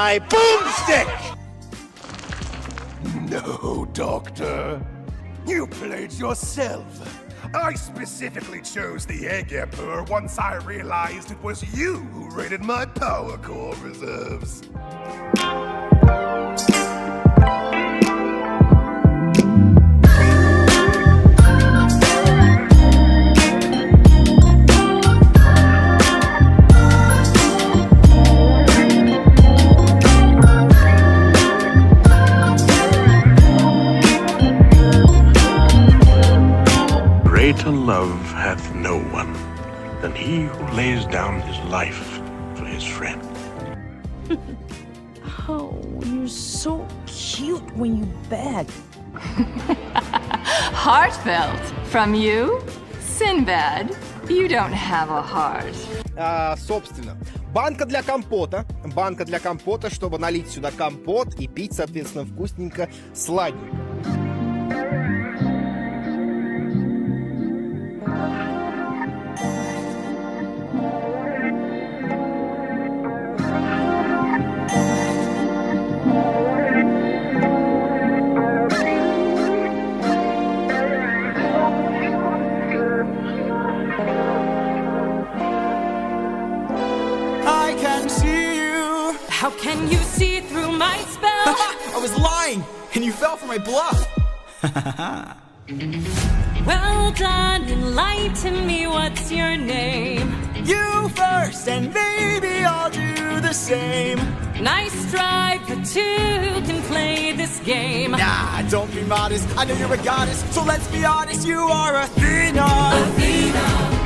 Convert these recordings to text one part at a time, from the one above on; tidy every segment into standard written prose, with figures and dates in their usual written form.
my boomstick! No, Doctor. You played yourself. I specifically chose the Egg Emperor once I realized it was you who raided my power core reserves. Greater love hath no one than he who lays down his life for his friend. Oh, you're so cute when you beg. Heartfelt from you? Sinbad, you don't have a heart. Собственно, банка для компота. Банка для компота, чтобы налить сюда компот и пить, соответственно, вкусненько, сладенько. I can see you. How can you see through my spell? I was lying, and you fell for my bluff. Well done, enlighten me, what's your name? You first, and maybe I'll do the same. Nice try, but two can play this game. Nah, don't be modest, I know you're a goddess, so let's be honest, you are Athena. Athena.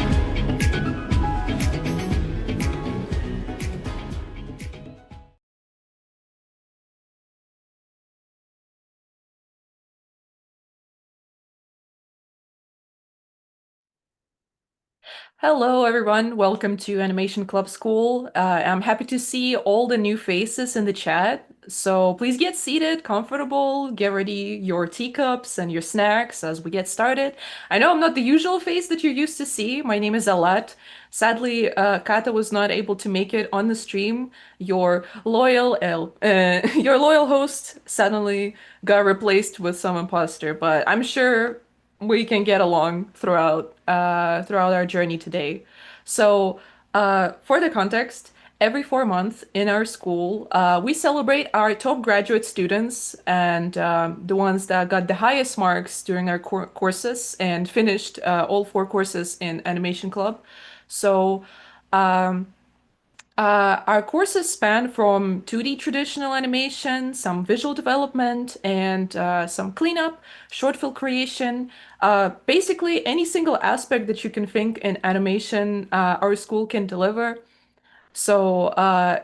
Hello, everyone. Welcome to Animation Club School. I'm happy to see all the new faces in the chat. So please get seated, comfortable, get ready your teacups and your snacks as we get started. I know I'm not the usual face that you're used to see. My name is Alat. Sadly, Kata was not able to make it on the stream. Your loyal host suddenly got replaced with some imposter, but I'm sure we can get along throughout our journey today. So, for the context, every 4 months in our school, we celebrate our top graduate students and the ones that got the highest marks during our courses and finished all 4 courses in Animation Club. So, our courses span from 2D traditional animation, some visual development, and some cleanup, short film creation. Basically, any single aspect that you can think in animation, our school can deliver. So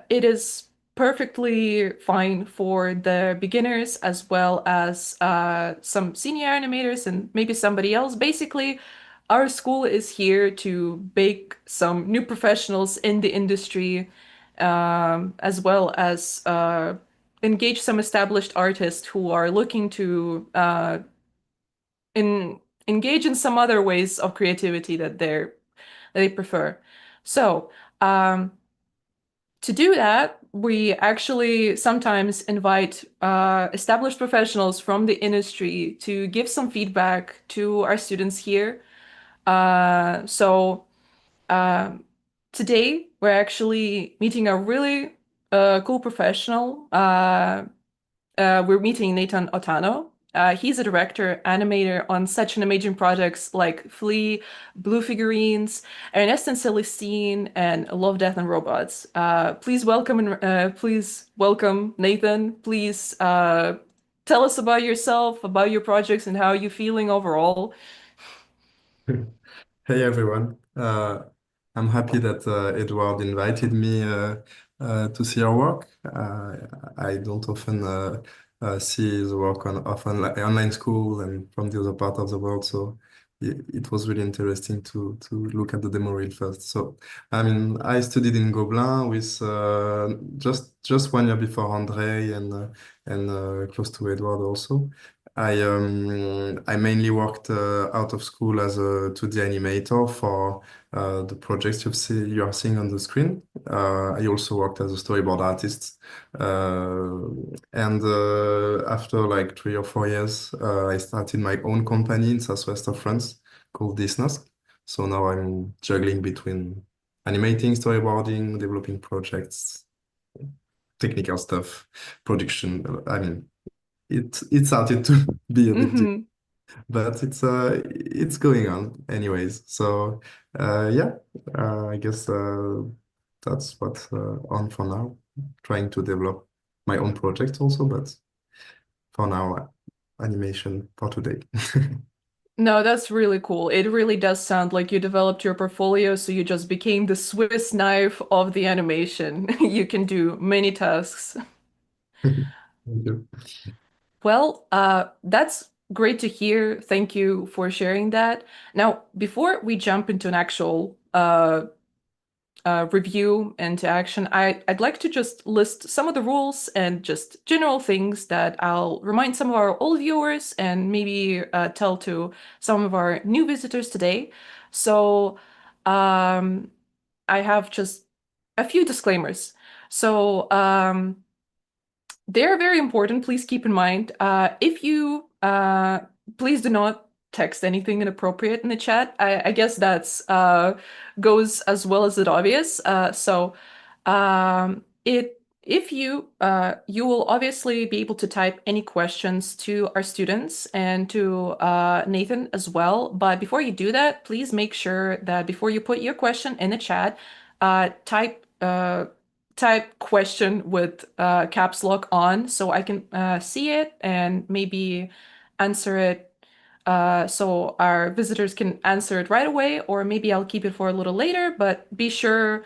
it is perfectly fine for the beginners as well as some senior animators and maybe somebody else. Basically, our school is here to bake some new professionals in the industry, as well as engage some established artists who are looking to engage in some other ways of creativity that they prefer. So, to do that, we actually sometimes invite established professionals from the industry to give some feedback to our students here. So today we're actually meeting a really cool professional. We're meeting Nathan Otaño. He's a director, animator on such amazing projects like Flea, Blue Figurines, Ernest and Celestine, and Love, Death, and Robots. Please welcome Nathan. Please tell us about yourself, about your projects, and how you're feeling overall. Hey everyone. I'm happy that Edward invited me to see your work. I don't often see his work on online school and from the other part of the world, so it was really interesting to look at the demo reel first. So I mean, I studied in Gobelin with just 1 year before André and close to Edward also. I mainly worked out of school as a 2D animator for the projects you are seeing on the screen. I also worked as a storyboard artist. And after like 3 or 4 years, I started my own company in southwest of France called Disnos. So now I'm juggling between animating, storyboarding, developing projects, technical stuff, production. I mean, it started to be a bit deep, Mhm. but it's going on anyways. So yeah, I guess that's what's on for now. Trying to develop my own projects also, but for now, animation for today. No, that's really cool. It really does sound like you developed your portfolio, so you just became the Swiss knife of the animation. You can do many tasks. Thank you. Well, that's great to hear. Thank you for sharing that. Now, before we jump into an actual review into action, I'd like to just list some of the rules and just general things that I'll remind some of our old viewers and maybe tell to some of our new visitors today. So, I have just a few disclaimers. So, they're very important. Please keep in mind. If you please do not text anything inappropriate in the chat. I guess that's goes as well as it obvious. So it if you you will obviously be able to type any questions to our students and to Nathan as well. But before you do that, please make sure that before you put your question in the chat, type question with caps lock on so I can see it and maybe answer it so our visitors can answer it right away, or maybe I'll keep it for a little later, but be sure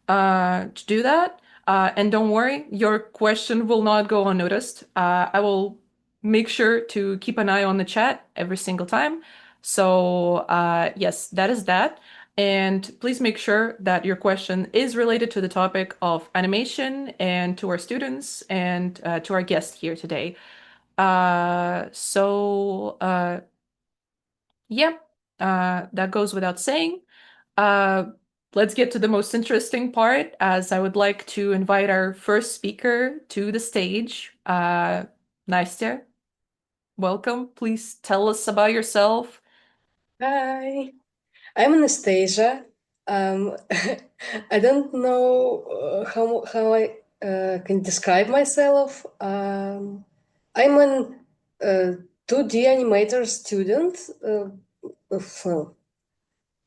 to do that. And don't worry, your question will not go unnoticed. I will make sure to keep an eye on the chat every single time. So, yes, that is that. And please make sure that your question is related to the topic of animation and to our students and to our guest here today. Yeah, that goes without saying. Uh, let's get to the most interesting part, as I would like to invite our first speaker to the stage. Nastya, welcome. Please tell us about yourself. Hi, I'm Anastasia. I don't know how I can describe myself. I'm an 2D animator student.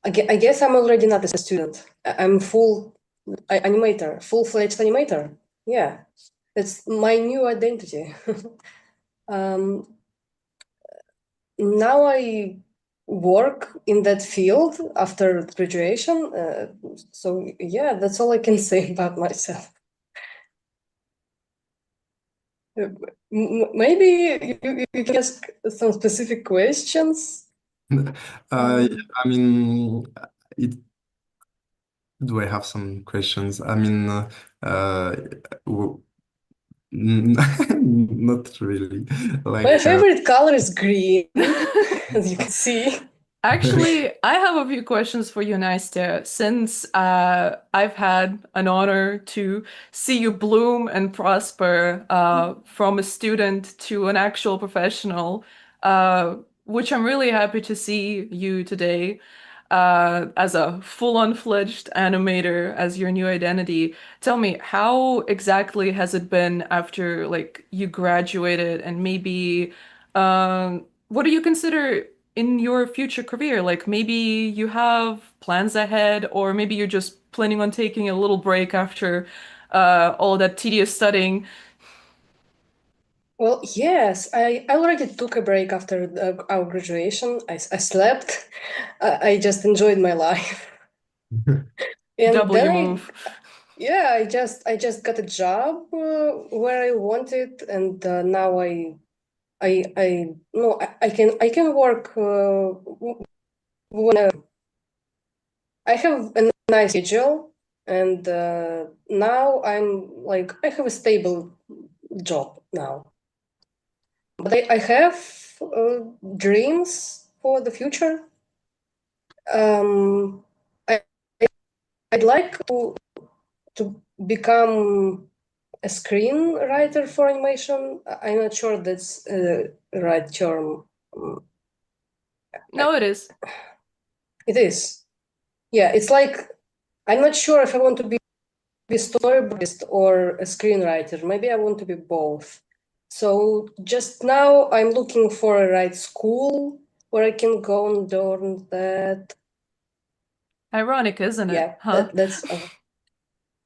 I guess I'm already not a student. I'm animator, full-fledged animator. Yeah, it's my new identity. um, Now I work in that field after graduation. So yeah, that's all I can say about myself. Maybe you can ask some specific questions. I mean, it, do I have some questions? I mean, w- not really. My Like, favorite color is green, as you can see. Actually, I have a few questions for you, Nastya, since I've had an honor to see you bloom and prosper from a student to an actual professional, which I'm really happy to see you today as a full-on fledged animator as your new identity. Tell me, how exactly has it been after like you graduated, and maybe what do you consider in your future career? Like maybe you have plans ahead, or maybe you're just planning on taking a little break after all that tedious studying. Well, yes, I already took a break after our graduation. I slept. I just enjoyed my life. And then W move. yeah, I just got a job where I wanted, and now I no I can work when I have a nice schedule, and now I'm like I have a stable job now. but I have dreams for the future. I, I'd like to become a screenwriter for animation. I'm not sure that's the right term. No, it is. It is. Yeah, it's like, I'm not sure if I want to be storyboardist or a screenwriter. Maybe I want to be both. So just now I'm looking for a right school where I can go and learn that. Ironic, isn't it? Yeah, Huh? that's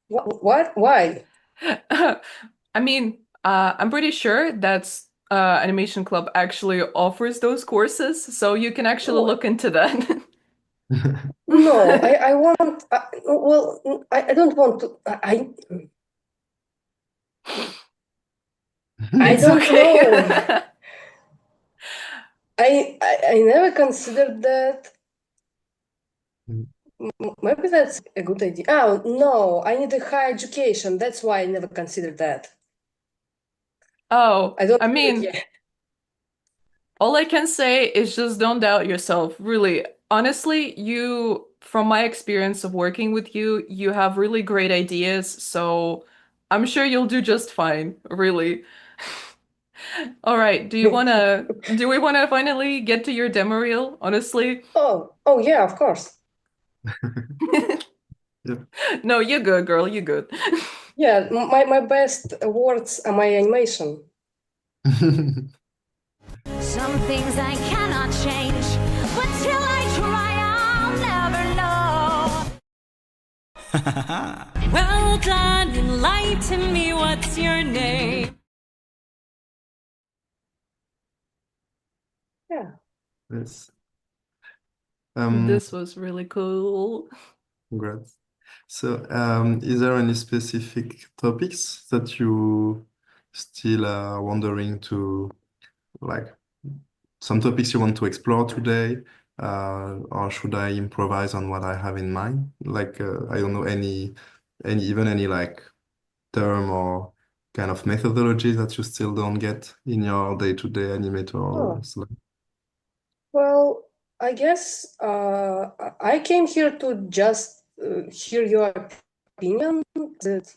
what? Why? I mean, I'm pretty sure that's Animation Club actually offers those courses, so you can actually look into that. No, I want. Well, I don't want to. I It's don't know. okay. I never considered that. Maybe that's a good idea. Oh no, I need a higher education. That's why I never considered that. Oh, I don't I have it mean, yet. all I can say is just don't doubt yourself. Really, honestly, you, from my experience of working with you, you have really great ideas, so I'm sure you'll do just fine, really. All right, do we wanna finally get to your demo reel, honestly? Oh yeah, of course. Yeah. No, you're good, girl, you're good. Yeah, my best awards are my animation. Some things I cannot change, but till I try, I'll never know. Well done, enlighten me, what's your name? Yeah. Yes. This was really cool. Great. So, is there any specific topics that you still are wondering to, like, some topics you want to explore today, or should I improvise on what I have in mind? Like, I don't know, any like term or kind of methodology that you still don't get in your day-to-day animator Oh, stuff. well, I guess I came here to just hear your opinion, that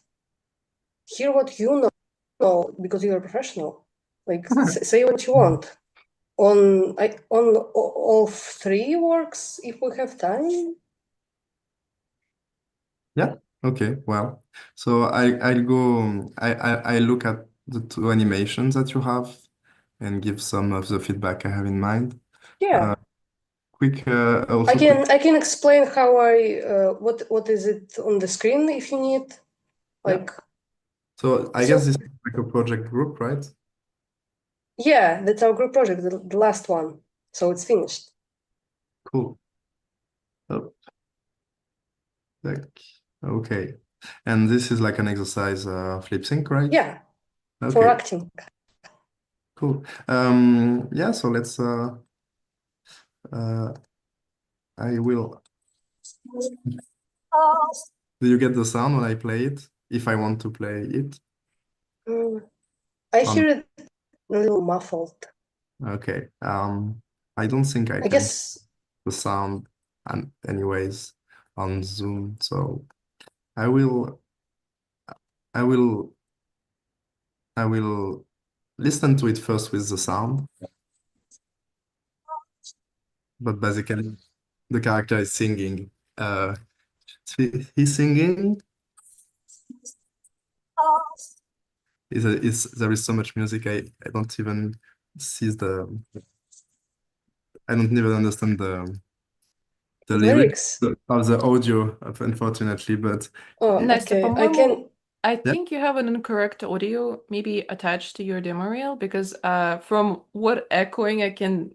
hear what you know because you're a professional. Like say what you want. On all three works if we have time. Yeah. Okay. Well, so I'll go. I look at the two animations that you have and give some of the feedback I have in mind. Yeah. Quick, I also can quick. I can explain how I what is it on the screen if you need. Yeah. Like So I guess so this is like a project group, right? yeah, that's our group project, the last one. So it's finished. Cool. Oh, like, okay. And this is like an exercise, flip sync, right? Yeah, for Okay. acting. Cool. Yeah. So let's. Uh, I will. Do you get the sound when I play it? If I want to play it. I Um. hear it a little muffled. Okay. I don't think I I can guess the sound and anyways on Zoom. So I will. I will. I will listen to it first with the sound. But basically, the character is singing. He's singing. There is so much music. I don't even see the. I don't even understand the lyrics lyrics. of the audio, unfortunately. But Oh, Настя, okay. I по-моему, can. I yeah, think you have an incorrect audio maybe attached to your demo reel because from what echoing I can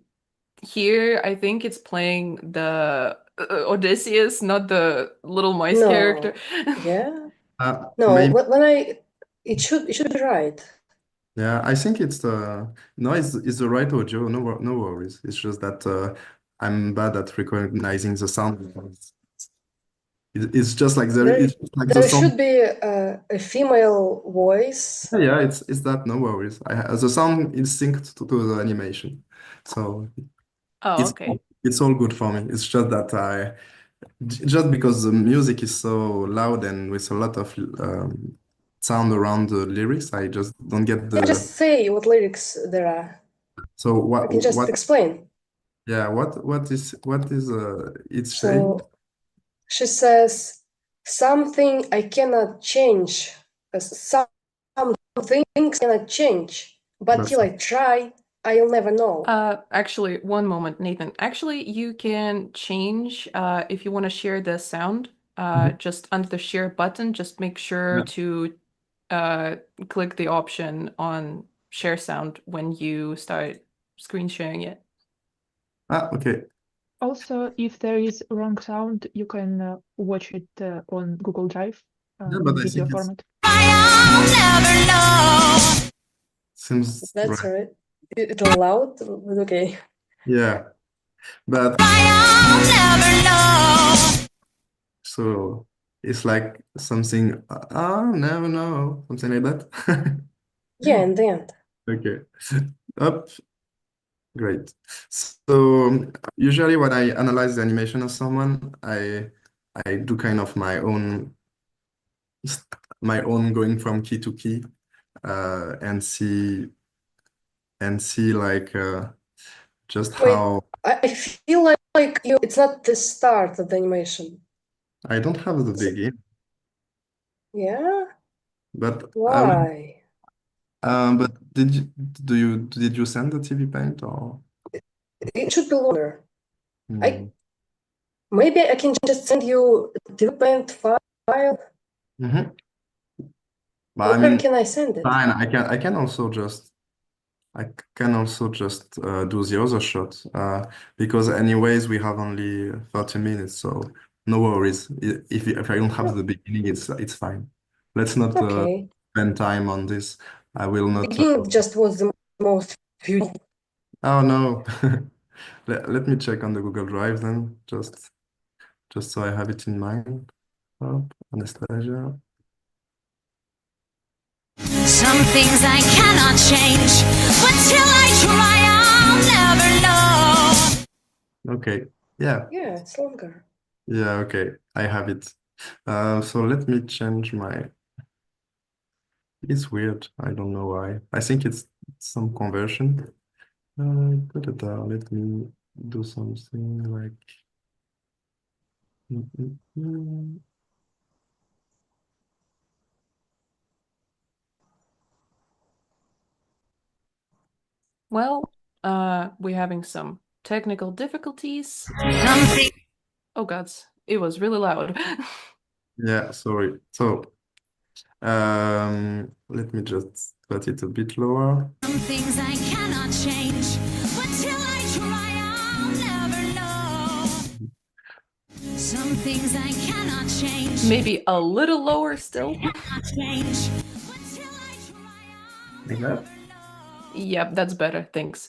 hear, I think it's playing the Odysseus, not the little mice character. No. Yeah. uh, No. maybe. When I it should be right. Yeah, I think it's the no, it's the right audio. No worries. It's just that I'm bad at recognizing the sound. It's just like it's just like the There sound. should be a female voice. Yeah, it's that. No worries. The sound is synced to the animation, so Oh, it's okay. it's all good for me. It's just that just because the music is so loud and with a lot of sound around the lyrics, I just don't get Yeah, just say what lyrics there are. So I can just explain. yeah, what is it's saying? So she says, something I cannot change. Some things cannot change. But That's till I try, I'll never know. Actually, one moment, Nathan. Actually, you can change if you want to share the sound. Just under the share button, just make sure Yeah. to click the option on share sound when you start screen sharing it. Okay. Also, if there is wrong sound, you can watch it on Google Drive Yeah, in but I video think it's format. seems That's right. right. It's loud, but okay. Yeah, but so it's like something I'll never know, something like that. Yeah, in the end. Okay. Up. Great. So usually when I analyze the animation of someone, I do kind of my own going from key to key and see like just Wait, how I feel like it's not the start of the animation. I don't have the begin, Yeah? but I will. Why? But did you send the TV Paint or? It should be longer. Hmm. Maybe I can just send you the paint file. Mm-hmm. But I Where mean, can I send it? fine. I can also just do the other shot because anyways we have only 30 minutes, so no worries. If I don't have the beginning, it's fine. Let's not Okay. spend time on this. I will not. Beginning just was the most beautiful. Oh no. Let me check on the Google Drive then, just so I have it in mind. Anastasia. Some things I cannot change, but till I try, I'll never know. Okay. Yeah. Yeah, it's longer. Yeah. Okay. I have it. So let me change my. It's weird. I don't know why. I think it's some conversion. Let me do something like. Mm, mm, mm. Well, we're having some technical difficulties. Something. Oh gods, it was really loud. Yeah. Sorry. So, let me just put it a bit lower. Some things I cannot change, but till I try, I'll never know. Some things I cannot change. Maybe a little lower still. Cannot change, but till I try, I'll Like never that? know. Yep, that's better, thanks.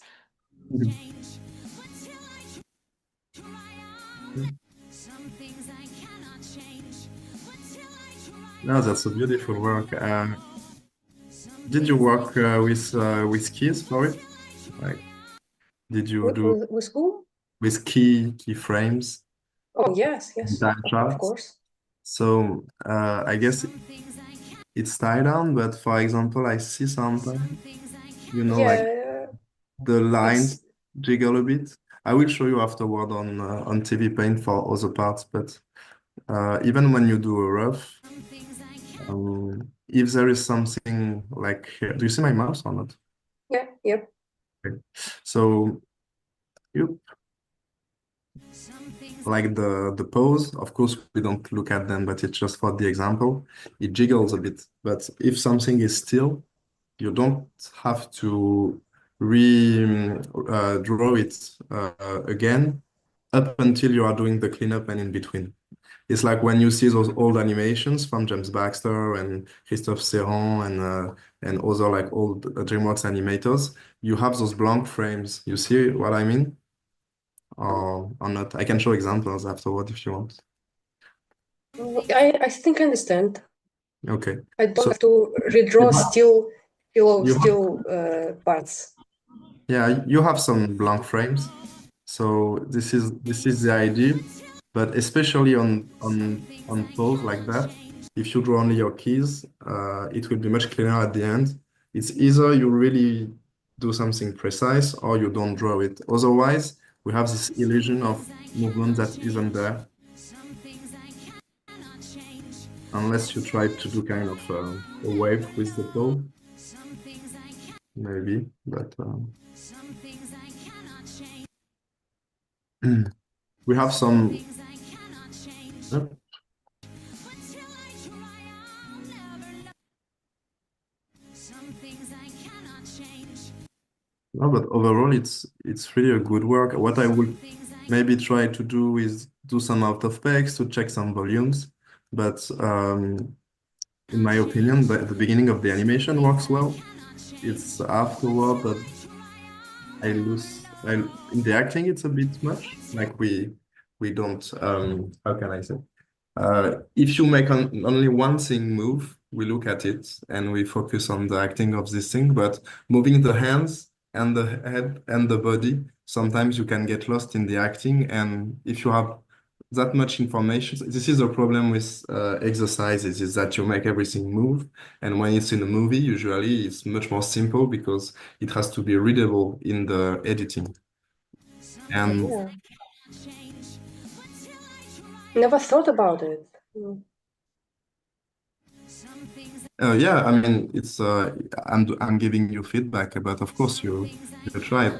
Change, but till I try, some things I cannot change, but till I try. No, that's a beautiful work. Did you work with keys for it? Like, did you do With whom? with keyframes, Oh, yes, yes, time of charts? course. So I guess Some things I cannot. it's tie down, but for example, I see sometimes, Some things I like Yeah, the lines it's jiggle a bit. I will show you afterward on TV Paint for other parts, but even when you do a rough, some things I cannot. if there is something like here, do you see my mouse or not? yeah, yep. Okay. So you Some things like the pose, of course, we don't look at them, but it's just for the example. It jiggles a bit, but if something is still, you don't have to draw it again up until you are doing the cleanup and in between. It's like when you see those old animations from James Baxter and Christophe Serron and other like old DreamWorks animators, you have those blank frames. You see what I mean? Or not? I can show examples afterward if you want. I think I understand. Okay. I don't So have to redraw still parts. yeah, you have some blank frames. So this is the idea, but especially on pose like that, if you draw only your keys, it will be much cleaner at the end. It's either you really do something precise or you don't draw it. Otherwise, we have this illusion of movement that isn't there unless you try to do kind of a wave with the toe, maybe. But we have some. Yep. No, but overall, it's really a good work. What I would maybe try to do is do some out of pegs to check some volumes. But in my opinion, the beginning of the animation works well. It's afterward that I lose. In the acting, it's a bit much. Like we don't. How can I say? If you make only one thing move, we look at it and we focus on the acting of this thing. But moving the hands and the head and the body, sometimes you can get lost in the acting. And if you have that much information, this is a problem with exercises, is that you make everything move. And when it's in a movie, usually it's much more simple because it has to be readable in the editing. And Yeah. Never thought about it. yeah, I mean, it's I'm giving you feedback, but of course you tried.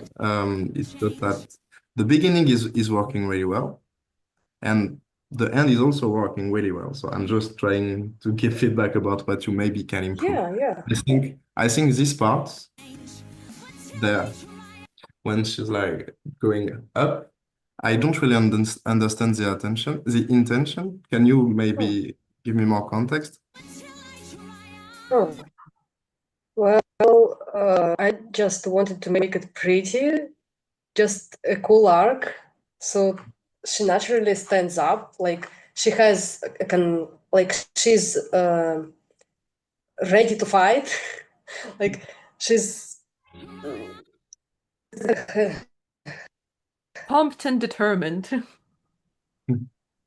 It's just that the beginning is working really well, and the end is also working really well. So I'm just trying to give feedback about what you maybe can improve. Yeah. I think this part there, when she's like going up, I don't really understand the intention. Can you maybe give me more context? Oh. Well, I just wanted to make it pretty, just a cool arc. So she naturally stands up, like she has like she's ready to fight, like she's Pumped and determined.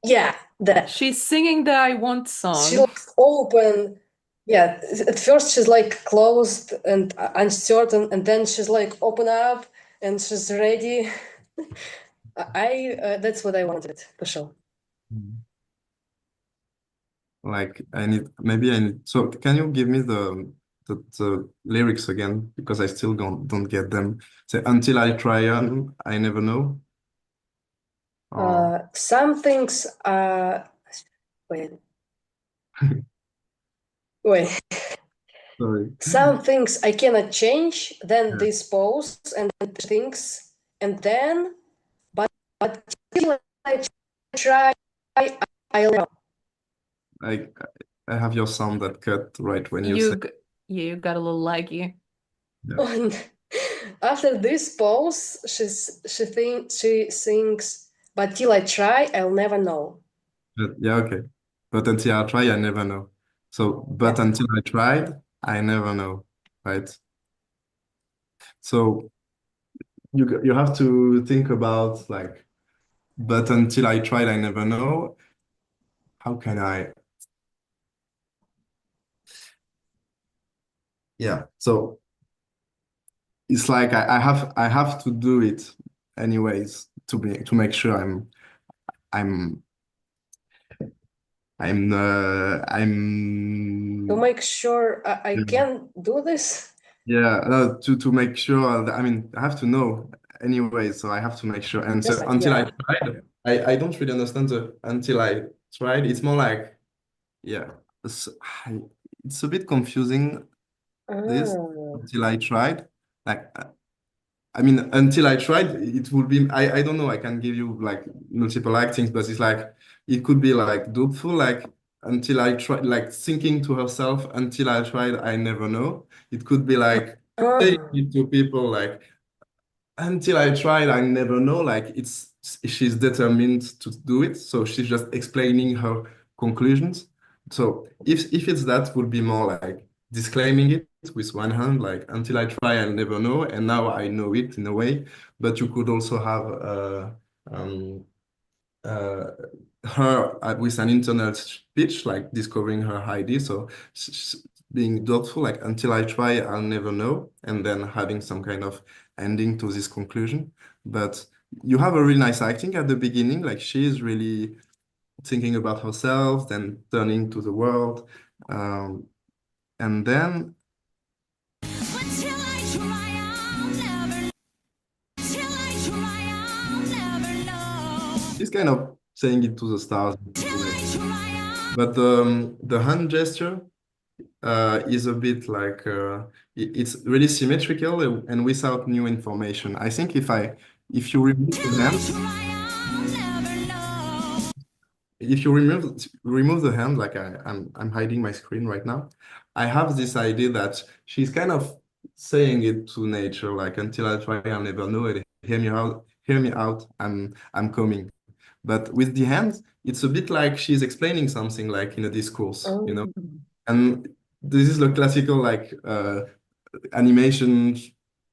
yeah, that She's singing the I Want she song. looks open. Yeah, at first she's like closed and uncertain, and then she's like open up and she's ready. I that's what I wanted for sure. Like so can you give me the lyrics again, because I still don't get them. Say, until I try on, I never know. Or Some things wait wait sorry. some things I cannot change, then Yeah. this pose and things, and then but till I try, I'll know. I I have your sound that cut right when you say You got a little laggy. yeah. After this pose, she sings, but till I try, I'll never know. Yeah, okay. But until I try, I never know. So, but Yeah. until I tried, I never know, right? So you have to think about like, but until I tried, I never know. How can I? Yeah. So it's like I have to do it anyways to make sure I'm To I'm make sure I can do this. yeah, no, to make sure that, I mean, I have to know anyway, so I have to make sure. And That's so right, until I yeah. tried, I don't really understand the until I tried. It's more like, yeah, it's, it's a bit confusing, this Ah. until I tried. Like, I mean, until I tried, it would be, I don't know, I can give you like multiple actings, but it's like, it could be like dupeful, like until I tried, like thinking to herself, until I tried, I never know. It could be like saying Ah. it to people, like, until I tried, I never know. Like she's determined to do it. So she's just explaining her conclusions. So if it's that, would be more like disclaiming it with one hand, like until I try, I'll never know, and now I know it in a way. But you could also have uh, her with an internal speech, like discovering her ID. So being thoughtful, like until I try, I'll never know, and then having some kind of ending to this conclusion. But you have a really nice acting at the beginning, like she is really thinking about herself, then turning to the world, and then But till I try, I'll never. Till I try, I'll never know. she's kind of saying it to the stars. Till I try, I'll. But the hand gesture is a bit like it's really symmetrical and without new information. I think if you remove the hand, if you remove the hand, like I'm hiding my screen right now, I have this idea that she's kind of saying it to nature, like until I try, I'll never know it. Hear me out. I'm coming. But with the hands, it's a bit like she's explaining something, like in a discourse, you know. And this is the classical like animation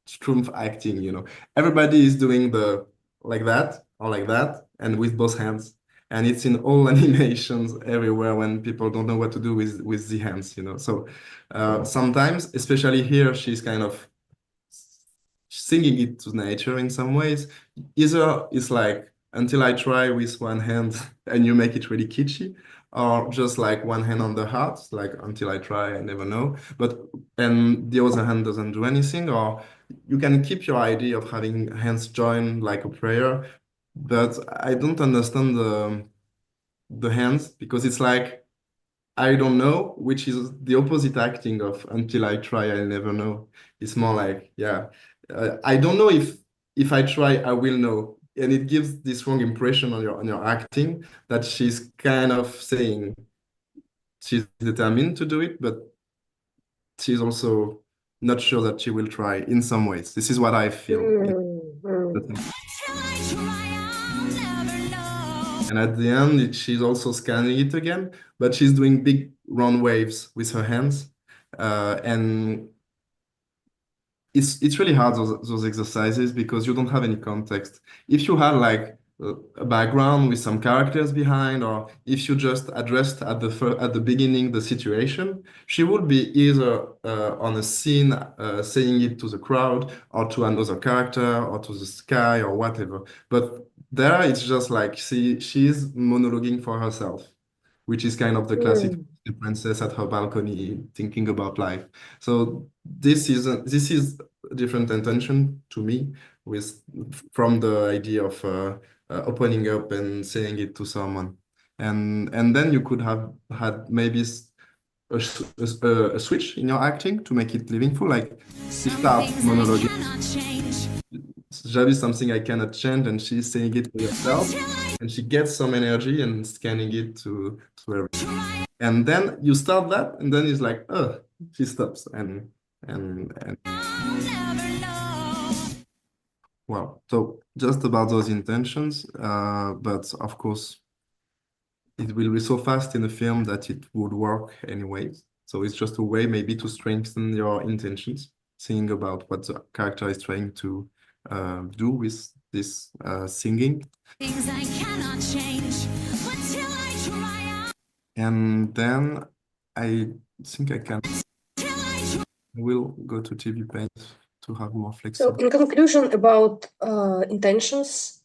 strumpf acting, you know. Everybody is doing the like that or like that and with both hands. And it's in all animations everywhere when people don't know what to do with the hands, you know. So sometimes, especially here, she's kind of singing it to nature in some ways. Either it's like until I try with one hand and you make it really kitschy, or just like one hand on the heart, like until I try, I never know. But and the other hand doesn't do anything, or you can keep your idea of having hands join like a prayer. But I don't understand the hands because it's like I don't know, which is the opposite acting of until I try, I'll never know. It's more like, yeah, I don't know if I try, I will know. And it gives this wrong impression on your acting that she's kind of saying she's determined to do it, but she's also not sure that she will try in some ways. This is what I feel. And at the end, she's also scanning it again, but she's doing big round waves with her hands. And it's really hard, those exercises, because you don't have any context. If you had like a background with some characters behind, or if you just addressed at the beginning the situation, she would be either on a scene saying it to the crowd, or to another character, or to the sky, or whatever. But there, it's just like she's monologuing for herself, which is kind of the classic princess at her balcony thinking about life. So this is a different intention to me from the idea of opening up and saying it to someone. And then you could have had maybe a switch in your acting to make it livingful, like she starts monologuing. Javi is something I cannot change, and she's saying it for herself, and she gets some energy and scanning it to everything. And then you start that, and then it's like, oh, she stops, and well, so just about those intentions, but of course, it will be so fast in the film that it would work anyways. So it's just a way maybe to strengthen your intentions, thinking about what the character is trying to do with this singing. Things I cannot change, but till I try, And then I think I will go to TV Paint to have more So flexibility. in conclusion about intentions,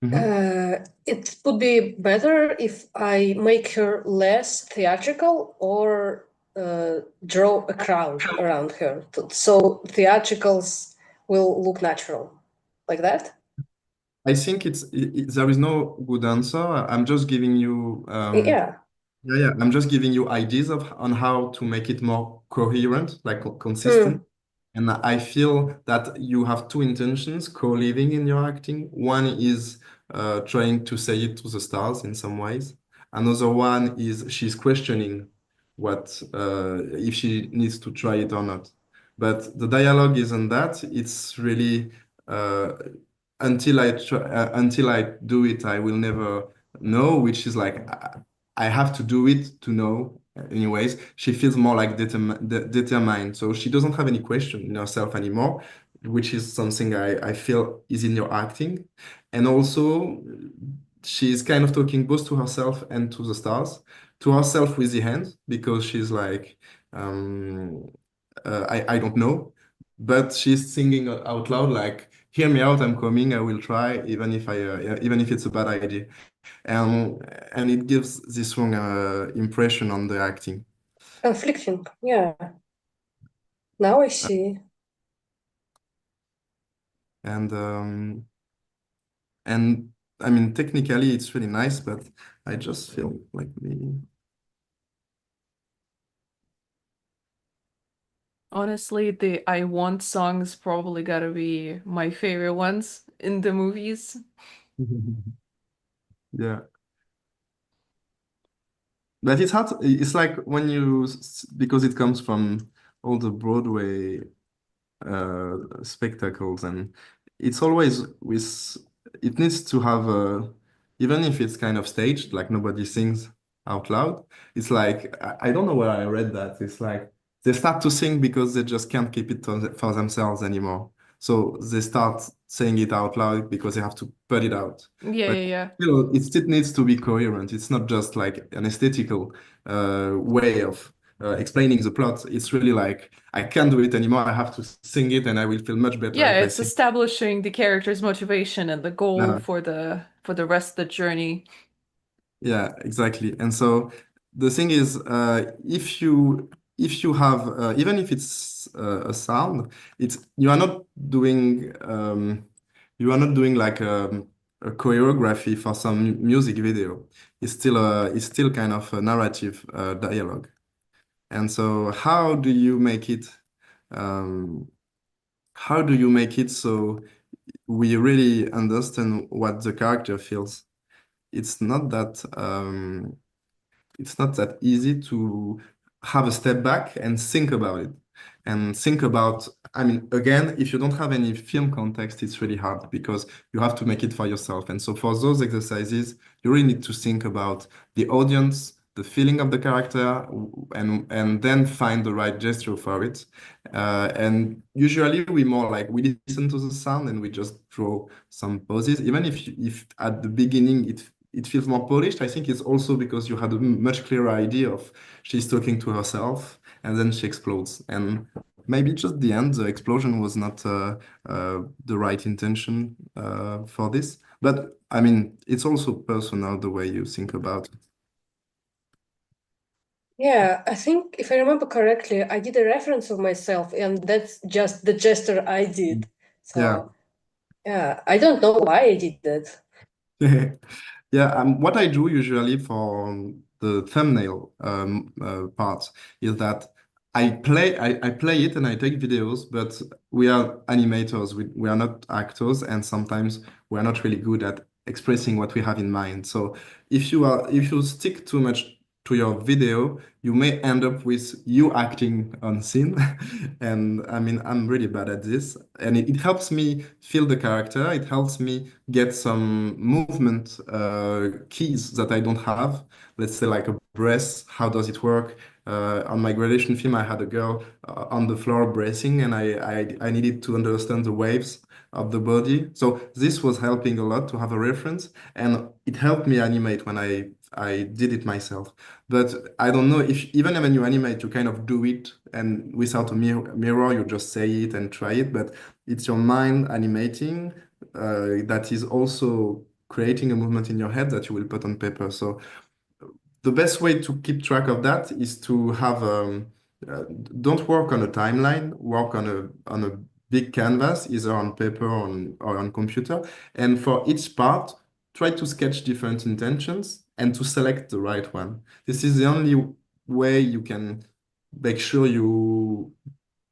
it would be better if I make her less theatrical or draw a crowd around her. So theatricals will look natural, like that? I think there is no good answer. I'm just giving you Yeah. yeah. I'm just giving you ideas on how to make it more coherent, like consistent. And I feel that you have two intentions co-living in your acting. One is trying to say it to the stars in some ways. Another one is she's questioning what if she needs to try it or not. But the dialogue isn't that. It's really until I do it, I will never know, which is like I have to do it to know. Anyways, she feels more like determined. So she doesn't have any question in herself anymore, which is something I feel is in your acting. And also, she's kind of talking both to herself and to the stars. To herself with the hands, because she's like, um, I don't know, but she's singing out loud like, "Hear me out, I'm coming, I will try, even if it's a bad idea." Um, and it gives this wrong impression on the acting. Conflicting, yeah. Now I see. And and I mean, technically it's really nice, but I just feel like the Honestly, the I Want songs probably gotta be my favorite ones in the movies. yeah. But it's hard. It's like when because it comes from all the Broadway spectacles, and it's always with it needs to have a, even if it's kind of staged, like nobody sings out loud. It's like I don't know where I read that. It's like they start to sing because they just can't keep it for themselves anymore. So they start saying it out loud because they have to put it out. Yeah, But yeah, yeah. it still needs to be coherent. It's not just like an aesthetical way of explaining the plot. It's really like I can't do it anymore. I have to sing it, and I will feel much better Yeah, if I it's sing. establishing the character's motivation and the goal Uh, for the rest of the journey. yeah, exactly. And so the thing is, if you have even if it's a sound, it's you are not doing like a choreography for some music video. It's still kind of a narrative dialogue. And so um, how do you make it so we really understand what the character feels? It's not that it's not that easy to have a step back and think about it. And think about, I mean, again, if you don't have any film context, it's really hard because you have to make it for yourself. And so for those exercises, you really need to think about the audience, the feeling of the character, and then find the right gesture for it. And usually we listen to the sound and we just draw some poses. Even if at the beginning it feels more polished. I think it's also because you had a much clearer idea of she's talking to herself and then she explodes. And maybe just the end, the explosion was not the right intention for this. But I mean, it's also personal the way you think about it. Yeah, I think if I remember correctly, I did a reference of myself, and that's just the gesture I did. Yeah. So, yeah, I don't know why I did that. Yeah, what I do usually for the thumbnail part is that I play it and I take videos, but we are animators, we are not actors, and sometimes we are not really good at expressing what we have in mind. So if you stick too much to your video, you may end up with you acting on scene. And I mean, I'm really bad at this. And it helps me feel the character. It helps me get some movement keys that I don't have. Let's say like a breath. How does it work? On my graduation film, I had a girl on the floor bracing, and I needed to understand the waves of the body. So this was helping a lot to have a reference, and it helped me animate when I did it myself. But I don't know if even when you animate, you kind of do it, and without a mirror, you just say it and try it. But it's your mind animating that is also creating a movement in your head that you will put on paper. So the best way to keep track of that is to have uh, don't work on a timeline, work on a big canvas, either on paper or on computer. And for each part, try to sketch different intentions and to select the right one. This is the only way you can make sure you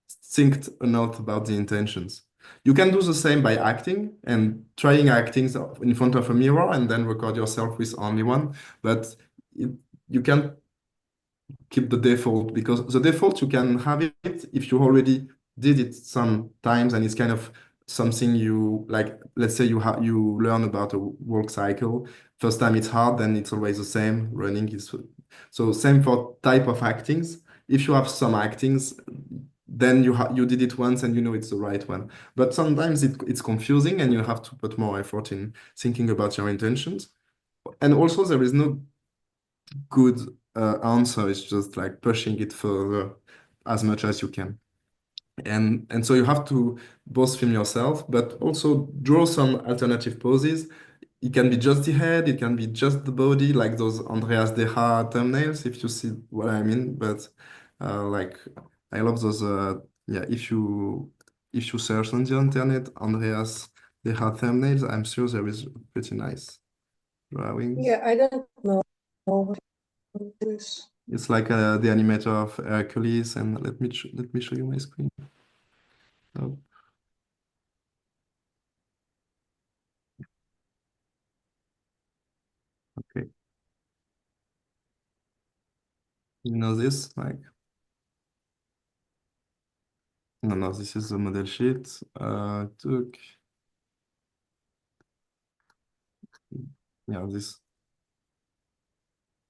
think enough about the intentions. You can do the same by acting and trying acting in front of a mirror and then record yourself with only one. But it, you can keep the default because the default you can have it if you already did it sometimes and it's kind of something you like. Let's say you learn about a work cycle. first time it's hard, then it's always the same. Running is so same for type of actings. If you have some actings, then you did it once and you know it's the right one. But sometimes it's confusing and you have to put more effort in thinking about your intentions. And also there is no good answer. It's just like pushing it further as much as you can. And so you have to both film yourself, but also draw some alternative poses. It can be just the head, it can be just the body, like those Andreas Deha thumbnails, if you see what I mean. But like I love those. Yeah, if you search on the internet, Andreas Deha thumbnails, I'm sure there is pretty nice drawings. Yeah, I don't know what it is. It's like the animator of Hercules, and let me show you my screen. Oh, okay. You know this, like. No, this is the model sheet. Took, yeah, this.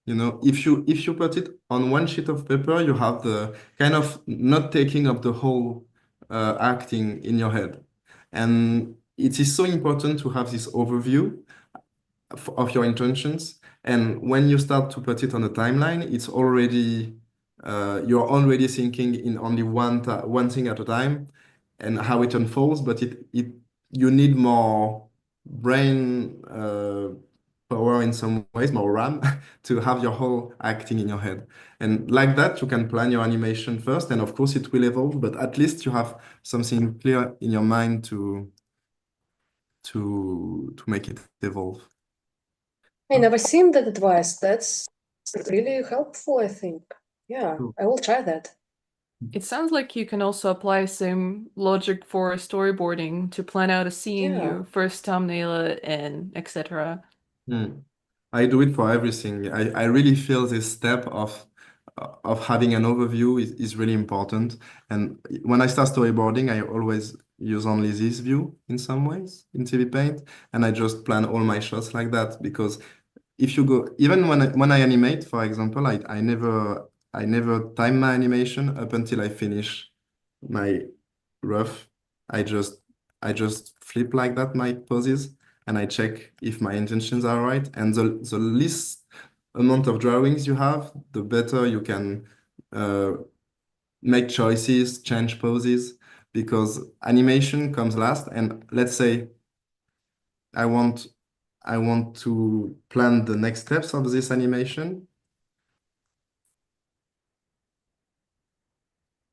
If you put it on one sheet of paper, you have the kind of not taking up the whole acting in your head. And it is so important to have this overview of your intentions. And when you start to put it on a timeline, you're already thinking in only one thing at a time and how it unfolds, but you need more brain power in some ways, more RAM, to have your whole acting in your head. And like that, you can plan your animation first, and of course it will evolve, but at least you have something clear in your mind to make it evolve. I never seen that advice. That's really helpful, I think. Yeah, I will try that. It sounds like you can also apply same logic for storyboarding to plan out a scene, Yeah. you first thumbnail it, and etc. I do it for everything. I really feel this step of having an overview is really important. And when I start storyboarding, I always use only this view in some ways in TV Paint, and I just plan all my shots like that because if you go even when I animate, for example, I never time my animation up until I finish my rough. I just flip like that my poses and I check if my intentions are right. And the least amount of drawings you have, the better you can make choices, change poses, because animation comes last. And let's say I want to plan the next steps of this animation.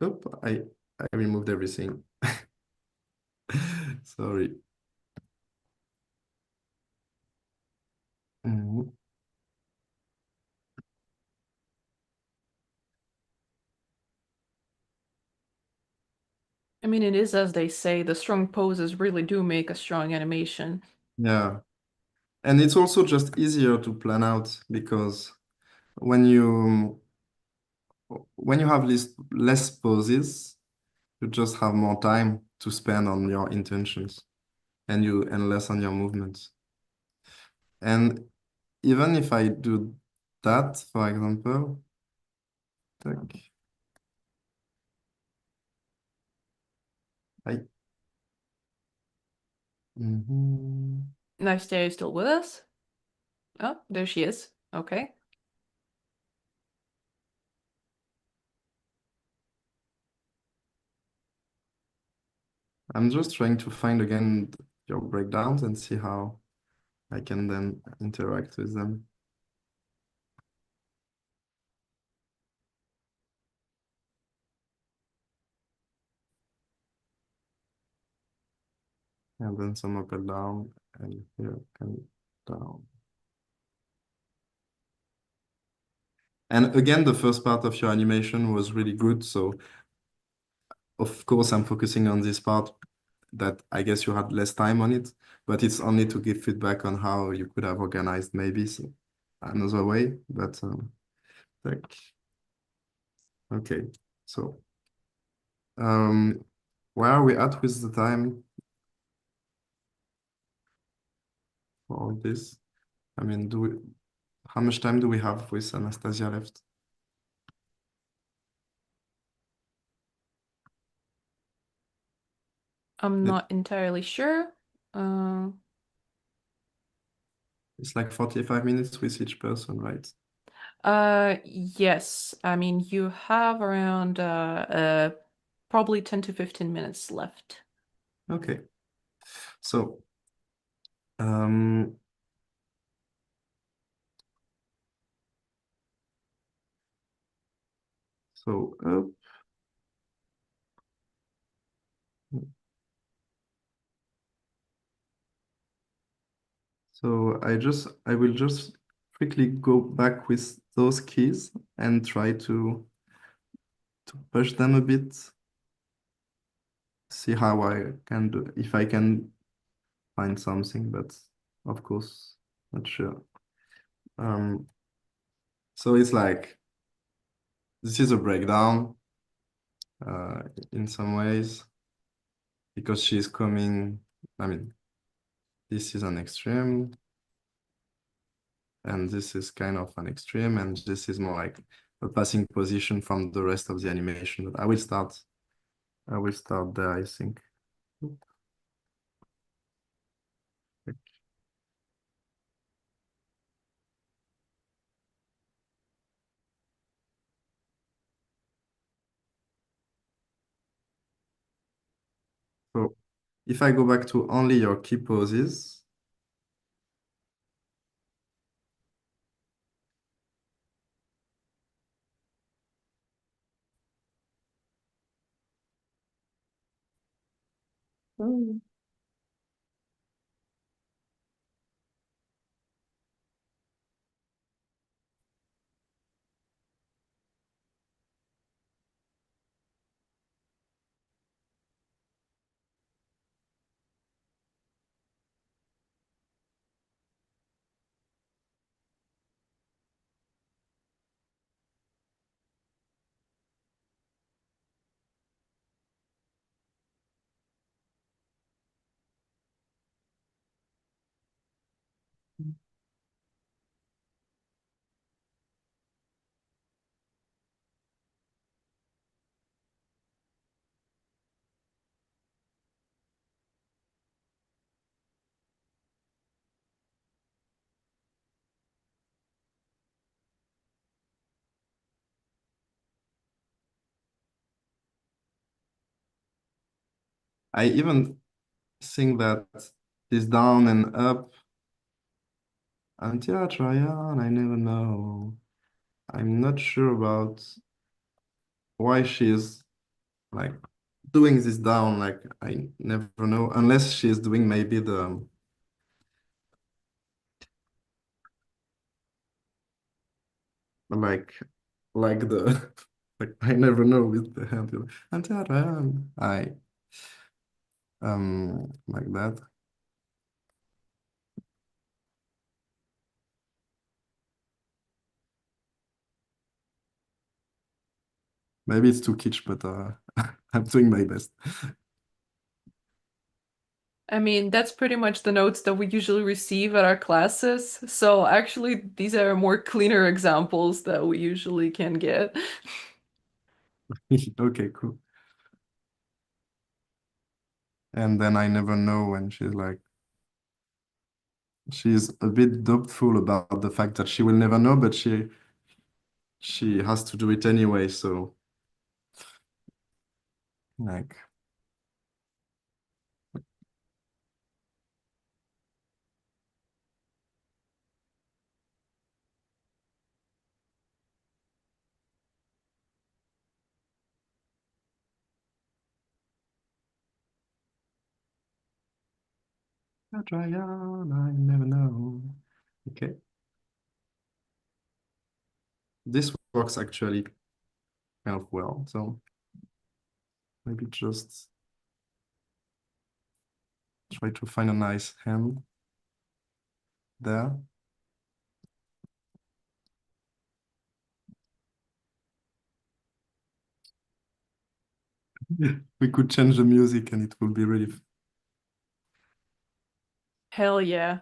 Oop, I removed everything. Sorry. Mhm. I mean, it is as they say, the strong poses really do make a strong animation. Yeah. And it's also just easier to plan out because when you have less poses, you just have more time to spend on your intentions and less on your movements. And even if I do that, for example, tac, I mhm. Nice day, still with us? Oh, there she is. Okay. I'm just trying to find again your breakdowns and see how I can then interact with them. And then some up and down, and here and down. And again, the first part of your animation was really good. So of course, I'm focusing on this part that I guess you had less time on it, but it's only to give feedback on how you could have organized maybe another way. But like, okay, so where are we at with the time for all this? I mean, how much time do we have with Anastasia left? I'm It- not entirely sure. It's like 45 minutes with each person, right? Yes. I mean, you have around probably 10 to 15 minutes left. Okay. So, um, so I will just quickly go back with those keys and try to push them a bit, see how I can do, if I can find something, but of course, not sure. So it's like, this is a breakdown uh, in some ways, because she's coming, I mean, this is an extreme, and this is kind of an extreme, and this is more like a passing position from the rest of the animation. But I will start there, I think. So if I go back to only your key poses, I even think that this down and up, until I try on, I never know. I'm not sure about why she's like doing this down, like I never know, unless she's doing maybe the like the like I never know with the hand until I like that. Maybe it's too kitsch, but I'm doing my best. I mean, that's pretty much the notes that we usually receive at our classes. So actually, these are more cleaner examples that we usually can get. Okay, cool. And then I never know when she's a bit doubtful about the fact that she will never know, but she has to do it anyway, so like I try on, I never know. Okay. This works actually kind of well, so maybe just try to find a nice hand there. We could change the music and it will be really Hell yeah.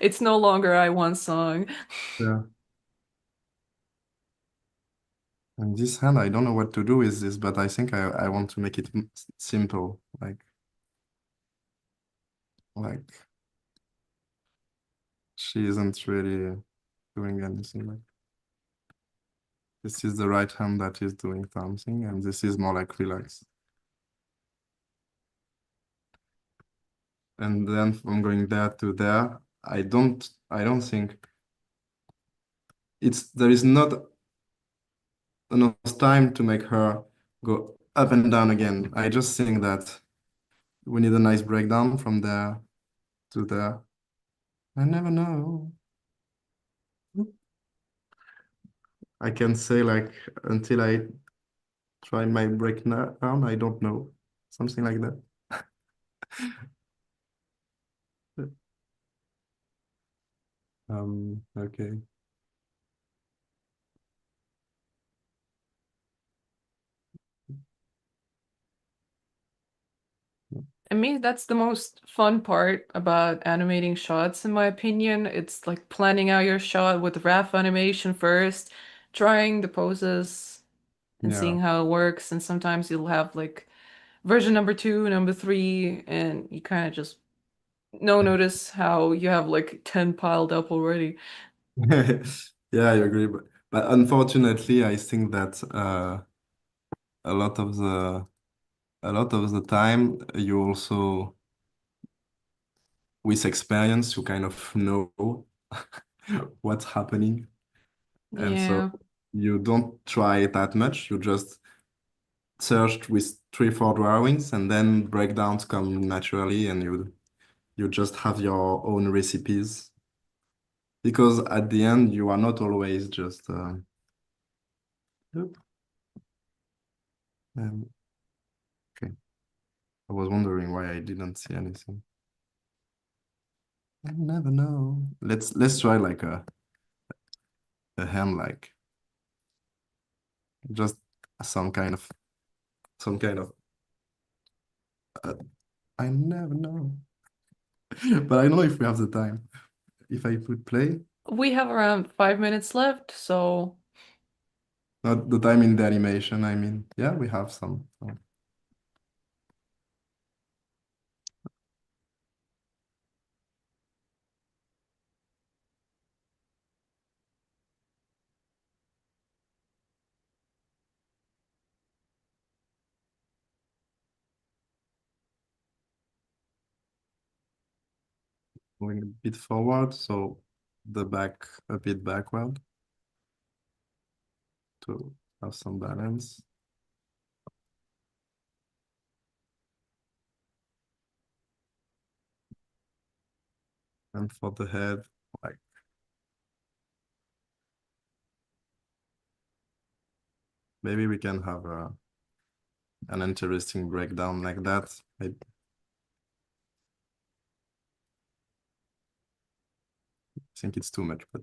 It's no longer I Want song. Yeah. And this hand, I don't know what to do with this, but I think I want to make it simple, like she isn't really doing anything. Like this is the right hand that is doing something, and this is more like relax. And then from going there to there, I don't think there is not enough time to make her go up and down again. I just think that we need a nice breakdown from there to there. I never know. I can say like until I try my breakdown, I don't know. Something like that. Okay. I mean, that's the most fun part about animating shots, in my opinion. It's like planning out your shot with rough animation first, trying the poses and Yeah. seeing how it works. And sometimes you'll have like version number 2, number 3, and you kind of just notice how you have like 10 piled up already. Yeah, I agree. But unfortunately, I think that a lot of the time you also with experience you kind of know what's happening, and so Yeah. you don't try it that much. You just search with 3, 4 drawings, and then breakdowns come naturally, and you just have your own recipes because at the end you are not always just Yep. um, okay. I was wondering why I didn't see anything. I never know. Let's try like a hand, like just some kind of uh, I never know. But I don't know if we have the time. If I put play, We have around 5 minutes left, so not the time in the animation, I mean, yeah, we have some. So. Going a bit forward, so the back a bit backward to have some balance. And for the head, like maybe we can have an interesting breakdown like that. I think it's too much, but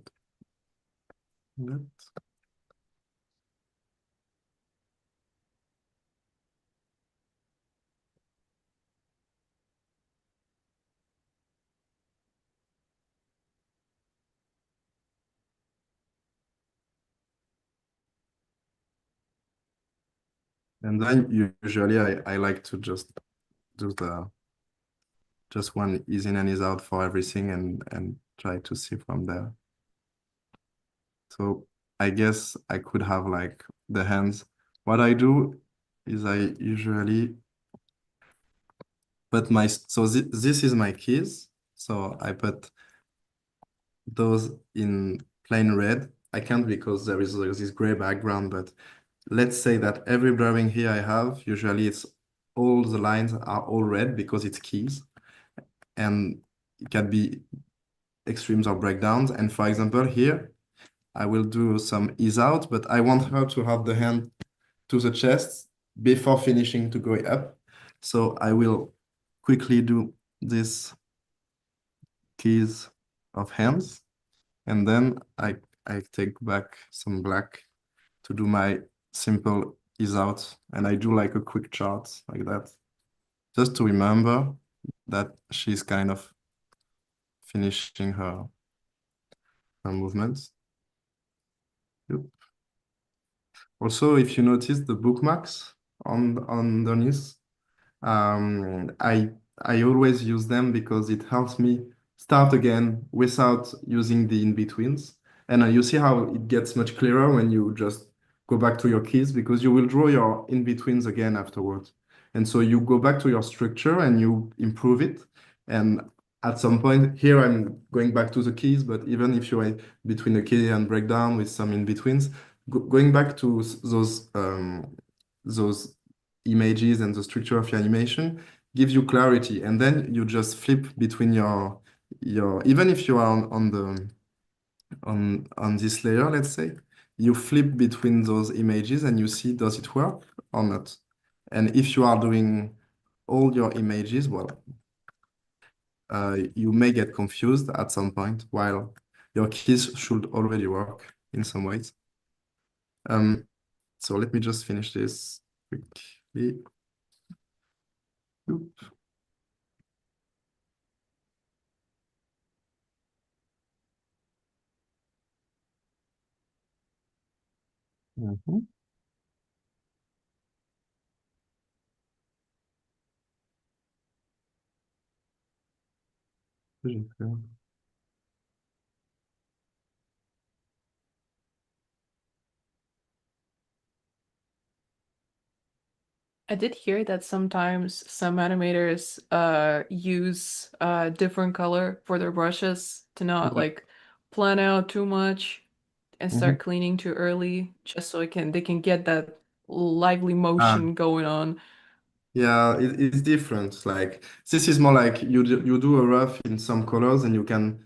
good. And then usually I like to just do just one ease in and ease out for everything and try to see from there. So I guess I could have like the hands. What I do is I usually put so this is my keys. So I put those in plain red. I can't because there is this gray background, but let's say that every drawing here I have, usually it's all the lines are all red because it's keys. And it can be extremes or breakdowns. And for example, here, I will do some ease out, but I want her to have the hand to the chest before finishing to go up. So I will quickly do this keys of hands. And then I take back some black to do my simple ease out. And I do like a quick chart like that. Just to remember that she's kind of finishing her movements. Yep. Also, if you notice the bookmarks on underneath, I always use them because it helps me start again without using the in-betweens. And you see how it gets much clearer when you just go back to your keys because you will draw your in-betweens again afterwards. And so you go back to your structure and you improve it. And at some point, here I'm going back to the keys, but even if you're between the key and breakdown with some in-betweens, going back to those images and the structure of your animation gives you clarity, and then you just flip between your even if you are on the on this layer, let's say, you flip between those images and you see does it work or not. And if you are doing all your images, well, you may get confused at some point while your keys should already work in some ways. So let me just finish this quickly. Oop. Mhm. J'ai fait. I did hear that sometimes some animators use different color for their brushes to not Yeah. like plan out too much and Mhm. start cleaning too early, just so they can get that lively Ah, motion going on. yeah, it's different. Like this is more like you do a rough in some colors and you can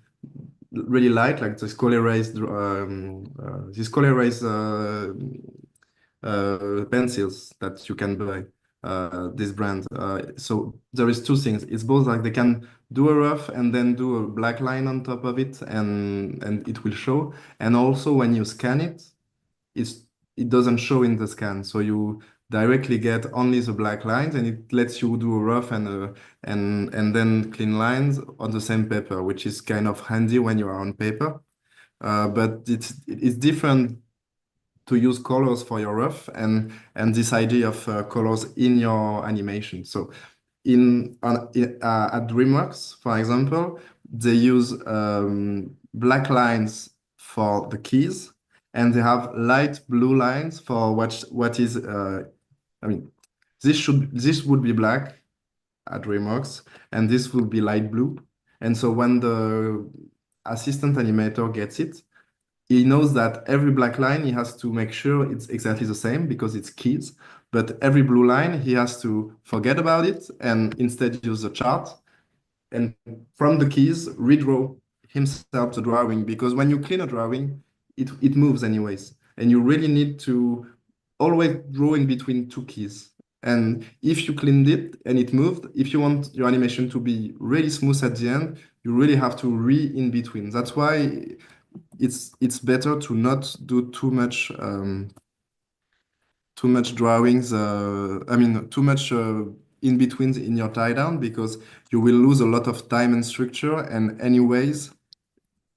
really like this color erased pencils that you can buy this brand. So there is two things. It's both like they can do a rough and then do a black line on top of it and it will show. And also when you scan it, it's it doesn't show in the scan. So you directly get only the black lines and it lets you do a rough and then clean lines on the same paper, which is kind of handy when you are on paper. But it's different to use colors for your rough and this idea of colors in your animation. So at DreamWorks, for example, they use black lines for the keys, and they have light blue lines for what is. I mean, this would be black at DreamWorks, and this will be light blue. And so when the assistant animator gets it, he knows that every black line he has to make sure it's exactly the same because it's keys. But every blue line he has to forget about it and instead use the chart and from the keys redraw himself the drawing because when you clean a drawing, it moves anyways. And you really need to always draw in between two keys. And if you cleaned it and it moved, if you want your animation to be really smooth at the end, you really have to in between. That's why it's better to not do too much drawings. I mean, too much in betweens in your tie down because you will lose a lot of time and structure. And anyways,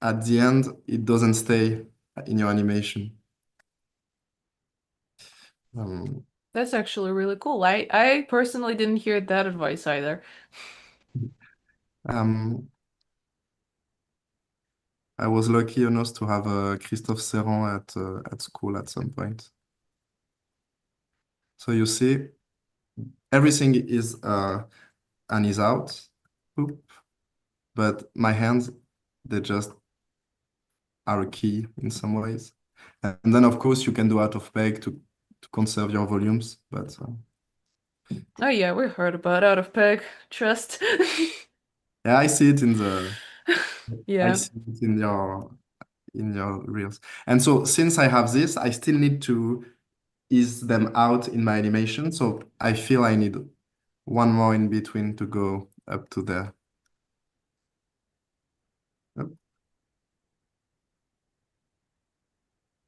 at the end, it doesn't stay in your animation. Um, That's actually really cool. I personally didn't hear that advice either. um, I was lucky enough to have Christophe Serrand at school at some point. So you see, everything is and is out. Oop. But my hands, they just are a key in some ways. And then, of course, you can do out of peg to conserve your volumes. But Oh yeah, we heard about out of peg. Trust. yeah, I see it I Yeah. see it in your reels. And so since I have this, I still need to ease them out in my animation. So I feel I need one more in between to go up to there. Yep.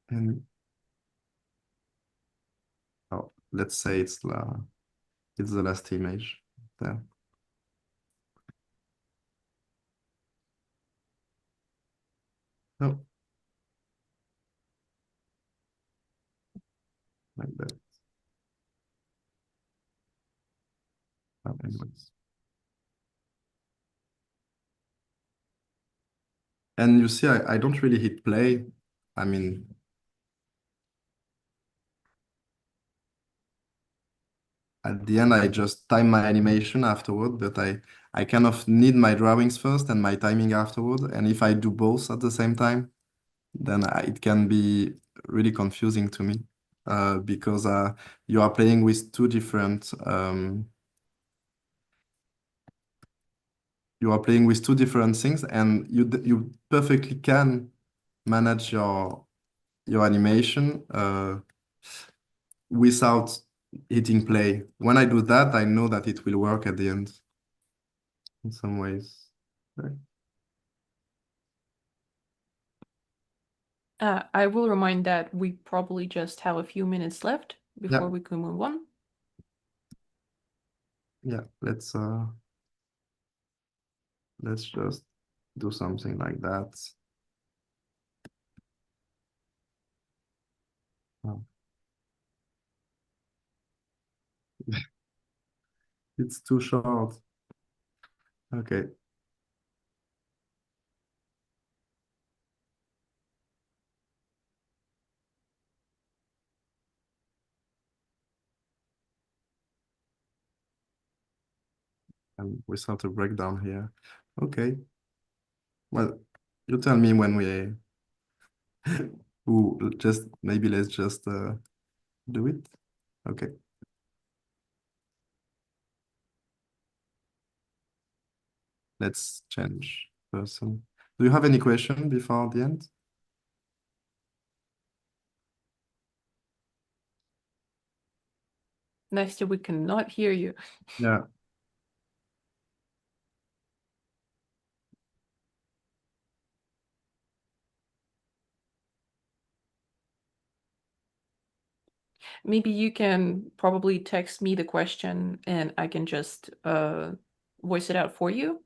And oh, let's say it's the last image there. No, like that. Anyways. And you see, I don't really hit play. I mean, at the end, I just time my animation afterward, but I kind of need my drawings first and my timing afterward. And if I do both at the same time, then it can be really confusing to me because you are playing with two different things, and you perfectly can manage your animation without hitting play. When I do that, I know that it will work at the end in some ways. Right. I will remind that we probably just have a few minutes left before Yeah. we can move on. Yeah, let's just do something like that. Oh. It's too short. Okay. And without a breakdown here. Okay. Well, you tell me when we just maybe let's just do it. Okay. Let's change person. Do you have any question before the end? Nastya, we cannot hear you. Yeah. Maybe you can probably text me the question and I can just voice it out for you.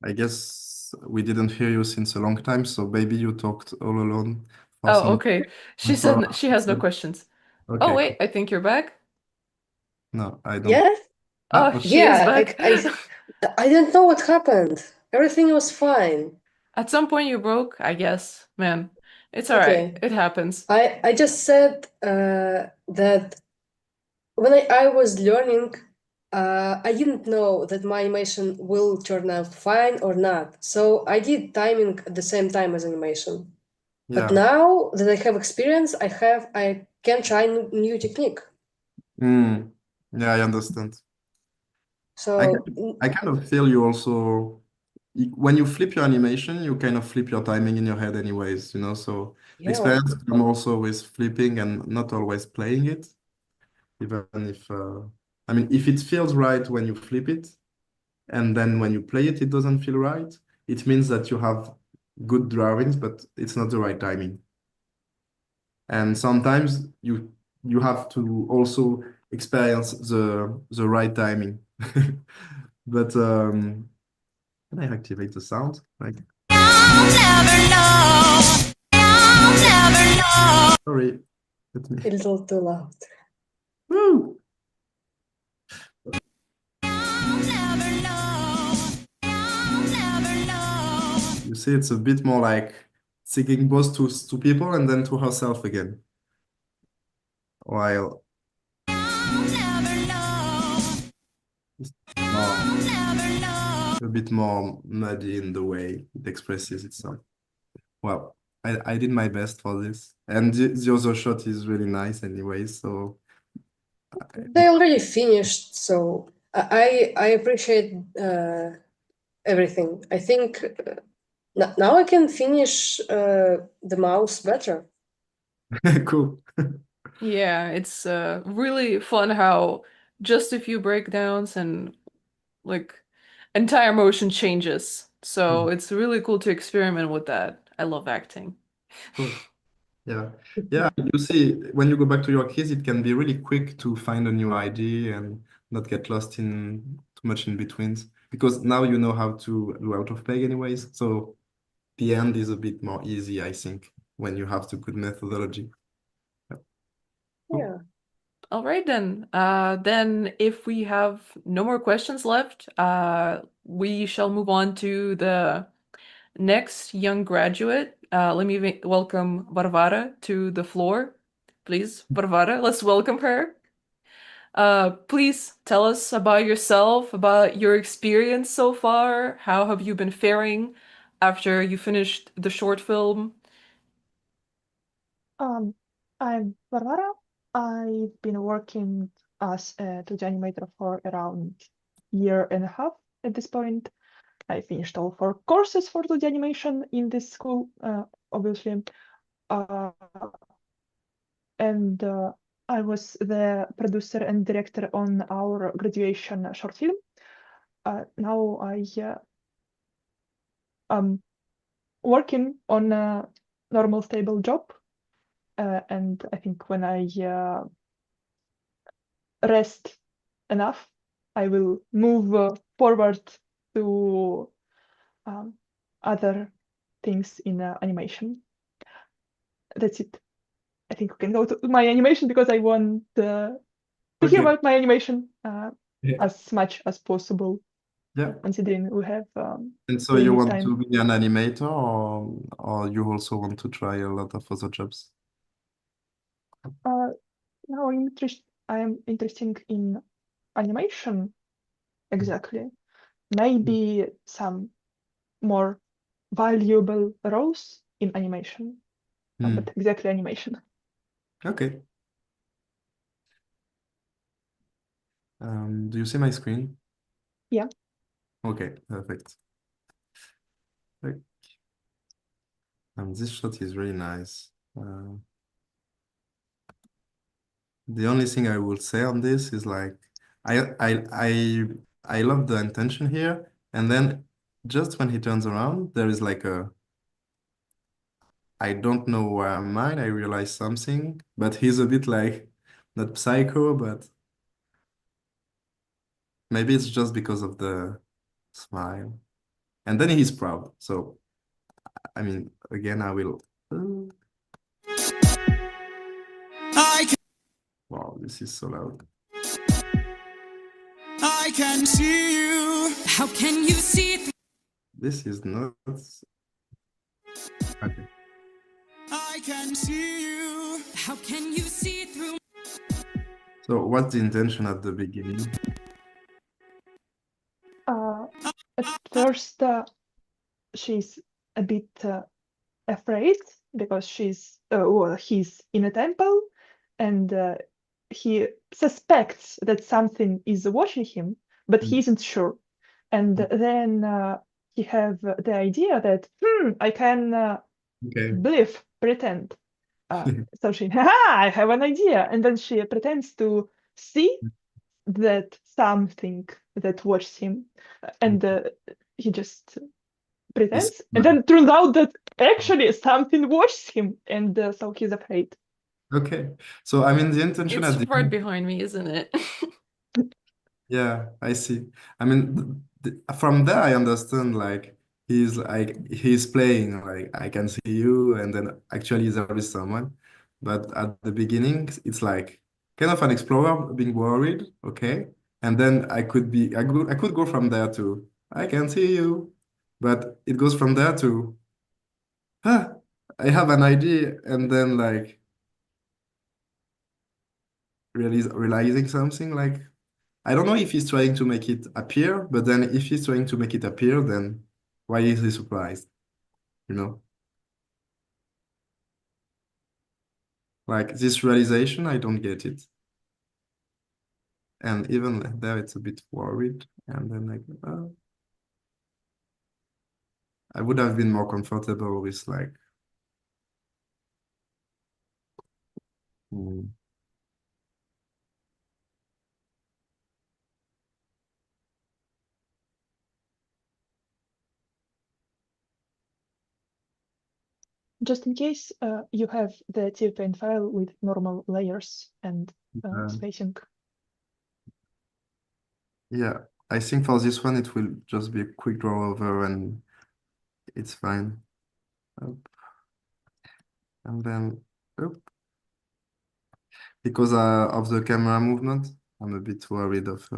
I guess we didn't hear you since a long time, so maybe you talked all alone for Oh, some. okay. She said she has no questions. Oh, Okay. wait, I think you're back. No, I don't. Yeah, Ah, Oh, okay. she is yeah. back. I didn't know what happened. Everything was fine. At some point you broke, I guess. Man, it's all right. Okay. It happens. I just said that when I was learning, I didn't know that my animation will turn out fine or not. So I did timing at the same time as animation. But Yeah. now that I have experience, I can try new technique. Mm. Yeah, I understand. So I kind of feel you also when you flip your animation, you kind of flip your timing in your head anyways, you know, so yeah, experience come also with flipping and not always playing it, even if I mean if it feels right when you flip it and then when you play it, it doesn't feel right, it means that you have good drawings, but it's not the right timing. And sometimes you have to also experience the right timing. But can I activate the sound? Like, sorry, let me. a little too loud. Woo! You see, it's a bit more like singing both to people and then to herself again. While it's a bit more muddy in the way it expresses itself. Well, I did my best for this. And the other shot is really nice anyway, so They already finished, so I appreciate everything. I think now I can finish the mouse better. cool. Yeah, it's really fun how just a few breakdowns and like entire motion changes. So it's really cool to experiment with that. I love acting. Cool. Yeah. Yeah. You see, when you go back to your case, it can be really quick to find a new idea and not get lost in too much in betweens. Because now you know how to do out of peg anyways. So the end is a bit more easy, I think, when you have the good methodology. Yeah. Cool. Yeah. All right then. Then if we have no more questions left, we shall move on to the next young graduate. Let me welcome Varvara to the floor. Please, Varvara, let's welcome her. Please tell us about yourself, about your experience so far. How have you been faring after you finished the short film? I'm Varvara. I've been working as a 2D animator for around year and a half at this point. I finished all 4 courses for 2D animation in this school, obviously. And I was the producer and director on our graduation short film. Now I am working on a normal stable job, and I think when I rest enough, I will move forward to other things in animation. That's it. I think we can go to my animation because I want to hear Okay. about my animation Yeah. as much as possible, Yeah. considering we have And so you limited want time. to be an animator, or you also want to try a lot of other jobs? Now I am interested in animation exactly. Maybe some more valuable roles in animation, but exactly animation. Okay. Do you see my screen? Yeah. Okay, perfect. Like, this shot is really nice. The only thing I would say on this is like, I I I I love the intention here, and then just when he turns around, there is like a, I don't know where I'm mine. I realize something, but he's a bit like, not psycho, but maybe it's just because of the smile. And then he's proud. So, I mean, again, I will. Wow, this is so loud. I can see you. How can you see? This is not. Okay. I can see you. How can you see through? So, what's the intention at the beginning? At first, she's a bit afraid because he's in a temple, and he suspects that something is watching him, but he isn't sure. And then he have the idea that I can Okay. pretend. So she, haha, I have an idea, and then she pretends to see that something that watches him, and he just It's pretends, and then turns out that actually something watches him, and so he's afraid. okay. So, I mean, the intention It's at the right end. behind me, isn't it? Yeah, I see. I mean, from there, I understand like he's playing like I can see you, and then actually there is someone. But at the beginning, it's like kind of an explorer being worried, okay? And then I could go from there to I can see you, but it goes from there to ah, I have an idea, and then like realizing something like I don't know if he's trying to make it appear, but then if he's trying to make it appear, then why is he surprised? You know? Like this realization, I don't get it. And even like there, it's a bit worried. And then like, I would have been more comfortable with like, hmm, just in case you have the TV Paint file with normal layers and spacing. Yeah, I think for this one it will just be a quick draw over and it's fine. Up. And then up. Because of the camera movement, I'm a bit worried of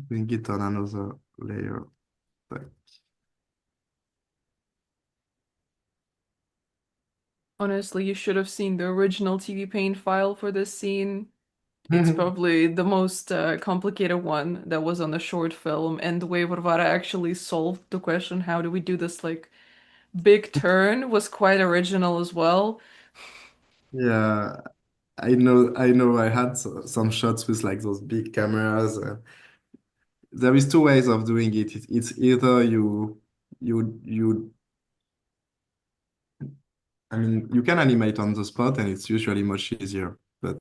doing it on another layer. But Honestly, you should have seen the original TV Paint file for this scene. It's probably the most complicated one that was on the short film, and the way Varvara actually solved the question, how do we do this like big turn, was quite original as well. yeah, I know. I had some shots with like those big cameras. There is two ways of doing it. It's either you. I mean, you can animate on the spot, and it's usually much easier, but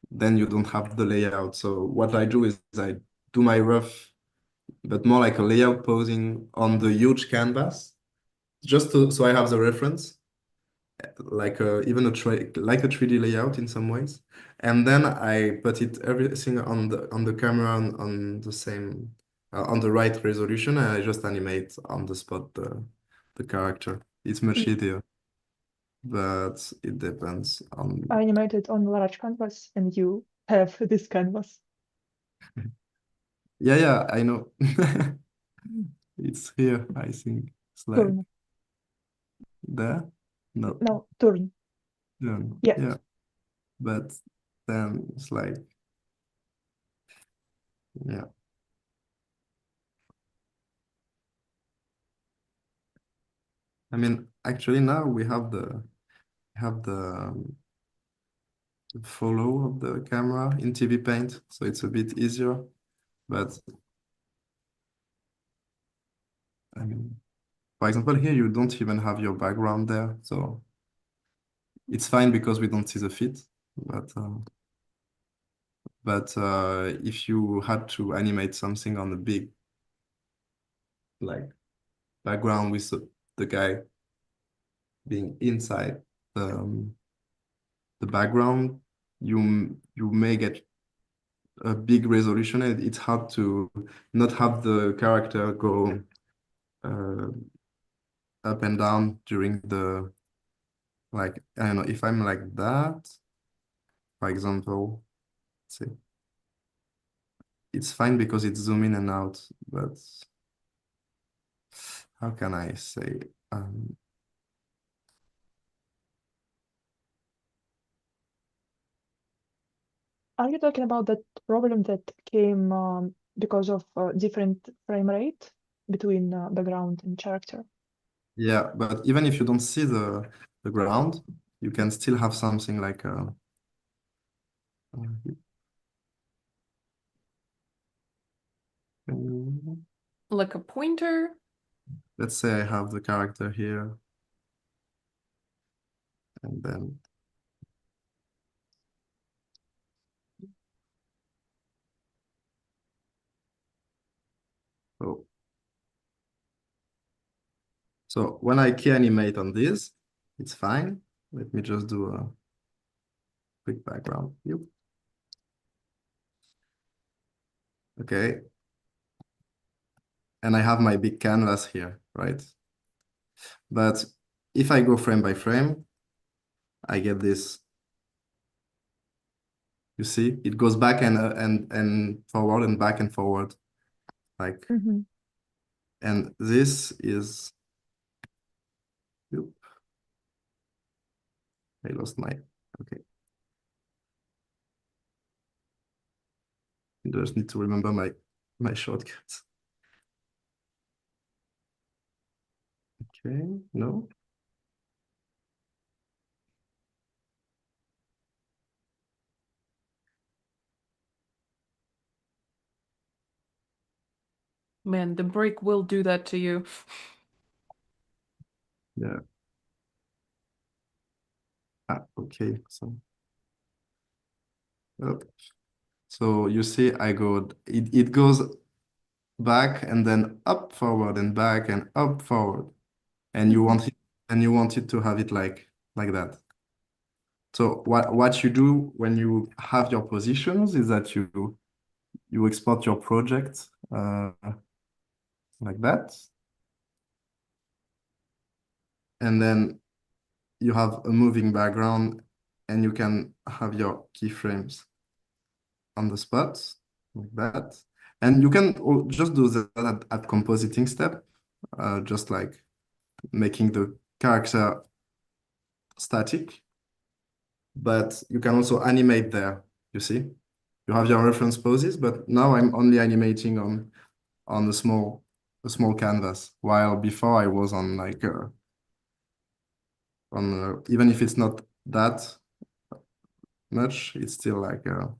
then you don't have the layout. So what I do is I do my rough, but more like a layout posing on the huge canvas, just so I have the reference, like even like a 3D layout in some ways. And then I put it everything on the camera on the same on the right resolution, and I just animate on the spot the character. It's much easier, but it depends on. I animated on large canvas, and you have this canvas. Yeah, I know. It's here, I think. It's like Turn. there. No, No, turn. Yeah. yeah. But then it's like, yeah. I mean, actually now we have the follow of the camera in TV Paint, so it's a bit easier. But I mean, for example, here you don't even have your background there, so it's fine because we don't see the feet. But if you had to animate something on a big like background with the guy being inside the background, you may get a big resolution, and it's hard to not have the character go up and down during the like I don't know if I'm like that, for example. Let's see, it's fine because it's zoom in and out, but how can I say Are you talking about that problem that came because of different frame rate between background and character? yeah, but even if you don't see the ground, you can still have something like Like a pointer? let's say I have the character here, and then oh. So when I key animate on this, it's fine. Let me just do a quick background. Yep. Okay. And I have my big canvas here, right? But if I go frame by frame, I get this. You see, it goes back and forward and back and forward, like. And this is. Yep. I lost my. Okay. I just need to remember my shortcuts. Okay. No. Man, the break will do that to you. Yeah. Okay. So you see, it goes back, and then up, forward, and back, and up, forward. And you want it to have it like that. So what you do when you have your positions is that you export your project like that. And then you have a moving background and you can have your keyframes on the spot like that. And you can just do that at compositing step, just like making the character static. But you can also animate there, you see? You have your reference poses, but now I'm only animating on a small canvas, while before I was on like even if it's not that much, it's still like a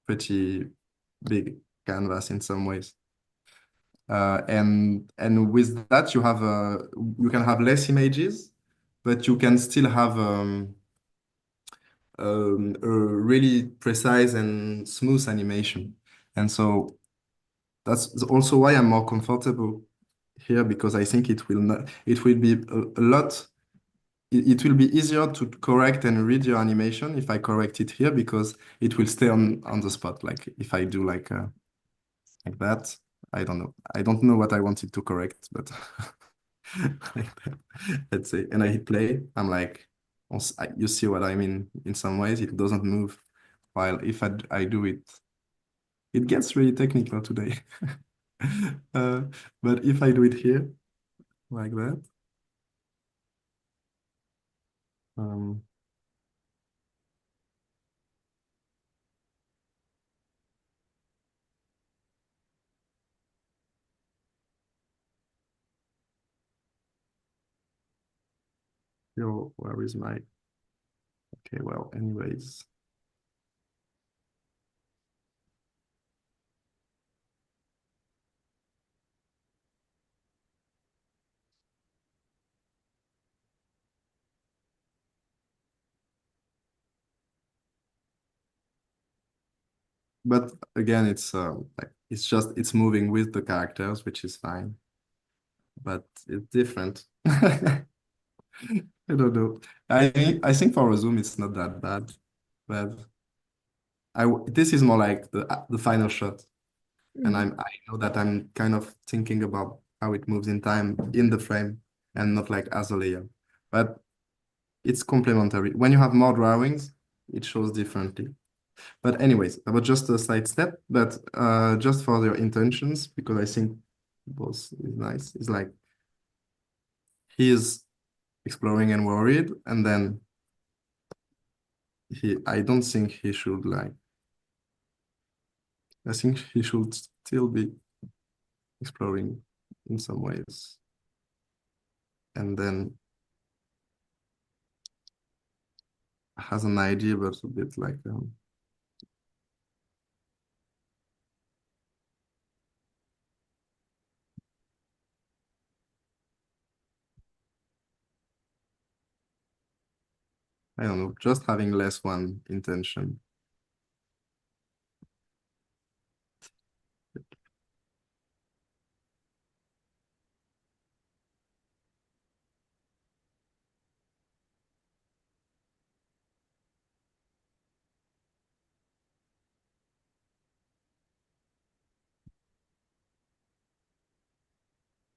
pretty big canvas in some ways. And with that, you can have less images, but you can still have a really precise and smooth animation. And so that's also why I'm more comfortable here, because I think it will be a lot. It will be easier to correct and read your animation if I correct it here, because it will stay on the spot. Like if I do like that, I don't know. I don't know what I wanted to correct, but like that. Let's say, and I hit play. I'm like, you see what I mean? In some ways, it doesn't move. While if I do it, it gets really technical today. But if I do it here, like that, um, yo, where is my? Okay, well, anyways. But again, it's like it's moving with the characters, which is fine. But it's different. I don't know. I think for a Zoom it's not that bad, but this is more like the final shot, and I know that I'm kind of thinking about how it moves in time in the frame and not like as a layer. But it's complementary. When you have more drawings, it shows differently. But anyways, about just a side step, but just for your intentions, because I think both is nice. It's like he is exploring and worried, and then I don't think he should like, I think he should still be exploring in some ways. And then has an idea, but a bit like I don't know, just having less one intention.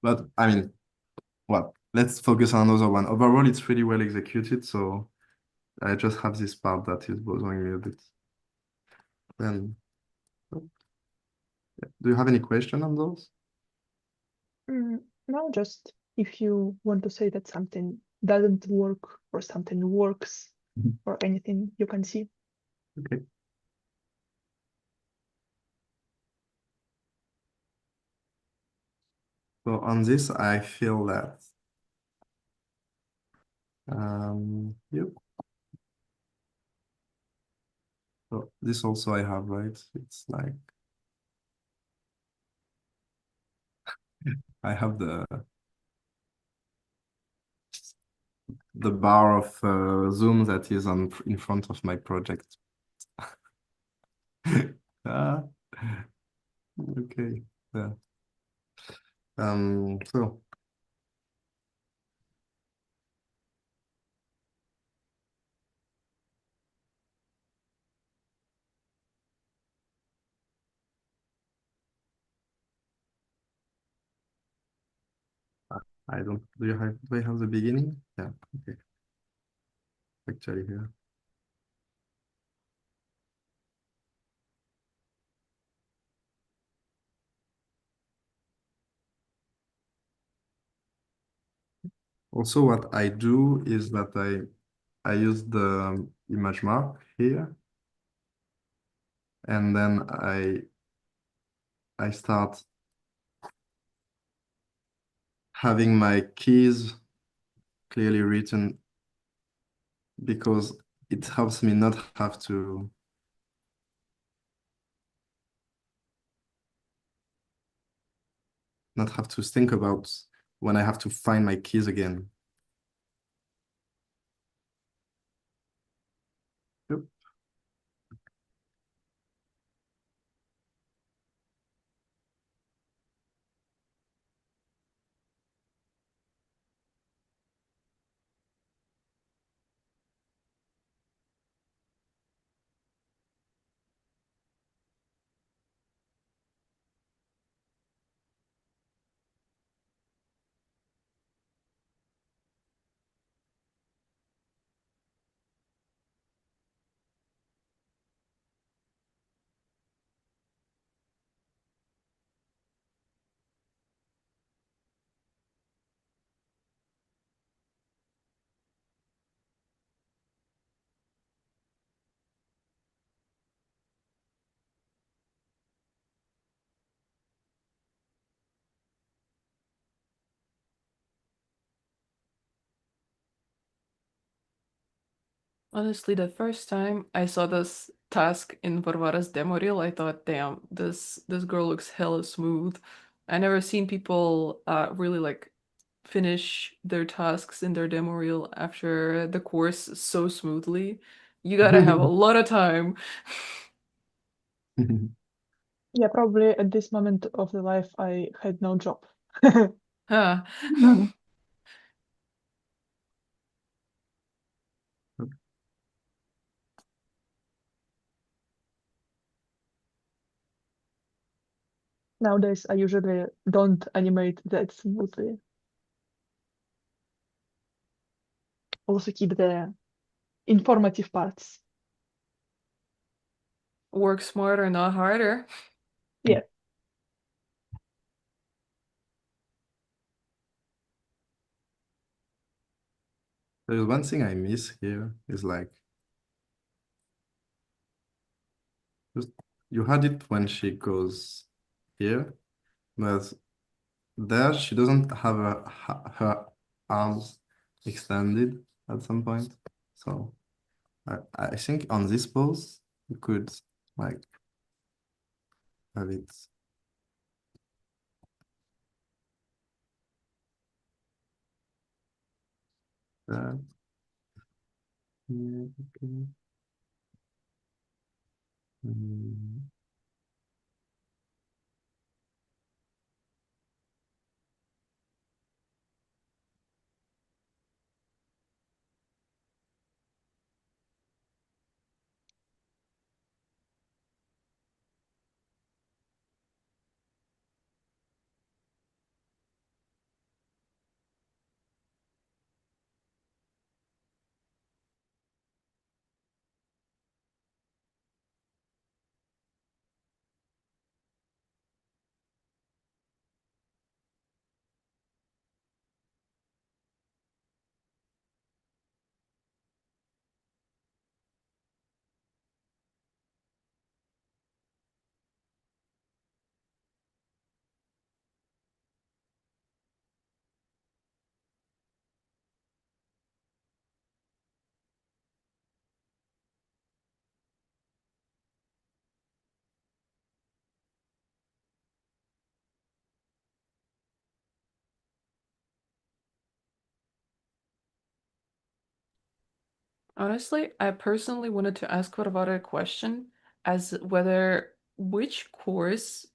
But I mean, well, let's focus on another one. Overall, it's really well executed, so I just have this part that is bothering me a bit. Then, do you have any question on those? No, just if you want to say that something doesn't work or something works or anything you can see. Okay. So on this, I feel that yep. So this also I have, right? It's like I have the bar of zoom that is in front of my project. Ah, okay. Okay. Yeah. So I don't. Do I have the beginning? Yeah. Okay. Actually, here. Also, what I do is that I use the image mark here, and then I start having my keys clearly written because it helps me not have to think about when I have to find my keys again. Yep. Honestly, the first time I saw this task in Varvara's demo reel, I thought, damn, this girl looks hella smooth. I never seen people really like finish their tasks in their demo reel after the course so smoothly. You gotta have a lot of time. Yeah, probably at this moment of the life I had no job. Huh. Nowadays I usually don't animate that smoothly. Also keep the informative parts. Work smarter, not harder. Yeah. There's one thing I miss here is like you had it when she goes here, but there she doesn't have her arms extended at some point. So I think on this pose you could like have it there. Yeah, okay. Mm. Honestly, I personally wanted to ask Varvara a question as whether which course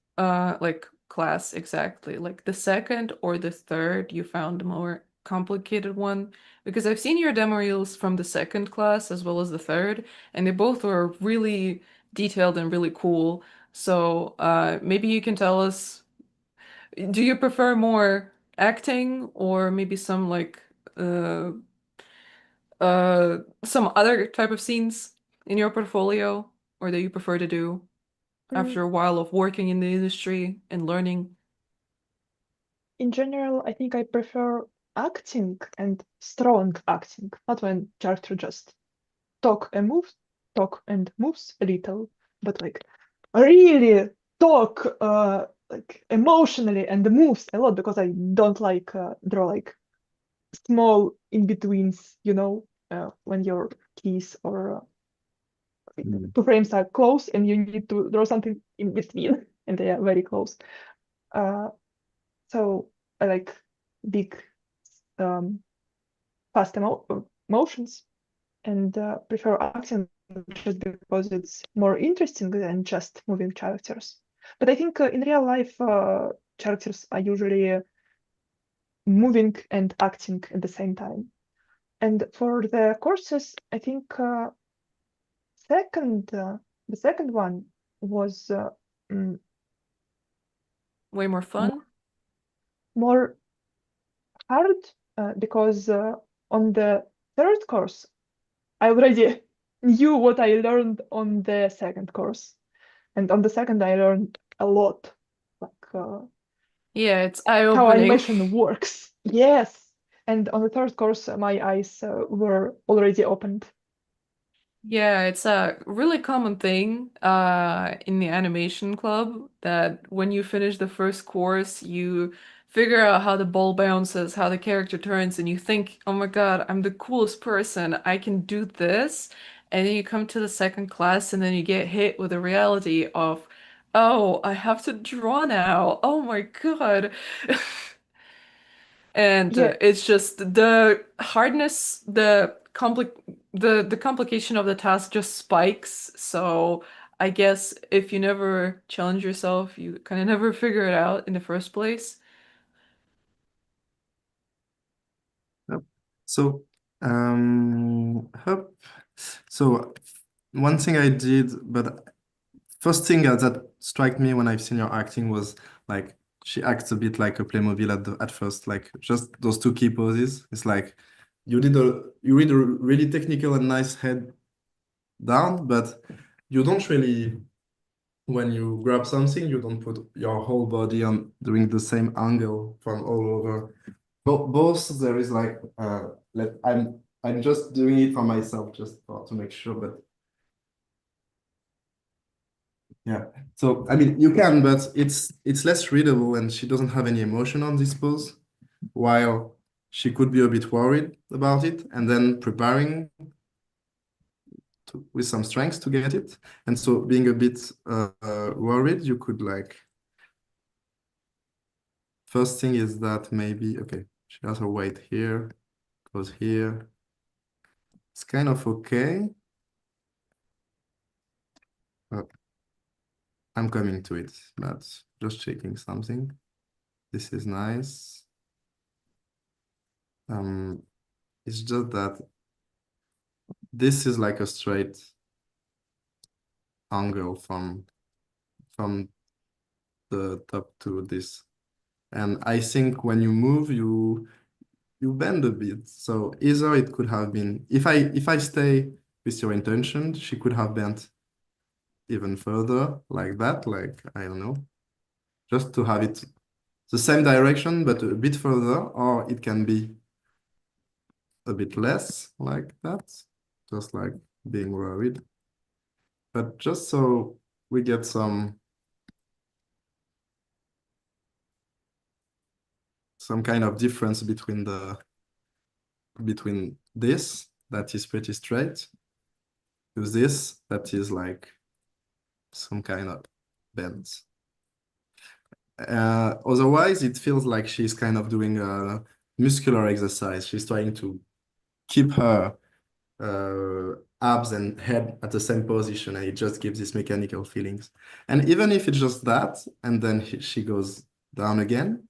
like class exactly? Like the second or the third you found a more complicated one? Because I've seen your demo reels from the second class as well as the third, and they both were really detailed and really cool. So maybe you can tell us, do you prefer more acting or maybe some like some other type of scenes in your portfolio, or that you prefer to do Mm, after a while of working in the industry and learning? In general, I think I prefer acting and strong acting, not when character just talk and moves a little, but like really talk like emotionally and moves a lot, because I don't like draw like small in betweens, when your keys or two frames are close and you need to draw something in between and they are very close. Uh, so I like big, fast motions, and prefer acting just because it's more interesting than just moving characters. But I think in real life, characters are usually moving and acting at the same time. And for the courses, I think second, the second one was mm, Way more fun? more hard, because on the third course, I already knew what I learned on the second course. And on the second, I learned a lot, like Yeah, it's how eye-opening. animation works. Yes. And on the third course, my eyes were already opened. Yeah, it's a really common thing in the animation club that when you finish the first course, you figure out how the ball bounces, how the character turns, and you think, oh my God, I'm the coolest person. I can do this. And then you come to the second class and then you get hit with the reality of, oh, I have to draw now. Oh my God. And Yeah, it's just the hardness, the complication of the task just spikes. So I guess if you never challenge yourself, you kind of never figure it out in the first place. Yep. So, hup. So one thing I did, but first thing that struck me when I've seen your acting was like she acts a bit like a Playmobil at first, like just those two key poses. It's like you read a really technical and nice head down, but you don't really, when you grab something, you don't put your whole body on doing the same angle from all over. Both there is like I'm just doing it for myself just to make sure, but yeah. So I mean you can, but it's less readable and she doesn't have any emotion on this pose, while she could be a bit worried about it and then preparing with some strength to get it. And so being a bit worried, you could like, first thing is that maybe, okay, she has her weight here, goes here. It's kind of okay. Uh, I'm coming to it, but just checking something. This is nice. It's just that this is like a straight angle from the top to this. And I think when you move, you bend a bit. So either it could have been, if I stay with your intention, she could have bent even further like that, like, I don't know, just to have it the same direction, but a bit further, or it can be a bit less like that, just like being worried. But just so we get some kind of difference between this that is pretty straight to this that is like some kind of bend. Otherwise, it feels like she's kind of doing a muscular exercise. She's trying to keep her abs and head at the same position, and it just gives these mechanical feelings. And even if it's just that, and then she goes down again,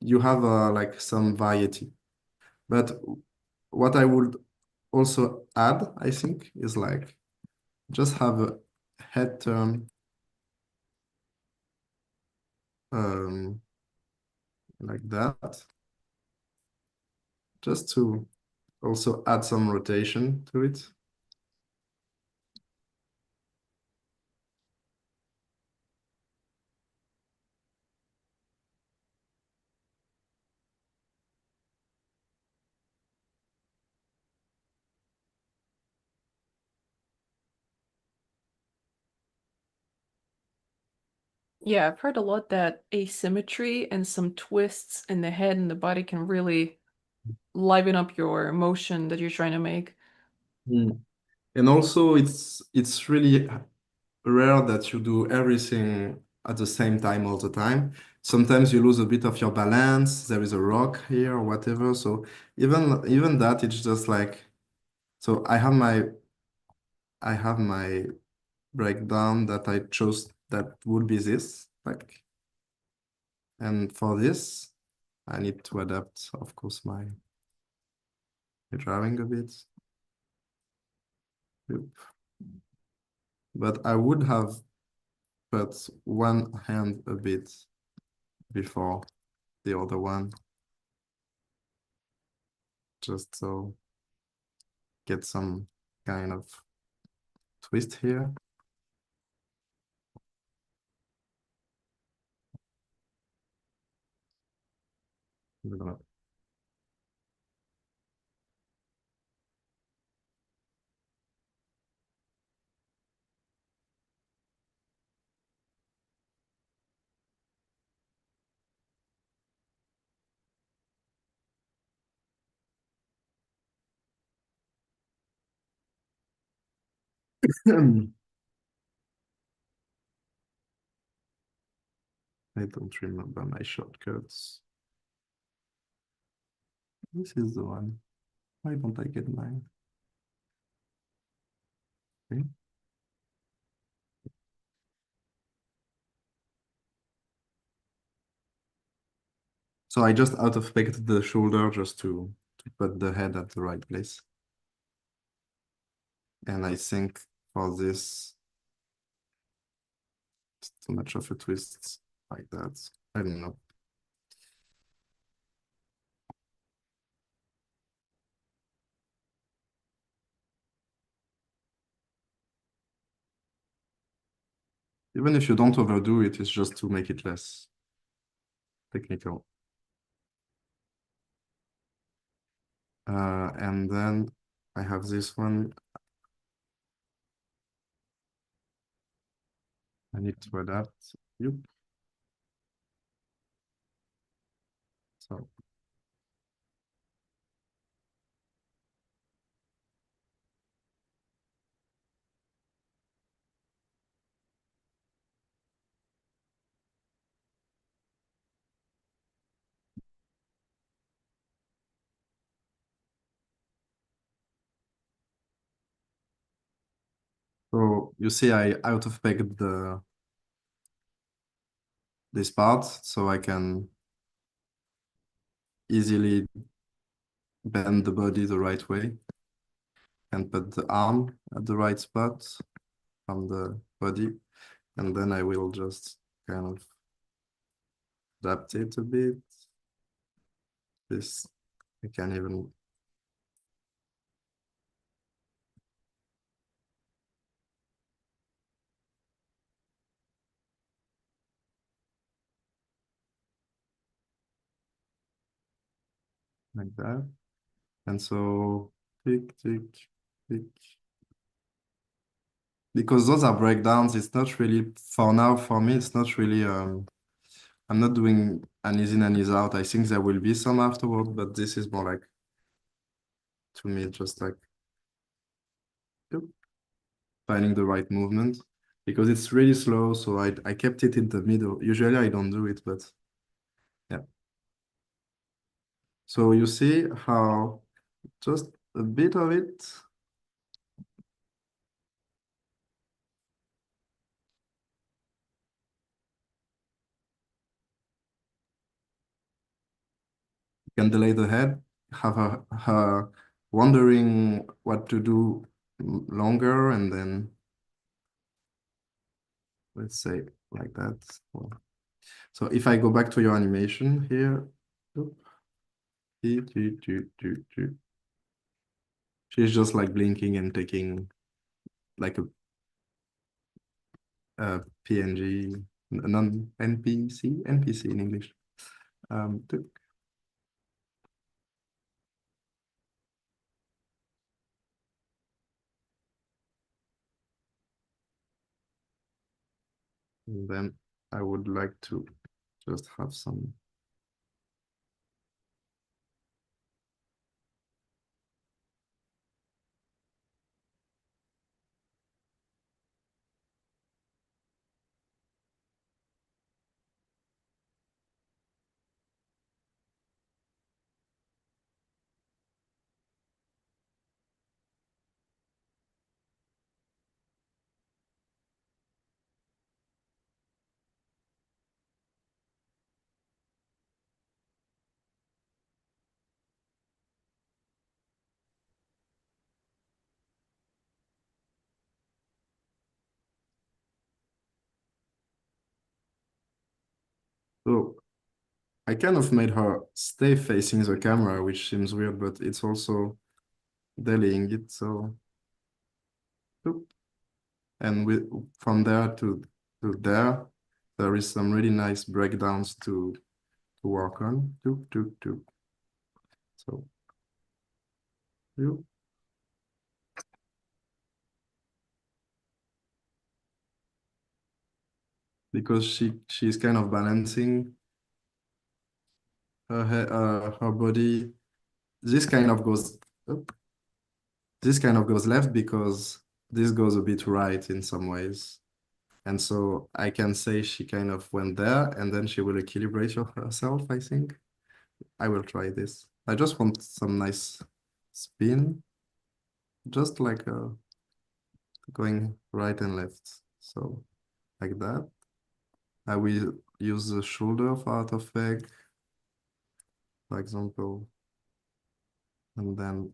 you have like some variety. But what I would also add, I think, is like just have a head turn like that, just to also add some rotation to it. Yeah, I've heard a lot that asymmetry and some twists in the head and the body can really liven up your emotion that you're trying to make. Mm. And also it's really rare that you do everything at the same time all the time. Sometimes you lose a bit of your balance. There is a rock here or whatever. So even that, it's just like, so I have my breakdown that I chose that would be this, like, and for this, I need to adapt, of course, my drawing a bit. Yep. But I would have put one hand a bit before the other one, just so get some kind of twist here. We're gonna I don't remember my shortcuts. This is the one. Why don't I get mine? Okay. So I just out of picked the shoulder just to put the head at the right place. And I think for this, it's too much of a twist like that. I don't know. Even if you don't overdo it, it's just to make it less technical. And then I have this one. I need to adapt. Yep. So So you see, I out of pegged this part, so I can easily bend the body the right way and put the arm at the right spot on the body, and then I will just kind of adapt it a bit. This I can even like that. And so tick, tick, tick. Because those are breakdowns, it's not really, for now, for me, it's not really, I'm not doing an ease in and ease out. I think there will be some afterward, but this is more like, to me, just like yep, finding the right movement. Because it's really slow, so I kept it in the middle. Usually I don't do it, but yeah. So you see how just a bit of it. You can delay the head, have her wondering what to do longer, and then let's say like that. Well, so if I go back to your animation here, oop, she's just like blinking and taking like a PNG, NPC in English. Took. And then I would like to just have some. So I kind of made her stay facing the camera, which seems weird, but it's also delaying it. So, oop. And from there to there, there is some really nice breakdowns to work on. So, you. Because she's kind of balancing her body. This kind of goes up. This kind of goes left because this goes a bit right in some ways. And so I can say she kind of went there and then she will equilibrate herself, I think. I will try this. I just want some nice spin, just like going right and left. So like that. I will use the shoulder of art effect, for example, and then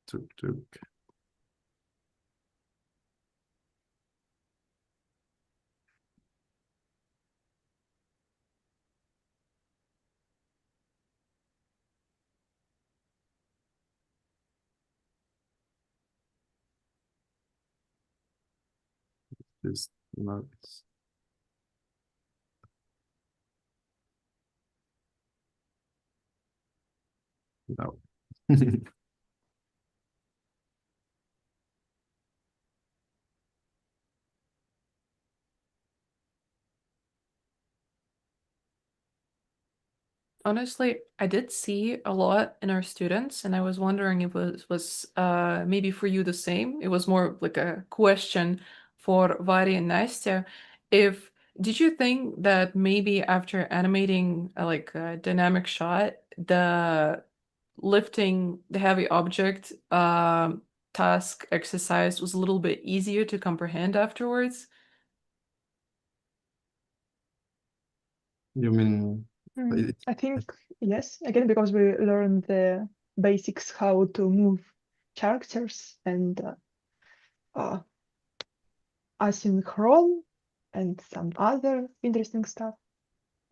tuk. This nice. No. Honestly, I did see a lot in our students, and I was wondering if it was maybe for you the same. It was more like a question for Vari and Nastya. If did you think that maybe after animating like a dynamic shot, the lifting the heavy object task exercise was a little bit easier to comprehend afterwards? You mean I think yes, again, because we learned the basics how to move characters and asynchron and some other interesting stuff.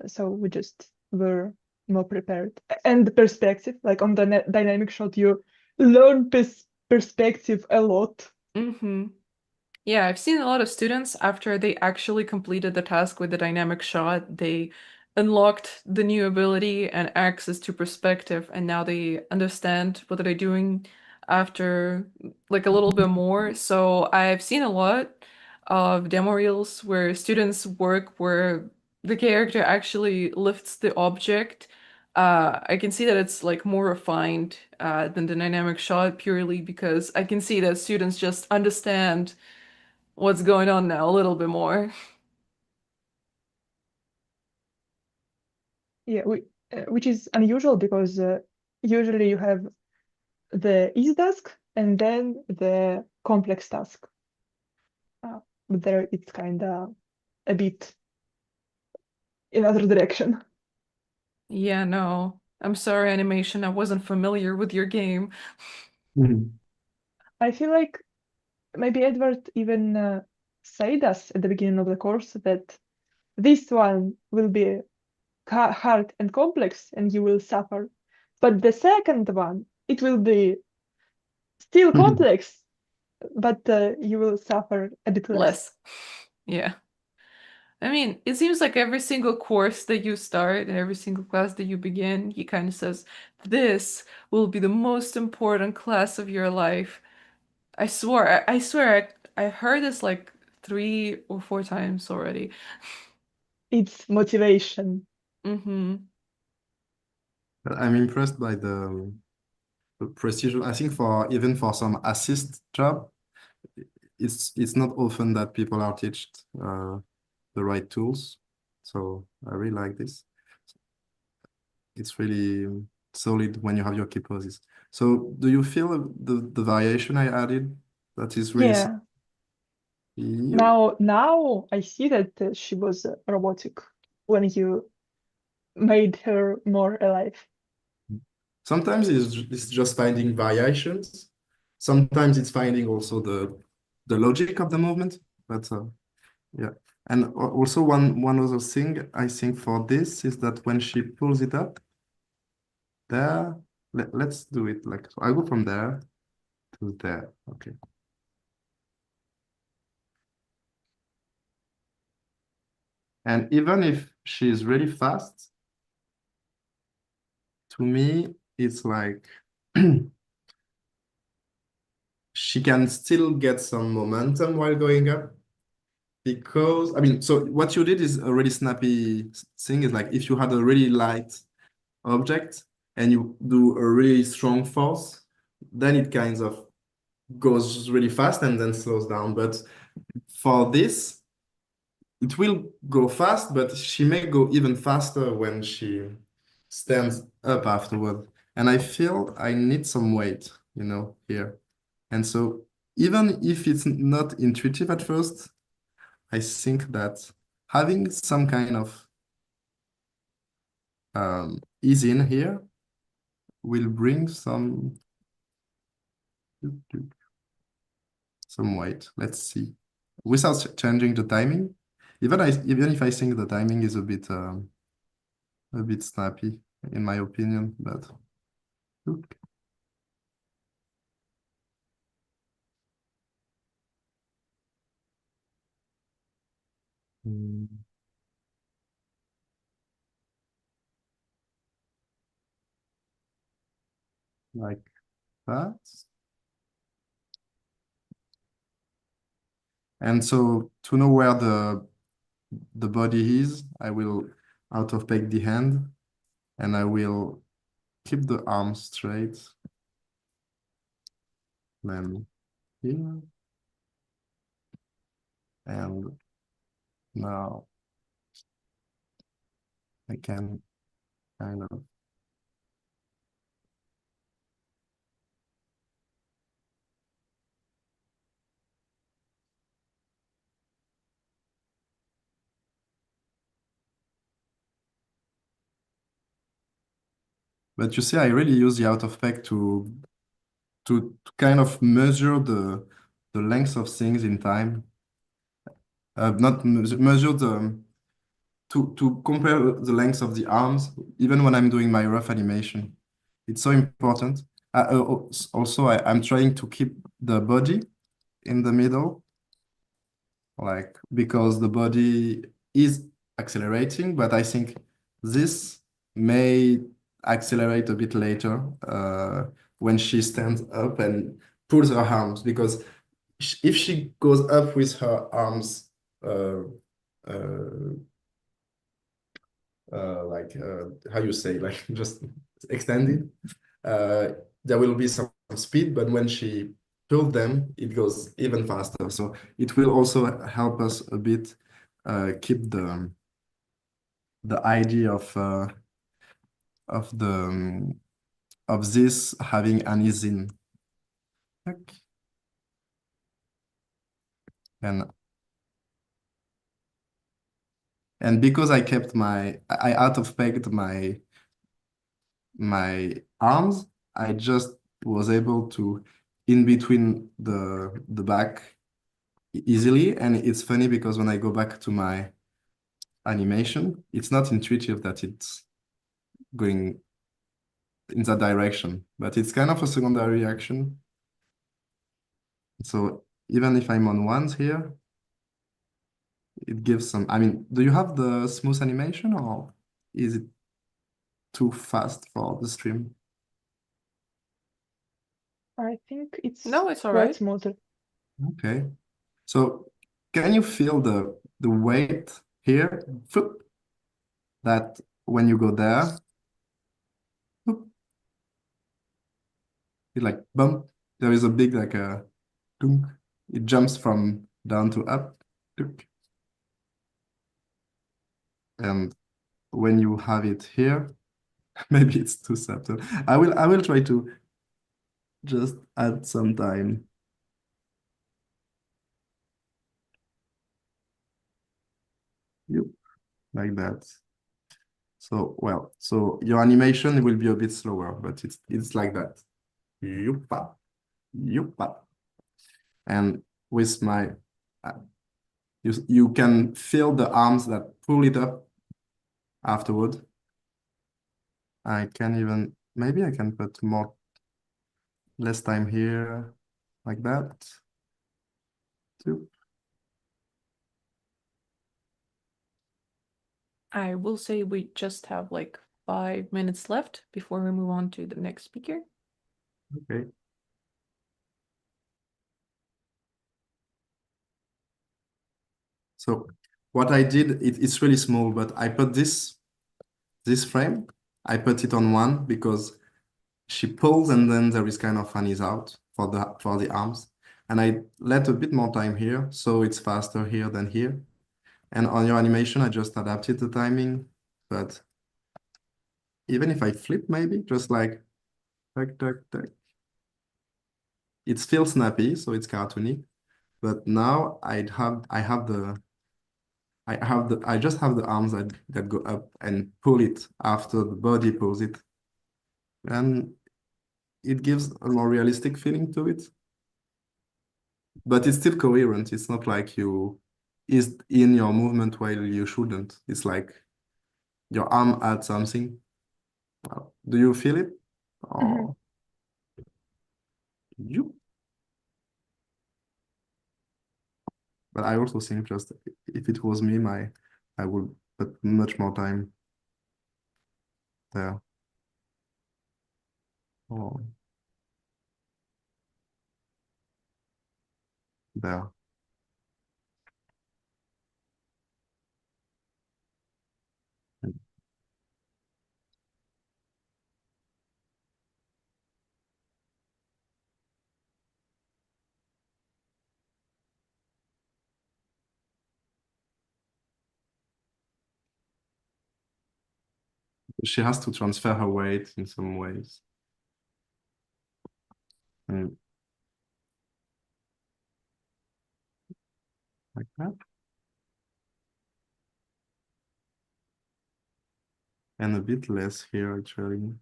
So we just were more prepared. And the perspective, like on the dynamic shot, you learn perspective a lot. Mm-hmm. Yeah, I've seen a lot of students after they actually completed the task with the dynamic shot, they unlocked the new ability and access to perspective, and now they understand what they're doing after like a little bit more. So I've seen a lot of demo reels where students work where the character actually lifts the object. I can see that it's like more refined than the dynamic shot purely because I can see that students just understand what's going on now a little bit more. Yeah, which is unusual because usually you have the easy task and then the complex task. But there it's kind of a bit in other direction. Yeah, no. I'm sorry, animation. I wasn't familiar with your game. I feel like maybe Edward even said us at the beginning of the course that this one will be hard and complex and you will suffer. But the second one, it will be still complex, but you will suffer a bit less. Less. Yeah. I mean, it seems like every single course that you start and every single class that you begin, he kind of says, this will be the most important class of your life. I swear, I heard this like 3 or 4 times already. It's motivation. Mm-hmm. I'm impressed by the precision. I think for even for some assist job, it's not often that people are taught the right tools. So I really like this. It's really solid when you have your key poses. So do you feel the variation I added? That is really Yeah. you. Now I see that she was robotic when you made her more alive. Sometimes it's just finding variations. Sometimes it's finding also the logic of the movement. But yeah. And also one other thing I think for this is that when she pulls it up, there, let's do it like so. I go from there to there. Okay. And even if she's really fast, to me, it's like she can still get some momentum while going up. Because, I mean, so what you did is a really snappy thing. Is like if you had a really light object and you do a really strong force, then it kind of goes really fast and then slows down. But for this, it will go fast, but she may go even faster when she stands up afterward. And I feel I need some weight, here. And so even if it's not intuitive at first, I think that having some kind of ease in here will bring some weight. Let's see. Without changing the timing, even if I think the timing is a bit snappy, in my opinion, but like that. And so to know where the body is, I will out of peg the hand and I will keep the arm straight. Then here. And now I can kind of but you see, I really use the out of peg to kind of measure the length of things in time. Not measure to compare the length of the arms, even when I'm doing my rough animation. It's so important. Also, I'm trying to keep the body in the middle, like because the body is accelerating, but I think this may accelerate a bit later when she stands up and pulls her arms, because if she goes up with her arms like how you say, like just extended, there will be some speed, but when she pulls them, it goes even faster. So it will also help us a bit keep the idea of the of this having an isin. And because I kept I out of pegged my arms, I just was able to in between the back easily. And it's funny because when I go back to my animation, it's not intuitive that it's going in that direction, but it's kind of a secondary action. So even if I'm on ones here, it gives some, I mean, do you have the smooth animation or is it too fast for the stream? I think it's No, it's all quite right. smoother. Okay. So can you feel the weight here? Floop, that when you go there, floop, it like bump. There is a big like a dunk. It jumps from down to up. Dunk. And when you have it here, maybe it's too subtle. I will try to just add some time. Yep, like that. So well, so your animation will be a bit slower, but it's like that. Yupa, yupa. And with my, you can feel the arms that pull it up afterward. I can even, maybe I can put less time here, like that. Two. I will say we just have like 5 minutes left before we move on to the next speaker. Okay. So what I did, it's really small, but I put this frame, I put it on one because she pulls and then there is kind of an ease out for the arms. And I let a bit more time here, so it's faster here than here. And on your animation, I just adapted the timing, but even if I flip maybe, just like tuck, tuck, tuck, it's still snappy, so it's cartoony. But now I just have the arms that go up and pull it after the body pulls it. And it gives a more realistic feeling to it. But it's still coherent. It's not like you is in your movement while you shouldn't. It's like your arm adds something. Do you feel it? Mhm. Or you? But I also think just if it was me, I would put much more time there. Or there. She has to transfer her weight in some ways. Mm, like that. And a bit less here actually.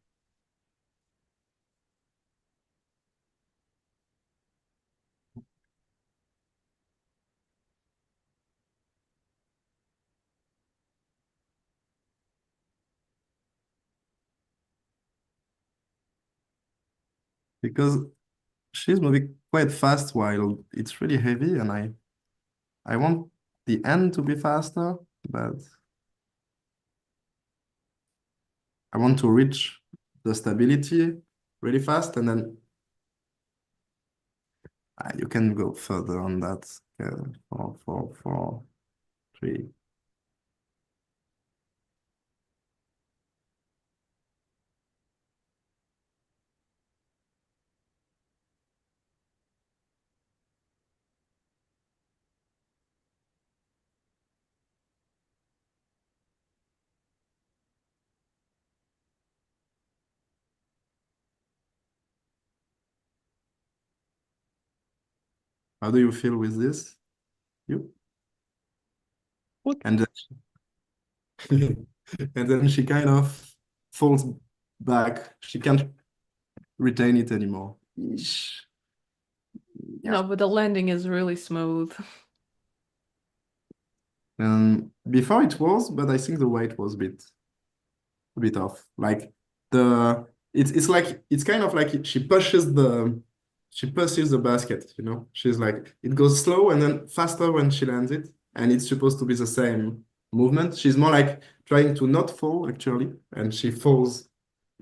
Because she's moving quite fast while it's really heavy, and I want the end to be faster, but I want to reach the stability really fast, and then you can go further on that. 4, 4, 4, 3. How do you feel with this? You? Good. And then and then she kind of falls back. She can't retain it anymore. Eesh. Yeah. No, but the landing is really smooth. Before it was, but I think the weight was a bit off. Like the it's like it's kind of like she pushes the basket, you know. She's like it goes slow and then faster when she lands it, and it's supposed to be the same movement. She's more like trying to not fall actually, and she falls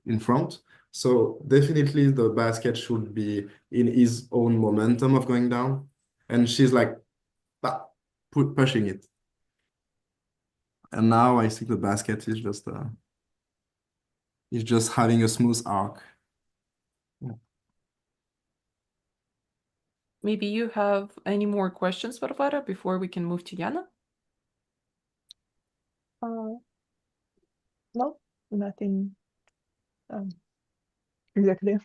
in front. So definitely the basket should be in his own momentum of going down, and she's like pushing it. And now I think the basket is just having a smooth arc. Yeah. Maybe you have any more questions, Varvara, before we can move to Yana? No, nothing exactly.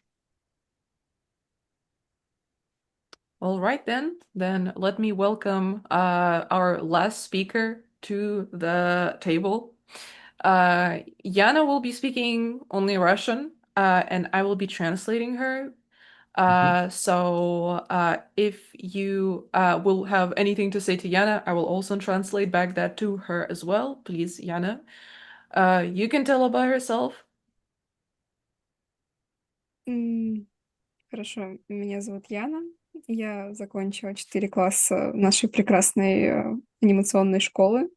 All right then. Then let me welcome our last speaker to the table. Yana will be speaking only Russian, and I will be translating her. So if you will have anything to say to Yana, I will also translate back that to her as well. Please, Yana. You can tell about herself. Хорошо, меня зовут Яна. Я закончила 4 класса нашей прекрасной анимационной школы.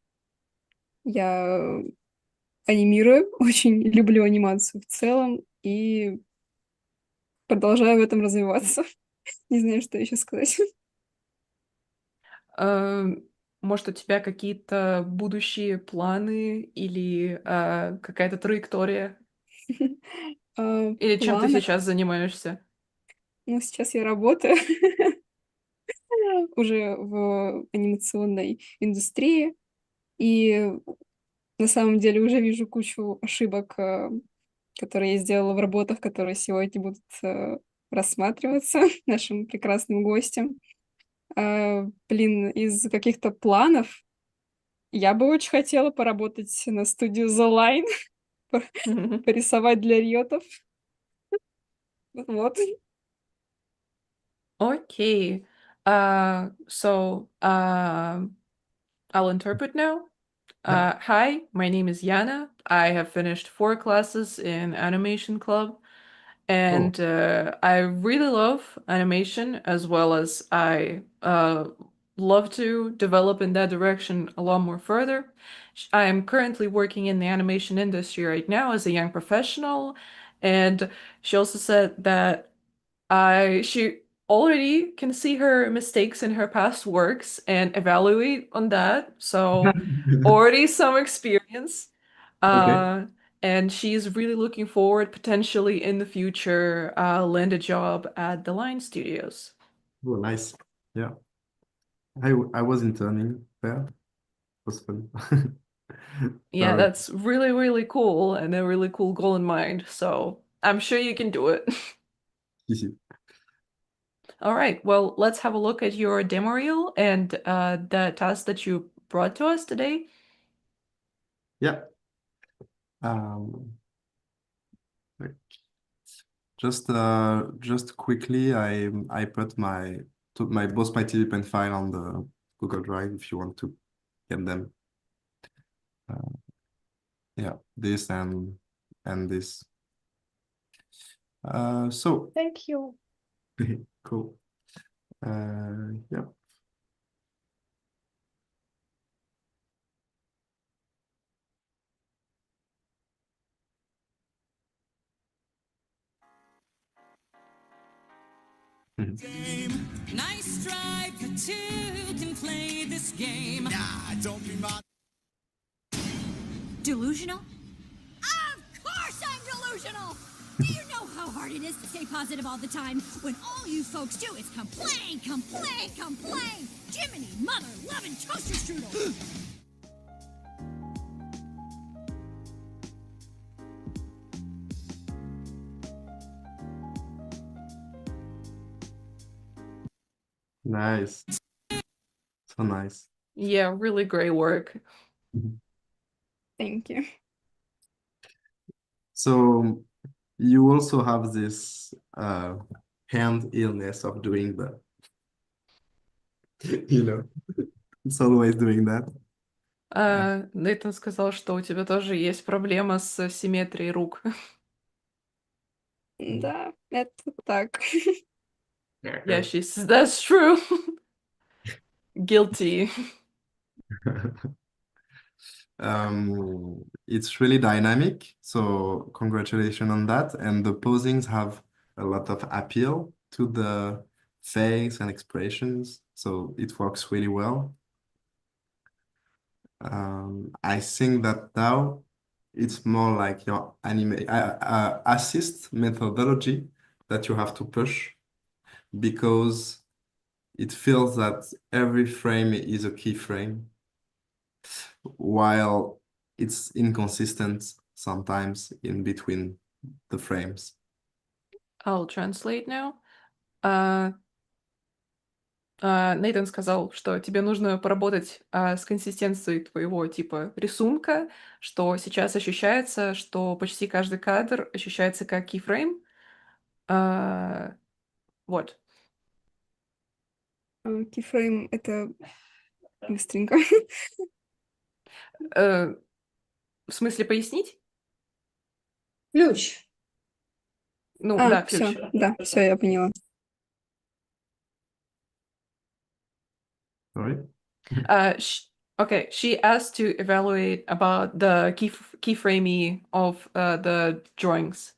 Я анимирую, очень люблю анимацию в целом и продолжаю в этом развиваться. Не знаю, что еще сказать. Может, у тебя какие-то будущие планы или какая-то траектория? Или чем ты Планы? сейчас занимаешься? Ну, сейчас я работаю уже в анимационной индустрии, и на самом деле уже вижу кучу ошибок, которые я сделала в работах, которые сегодня будут рассматриваться нашим прекрасным гостем. Блин, из каких-то планов я бы очень хотела поработать на студию The Line, порисовать для риотов. Вот. Okay. So I'll interpret now. Hi, my name is Yana. I have finished 4 classes in Animation Club, and I really love animation as well as I love to develop in that direction a lot more further. I am currently working in the animation industry right now as a young professional, and she also said that she already can see her mistakes in her past works and evaluate on that. So already some experience. Okay. And she's really looking forward potentially in the future land a job at the Line Studios. Oh, nice. Yeah. I was interning there. It was fun. Yeah, Sorry. that's really, really cool and a really cool goal in mind. So I'm sure you can do it. Easy. All right, well, let's have a look at your demo reel and the task that you brought to us today. Yeah. Like, just quickly, I put both my TVPen file on the Google Drive if you want to get them. Yeah, this and this. So Thank you. cool. Yeah. Nice try, but two can play this game. Nah, don't be my. Delusional? Of course I'm delusional! Do you know how hard it is to stay positive all the time when all you folks do is complain, complain, complain? Jiminy, mother, loving toaster strudel! Nice. So nice. Yeah, really great work. Thank you. So you also have this hand illness of doing the, it's always doing that. Нейтан сказал, что у тебя тоже есть проблема с симметрией рук. Да, это так. Yeah, she says, that's true. Guilty. It's really dynamic, so congratulations on that. And the posings have a lot of appeal to the face and expressions, so it works really well. I think that now it's more like your assist methodology that you have to push, because it feels that every frame is a keyframe, while it's inconsistent sometimes in between the frames. I'll translate now. Нейтан сказал, что тебе нужно поработать с консистенцией твоего типа рисунка, что сейчас ощущается, что почти каждый кадр ощущается как keyframe. Вот. Keyframe — это быстренько. В смысле пояснить? Ключ. Ну, да, ключ. Все, да, все, я поняла. Sorry? Okay, she asked to evaluate about the keyframing of the drawings.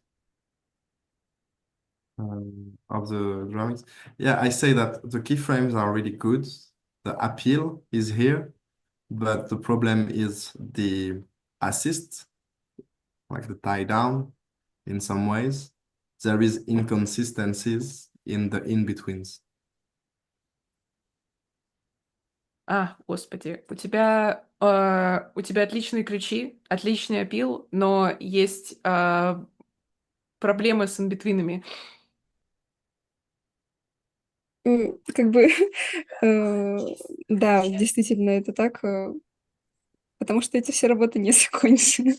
Of the drawings. Yeah, I say that the keyframes are really good. The appeal is here, but the problem is the assist, like the tie down in some ways. There is inconsistencies in the in-betweens. Господи, у тебя отличные ключи, отличный аппил, но есть проблемы с инбитвинами. Как бы, да, действительно, это так, потому что эти все работы не закончены.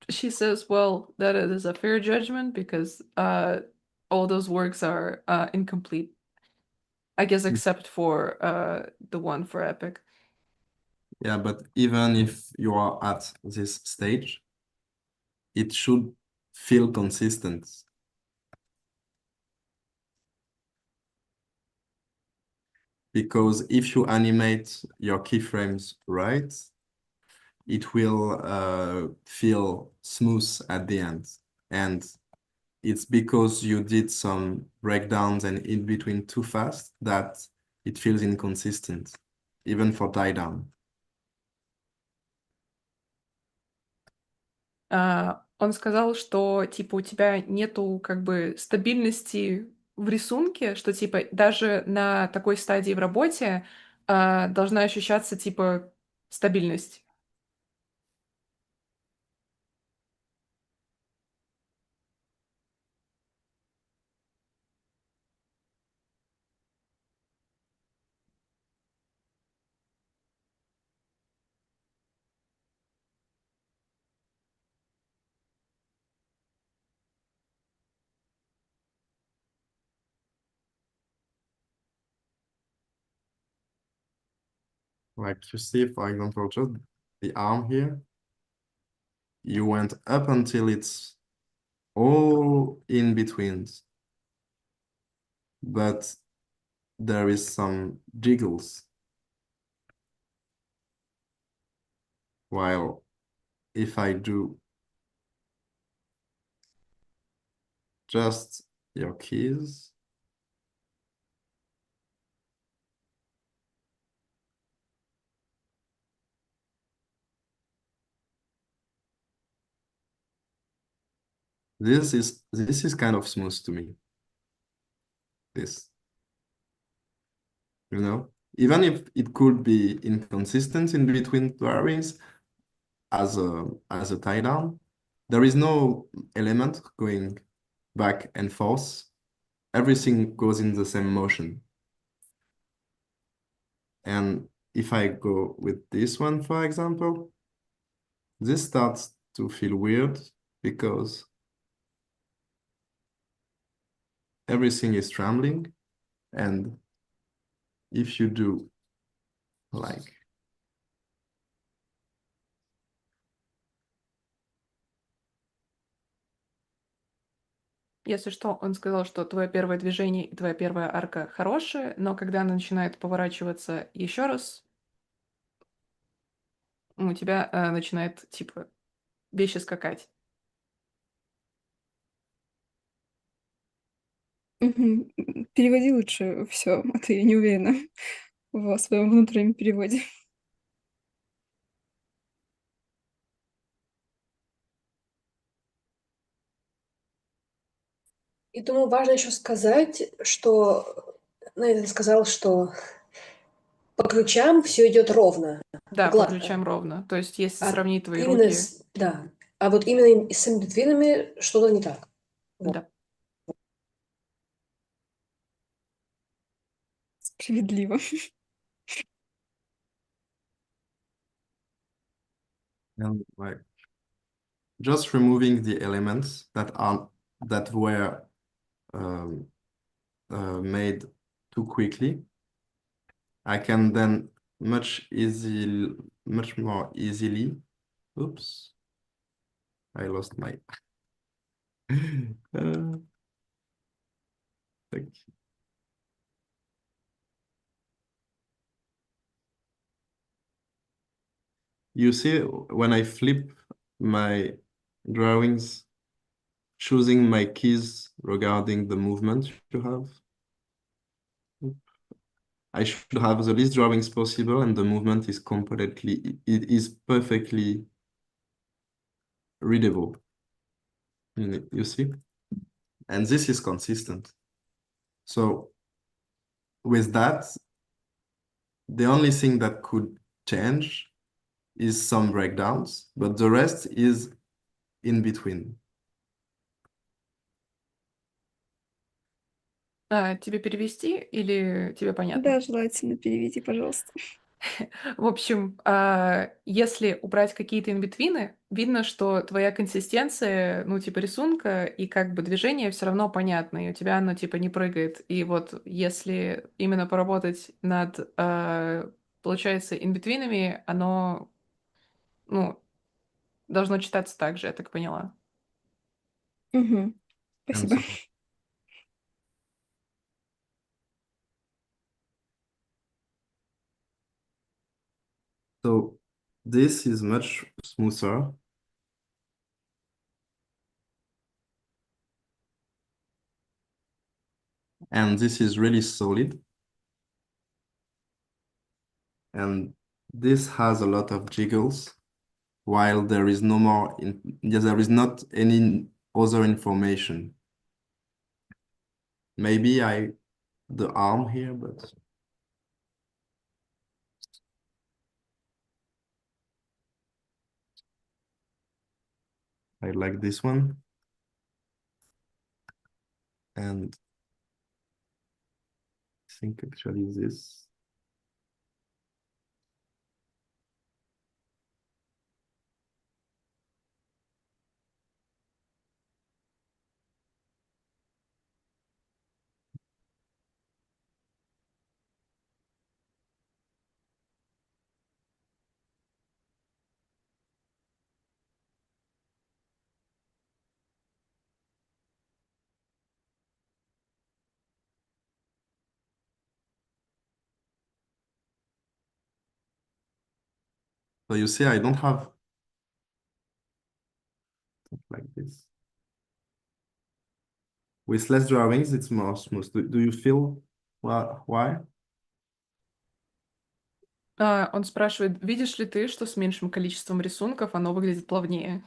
She says, well, that is a fair judgment because all those works are incomplete. I guess except for the one for Epic. Yeah, but even if you are at this stage, it should feel consistent. Because if you animate your keyframes right, it will feel smooth at the end. And it's because you did some breakdowns and in between too fast that it feels inconsistent, even for tie down. Он сказал, что типа у тебя нету как бы стабильности в рисунке, что типа даже на такой стадии в работе должна ощущаться типа стабильность. Like you see, for example, just the arm here, you went up until it's all in betweens, but there is some jiggles. While if I do just your keys, this is kind of smooth to me. This, even if it could be inconsistent in between drawings as a tie down, there is no element going back and forth everything goes in the same motion. And if I go with this one, for example, this starts to feel weird because everything is trembling. And if you do like, Если что, он сказал, что твое первое движение и твоя первая арка хорошие, но когда она начинает поворачиваться еще раз, у тебя начинает, типа, вещи скакать. Мгм. Переводи лучше все, а то я не уверена в своем внутреннем переводе. И думаю, важно еще сказать, что Нейтан сказал, что по ключам все идет ровно, Да, по гладко. ключам ровно. То есть, если А сравнить твои именно руки... да. А вот именно с инбитвинами что-то не так. Да. Справедливо. and like just removing the elements that were um, made too quickly, I can then much more easily. Oops, I lost my. Like, you see, when I flip my drawings, choosing my keys regarding the movement you have, I should have the least drawings possible, and the movement is it is perfectly readable. You see? And this is consistent. So with that, the only thing that could change is some breakdowns, but the rest is in between. Тебе перевести или тебе понятно? Да, желательно переведи, пожалуйста. В общем, если убрать какие-то инбитвины, видно, что твоя консистенция, ну, типа рисунка и как бы движение все равно понятно, и у тебя оно типа не прыгает. И вот если именно поработать над, получается, инбитвинами, оно, ну, должно читаться так же, я так поняла. Мгм. And Спасибо. so this is much smoother. And this is really solid. And this has a lot of jiggles, while there is no more, there is not any other information. Maybe the arm here, but I like this one. And I think actually this. So you see, I don't have like this. With less drawings, it's more smooth. Do you feel why? Он спрашивает, видишь ли ты, что с меньшим количеством рисунков оно выглядит плавнее?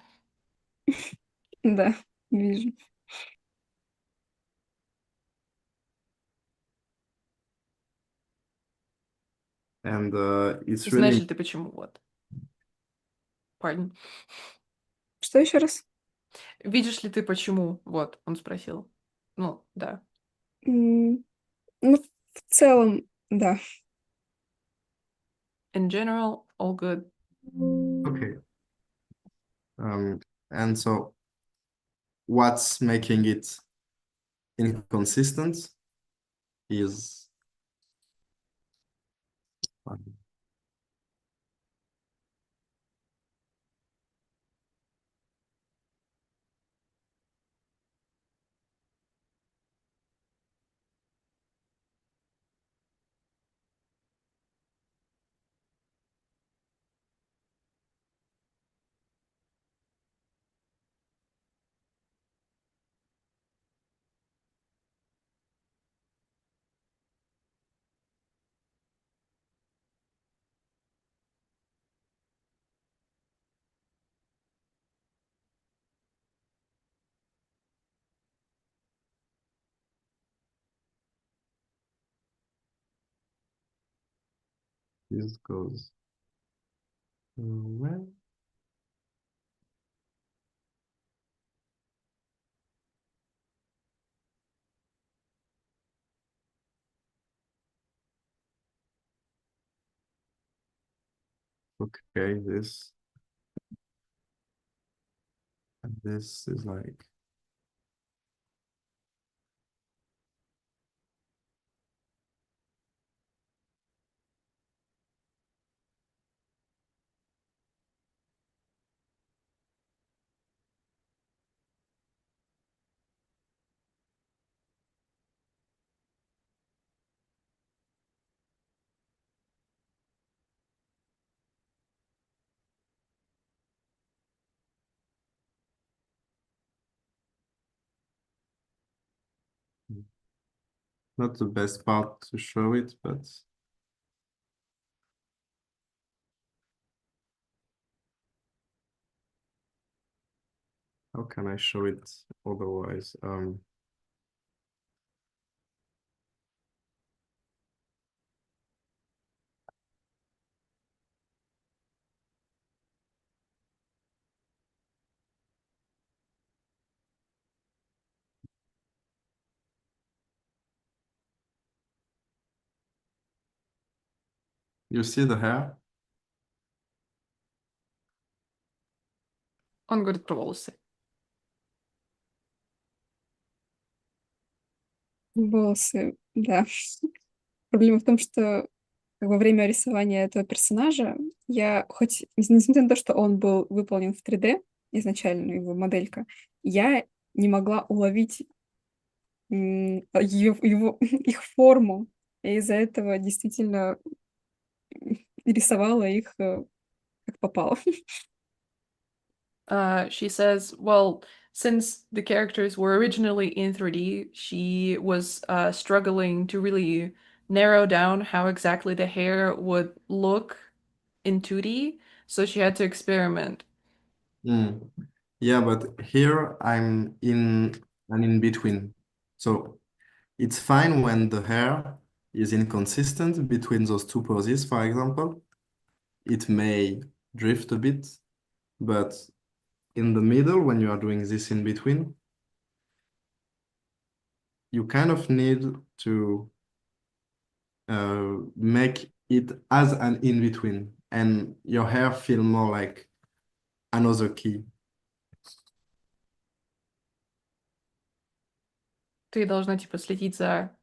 Да, вижу. And it's Знаешь really ли ты почему? Вот. Pardon. Что еще раз? Видишь ли ты почему? Вот, он спросил. Ну, да. Ну, в целом, да. In general, all good. Okay. And so what's making it inconsistent is this goes well. Okay, this is like not the best part to show it, but how can I show it otherwise? You see the hair? Он говорит про волосы. Волосы, да. Проблема в том, что во время рисования этого персонажа я, хоть несмотря на то, что он был выполнен в 3D, изначально его моделька, я не могла уловить их форму. И из-за этого действительно рисовала их как попало. She says, well, since the characters were originally in 3D, she was struggling to really narrow down how exactly the hair would look in 2D, so she had to experiment. Yeah, but here I'm in an in-between. So it's fine when the hair is inconsistent between those two poses, for example. It may drift a bit, but in the middle, when you are doing this in between, you kind of need to make it as an in-between, and your hair feel more like another key. Ты должна, типа, следить за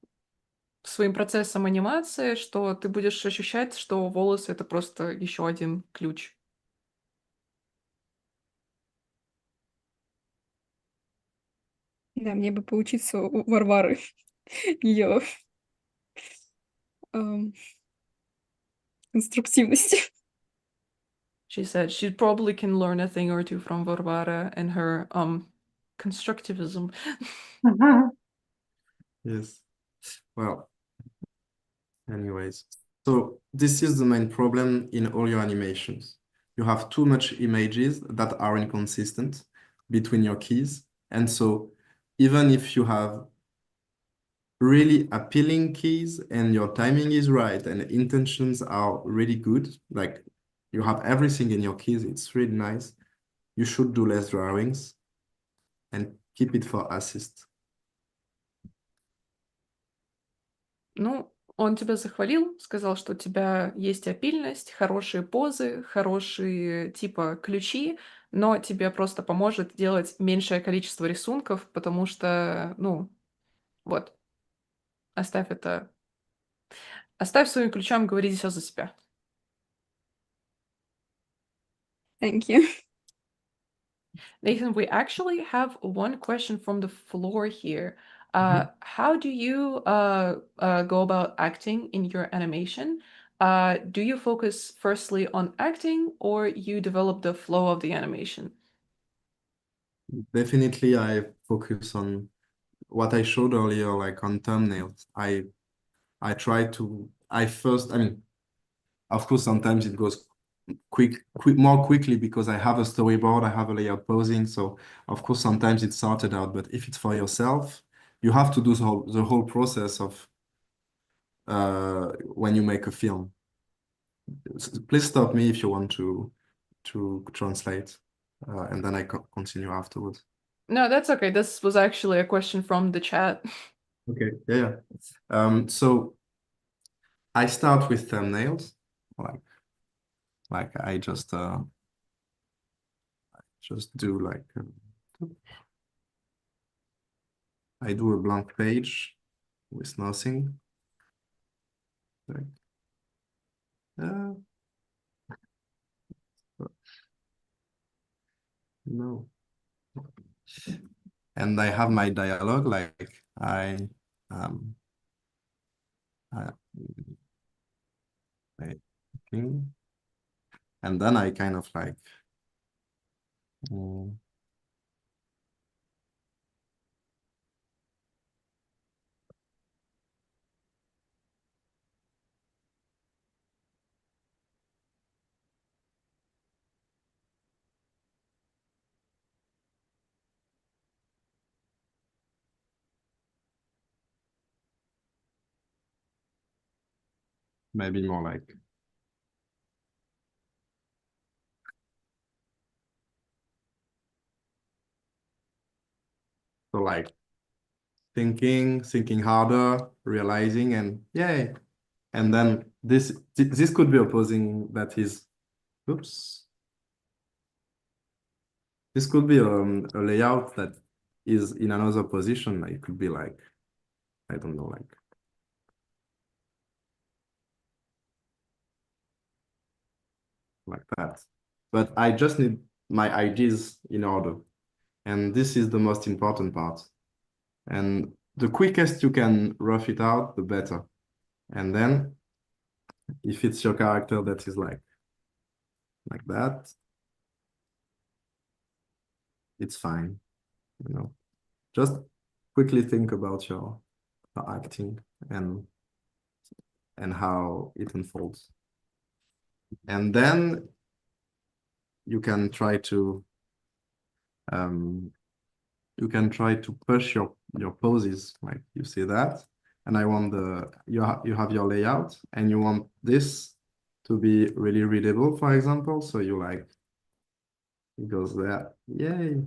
своим процессом анимации, что ты будешь ощущать, что волосы — это просто еще один ключ. Да, мне бы поучиться у Варвары ее конструктивности. She said she probably can learn a thing or two from Varvara and her constructivism. Yes. Well, anyways, so this is the main problem in all your animations. You have too much images that are inconsistent between your keys. And so even if you have really appealing keys and your timing is right and intentions are really good, like you have everything in your keys, it's really nice. You should do less drawings and keep it for assist. Ну, он тебя захвалил, сказал, что у тебя есть опильность, хорошие позы, хорошие типа ключи, но тебе просто поможет делать меньшее количество рисунков, потому что, ну, вот, оставь это. Оставь своим ключам говорить все за себя. Thank you. Nathan, we actually have one question from the floor here. How do you go about acting in your animation? Do you focus firstly on acting or you develop the flow of the animation? Definitely, I focus on what I showed earlier, like on thumbnails. I try to. I first. I mean, of course, sometimes it goes more quickly because I have a storyboard, I have a layout posing. So of course, sometimes it's sorted out. But if it's for yourself, you have to do the whole process of when you make a film. Please stop me if you want to translate, and then I continue afterwards. No, that's okay. This was actually a question from the chat. Okay, yeah. So I start with thumbnails, like I just do like I do a blank page with nothing. Like, no. And I have my dialogue, like um I, I think, and then I kind of like maybe more like so like thinking harder, realizing, and yay. And then this could be a posing that is, oops. This could be a layout that is in another position. It could be like, I don't know, like that. But I just need my ideas in order. And this is the most important part. And the quickest you can rough it out, the better. And then if it's your character that is like that, it's fine. You know, just quickly think about your acting and how it unfolds. And then you can try to push your poses, like you see that. And I want you have your layout and you want this to be really readable, for example. So you like, it goes there, yay,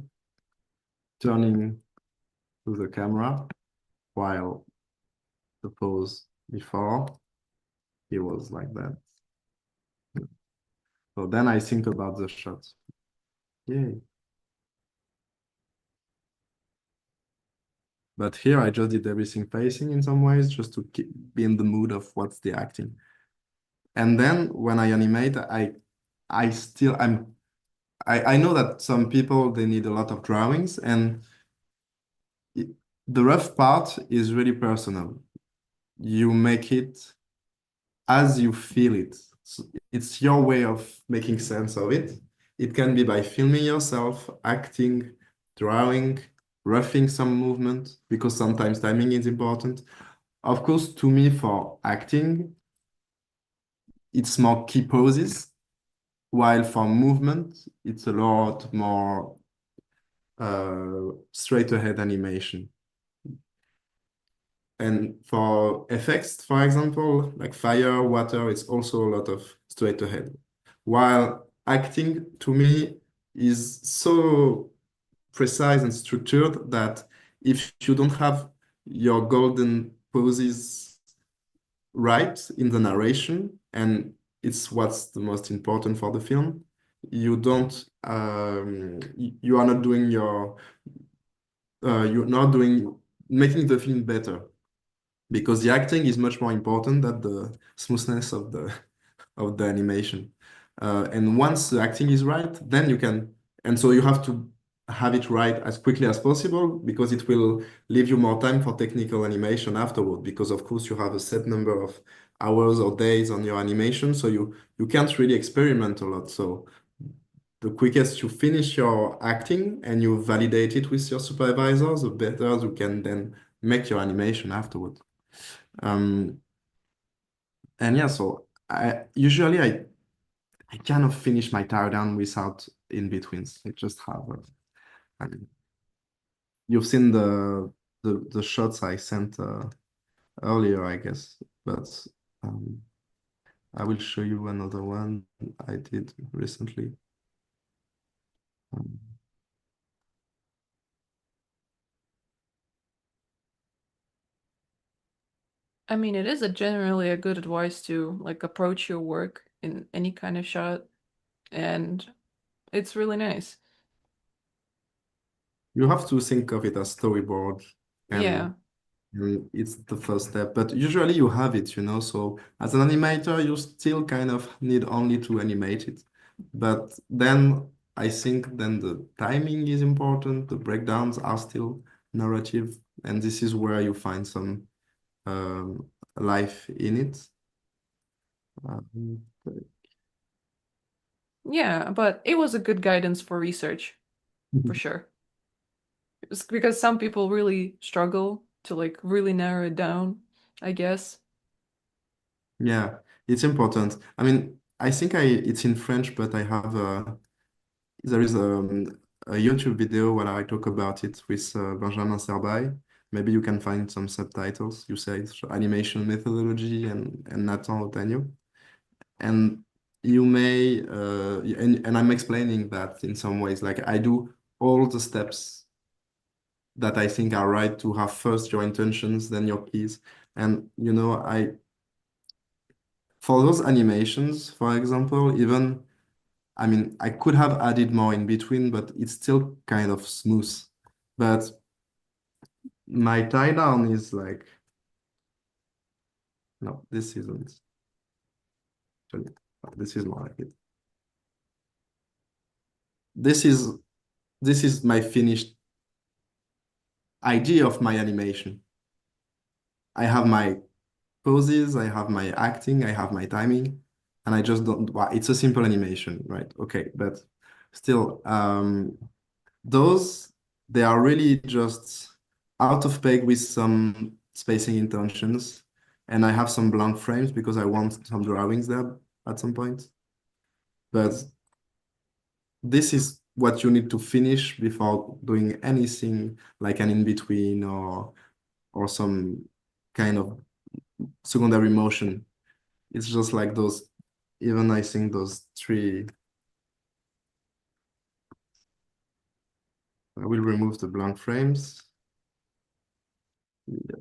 turning to the camera while the pose before he was like that. So then I think about the shot. Yay. But here I just did everything facing in some ways just to be in the mood of what's the acting. And then when I animate, I know that some people, they need a lot of drawings, and the rough part is really personal. You make it as you feel it. So it's your way of making sense of it. It can be by filming yourself, acting, drawing, roughing some movement, because sometimes timing is important. Of course, to me, for acting, it's more key poses, while for movement, it's a lot more straight ahead animation. And for effects, for example, like fire, water, it's also a lot of straight ahead. While acting, to me, is so precise and structured that if you don't have your golden poses right in the narration, and it's what's the most important for the film. You don't, you are not doing you're not doing, making the film better, because the acting is much more important than the smoothness of the animation. And once the acting is right, then you can, and so you have to have it right as quickly as possible, because it will leave you more time for technical animation afterward, because of course you have a set number of hours or days on your animation, so you can't really experiment a lot. So the quickest you finish your acting and you validate it with your supervisor, the better you can then make your animation afterward. And yeah, so I kind of finish my teardown without in betweens. I just have I mean, you've seen the shots I sent earlier, I guess, but um, I will show you another one I did recently. Um, I mean, it is generally a good advice to like approach your work in any kind of shot, and it's really nice. you have to think of it as storyboard, Yeah. and it's the first step, but usually you have it, so as an animator, you still kind of need only to animate it. But then I think then the timing is important, the breakdowns are still narrative, and this is where you find some life in it. Um, Yeah, but it was a good guidance for research, for sure. It's because some people really struggle to like really narrow it down, I guess. Yeah, it's important. I mean, I think it's in French, but there is a YouTube video where I talk about it with Benjamin Serbai. Maybe you can find some subtitles. You say it's animation methodology and Nathan Otaño. And you may, and I'm explaining that in some ways, like I do all the steps that I think are right to have first your intentions, then your keys. And, for those animations, for example, even, I mean, I could have added more in between, but it's still kind of smooth. But my tie down is like, no, this isn't. Actually, this is more like it. This is my finished idea of my animation. I have my poses, I have my acting, I have my timing, and I just don't, well, it's a simple animation, right? Okay, but still, those, they are really just out of peg with some spacing intentions, and I have some blank frames because I want some drawings there at some point. But this is what you need to finish before doing anything like an in-between or some kind of secondary motion. It's just like those, even I think those three. I will remove the blank frames. Yeah.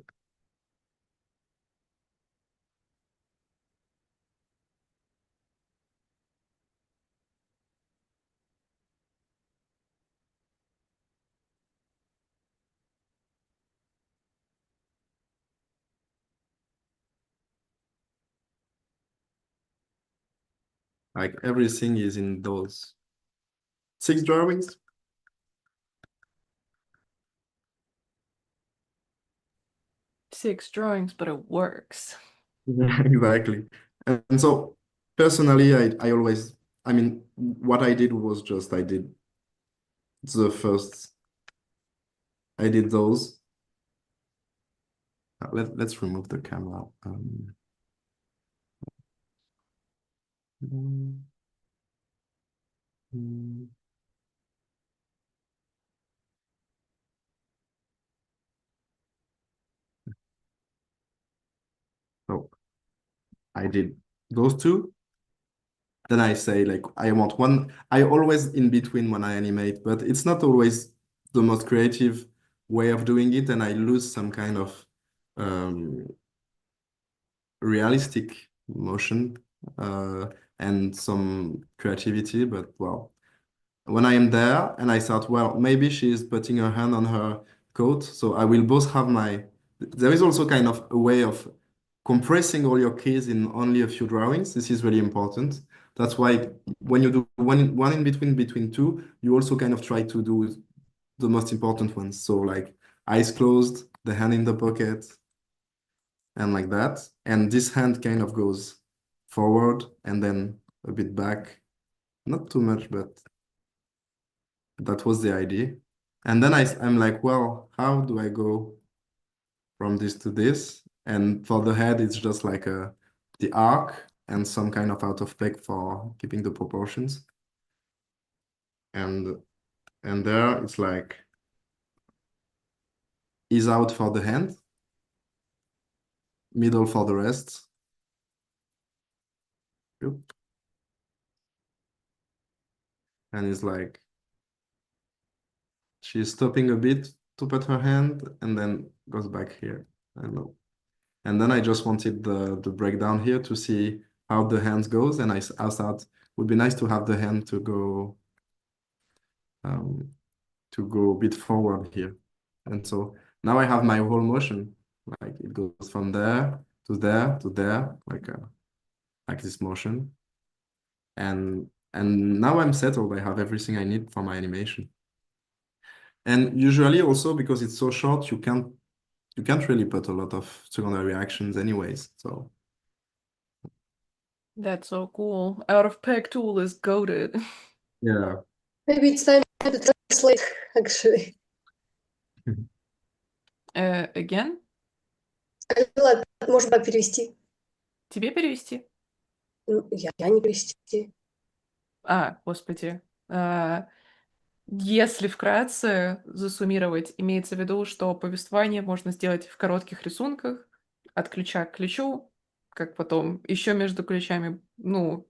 Like everything is in those 6 drawings. Six drawings, but it works. Yeah, exactly. And so personally, I always, I mean, what I did was just I did the first, I did those. Let's remove the camera. Mm, mm. So I did those two. Then I say like I want one. I always in between when I animate, but it's not always the most creative way of doing it, and I lose some kind of realistic motion and some creativity, but well, when I am there and I thought, well, maybe she is putting her hand on her coat, so I will both have my. There is also kind of a way of compressing all your keys in only a few drawings. This is really important. That's why when you do one in between two, you also kind of try to do the most important ones. So like eyes closed, the hand in the pocket, and like that. And this hand kind of goes forward and then a bit back. Not too much, but that was the idea. And then I'm like, well, how do I go from this to this? And for the head, it's just like the arc and some kind of out of peg for keeping the proportions. And there it's like ease out for the hand, middle for the rest. Yep. And it's like she's stopping a bit to put her hand and then goes back here. I don't know. And then I just wanted the breakdown here to see how the hand goes. And I thought it would be nice to have the hand to go a bit forward here. And so now I have my whole motion. Like it goes from there to there to there, like this motion. And now I'm settled. I have everything I need for my animation. And usually also because it's so short, you can't really put a lot of secondary actions anyways. So That's so cool. Out of peg tool is goated. yeah. Maybe it's time to translate, actually. Again? Ладно, можно так перевести. Тебе перевести? Я не перевести. Господи. Если вкратце засуммировать, имеется в виду, что повествование можно сделать в коротких рисунках, от ключа к ключу, как потом еще между ключами, ну,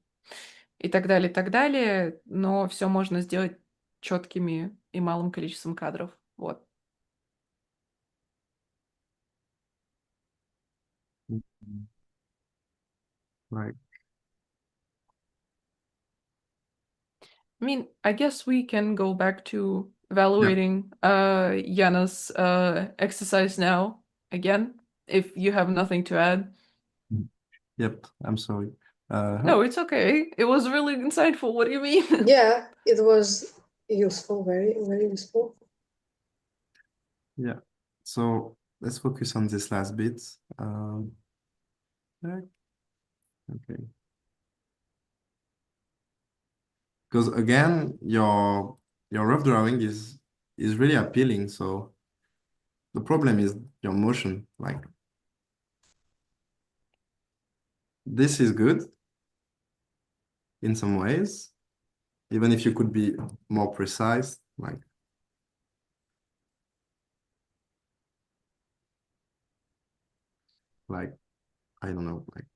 и так далее, но все можно сделать четкими и малым количеством кадров. Вот. Right. I mean, I guess we can go back to evaluating Yana's exercise now again, if you have nothing to add. Yep, I'm sorry. No, it's okay. It was really insightful. What do you mean? Yeah, it was useful, very, very useful. Yeah. So let's focus on this last bit. Okay. Because again, your rough drawing is really appealing. So the problem is your motion. Like this is good in some ways, even if you could be more precise. Like I don't know, like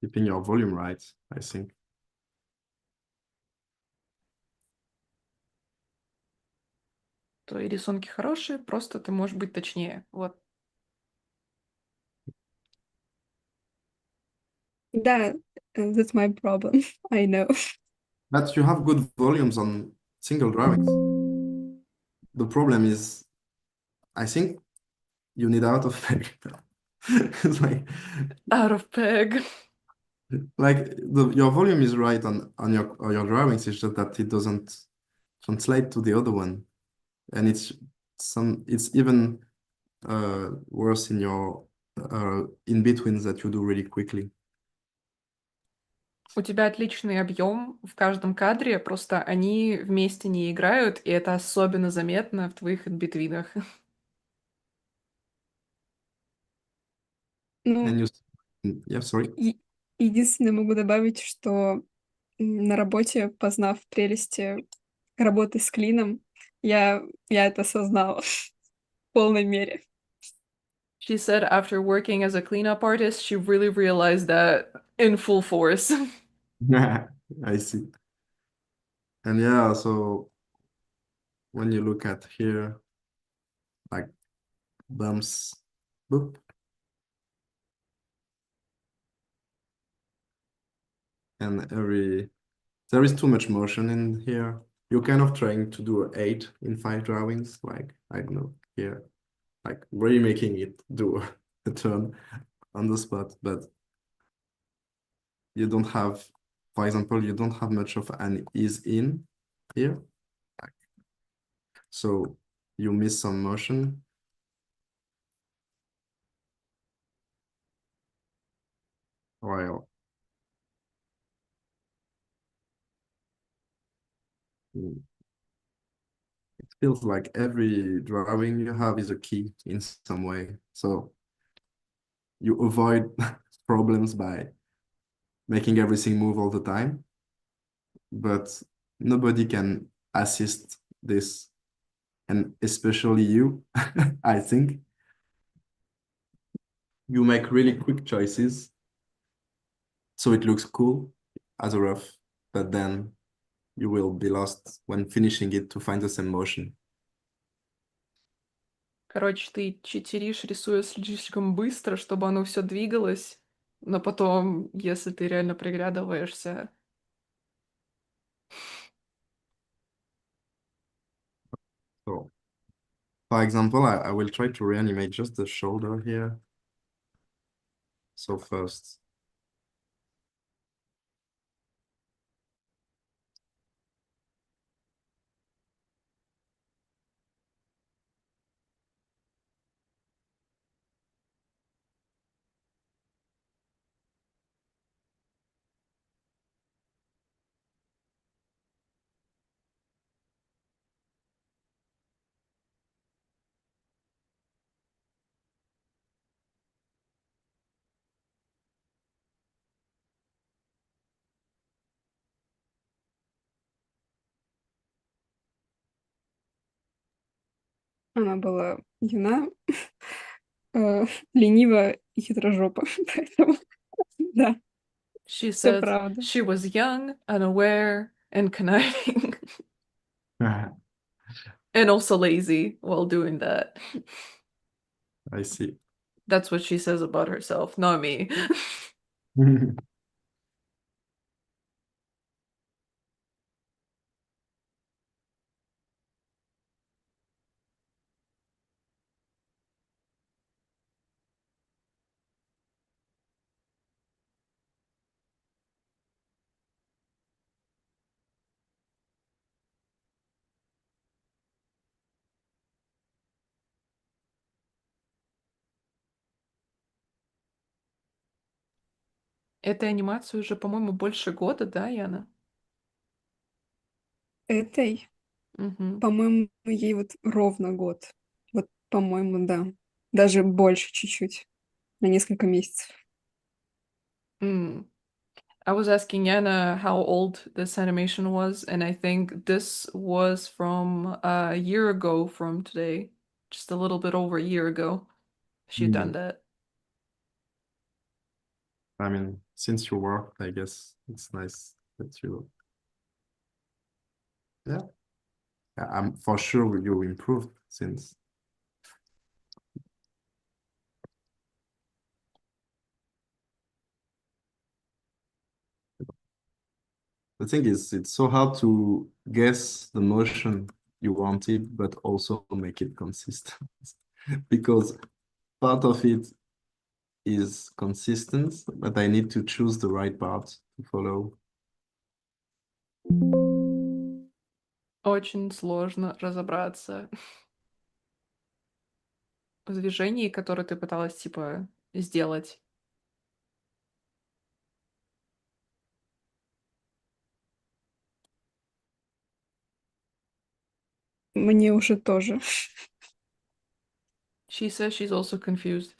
keeping your volume right, I think. Твои рисунки хорошие, просто ты можешь быть точнее. Вот. Да, that's my problem. I know. But you have good volumes on single drawings. The problem is, I think you need out of peg. It's like Out of peg. like your volume is right on your drawings. It's just that it doesn't translate to the other one, and it's even worse in your in betweens that you do really quickly. У тебя отличный объем в каждом кадре, просто они вместе не играют, и это особенно заметно в твоих инбитвинах. Ну, And yeah, sorry. единственное могу добавить, что на работе, познав прелести работы с клином, я это осознала в полной мере. She said after working as a cleanup artist, she really realized that in full force. I see. And yeah, so when you look at here, like bumps, boop, and there is too much motion in here. You're kind of trying to do 8 in 5 drawings, like I don't know here, like really making it do a turn on the spot, but you don't have, for example, you don't have much of an ease in here, so you miss some motion. While it feels like every drawing you have is a key in some way. So you avoid problems by making everything move all the time, but nobody can assist this, and especially you, I think. You make really quick choices, so it looks cool as a rough, but then you will be lost when finishing it to find the same motion. Короче, ты читеришь, рисуя слишком быстро, чтобы оно все двигалось, но потом, если ты реально приглядываешься... So, for example, I will try to reanimate just the shoulder here. So first, Она была юна, ленива и хитрожопа, поэтому да, She все said правда. she was young, unaware, and conniving, and also lazy while doing that. I see. That's what she says about herself, not me. Этой анимации уже, по-моему, больше года, да, Яна? Этой, Мгм. по-моему, ей вот ровно год. Вот, по-моему, да. Даже больше чуть-чуть, на несколько месяцев. Mm. I was asking Yana how old this animation was, and I think this was from a year ago from today. Just a little bit over a year ago. She'd done that. I mean, since you worked, I guess it's nice that you, yeah, I'm for sure you improved since. The thing is, it's so hard to guess the motion you wanted, but also make it consistent. Because part of it is consistent, but I need to choose the right part to follow. Очень сложно разобраться в движении, которое ты пыталась, типа, сделать. Мне уже тоже. She says she's also confused.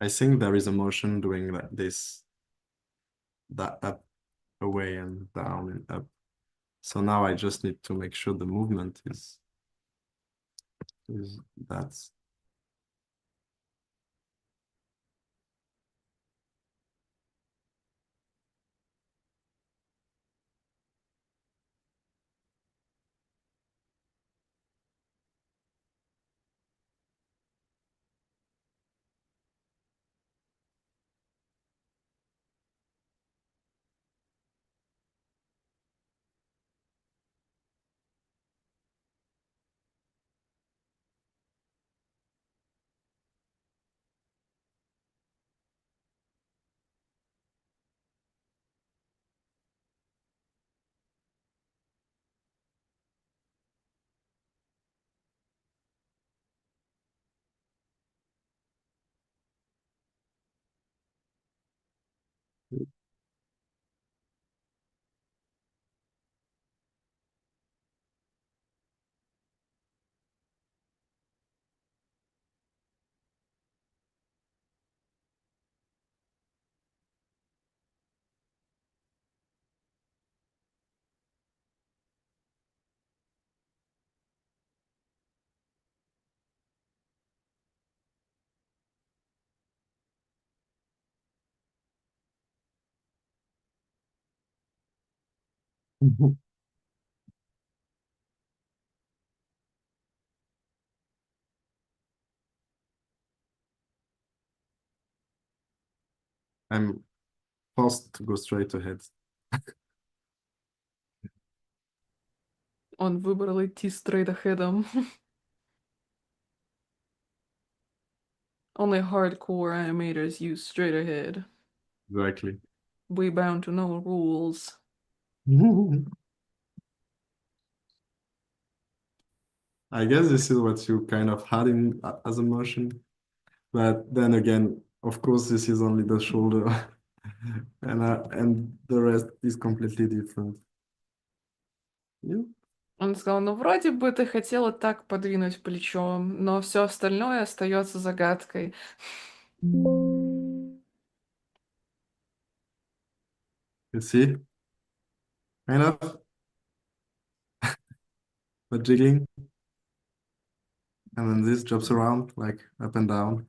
I think there is a motion doing like this, that up, away and down and up. So now I just need to make sure the movement is that. I'm forced to go straight ahead. Он выбрал идти straight ahead. Only hardcore animators use straight ahead. Exactly. We bound to no rules. I guess this is what you kind of had in as a motion, but then again, of course, this is only the shoulder, and the rest is completely different. Yeah. Он сказал, ну вроде бы ты хотела так подвинуть плечом, но все остальное остается загадкой. You see, kind of, but jiggling, and then this jumps around like up and down,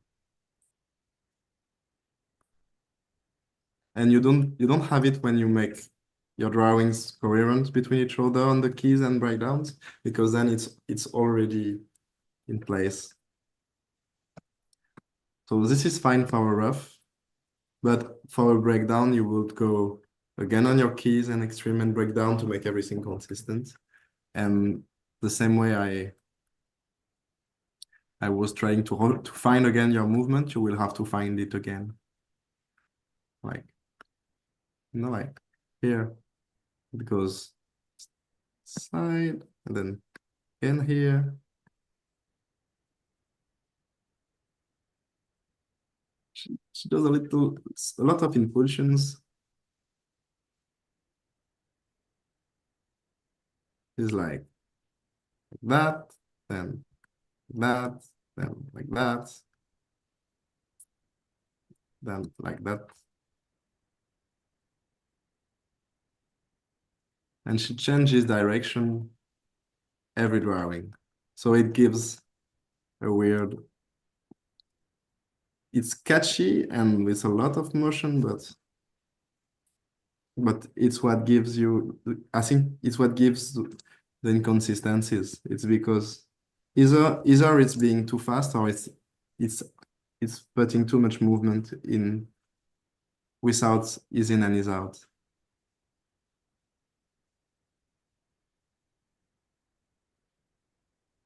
and you don't have it when you make your drawings coherent between each other on the keys and breakdowns, because then it's already in place. So this is fine for a rough, but for a breakdown, you would go again on your keys and extreme and breakdown to make everything consistent. And the same way I was trying to find again your movement, you will have to find it again. Like, like here, it goes side, and then in here. She does a lot of impulsions. It's like that, then that, then like that, then like that. And she changes direction every drawing. So it gives a weird, it's catchy and with a lot of motion, but it's what gives you, I think it's what gives the inconsistencies. It's because either it's being too fast or it's putting too much movement in without ease in and ease out.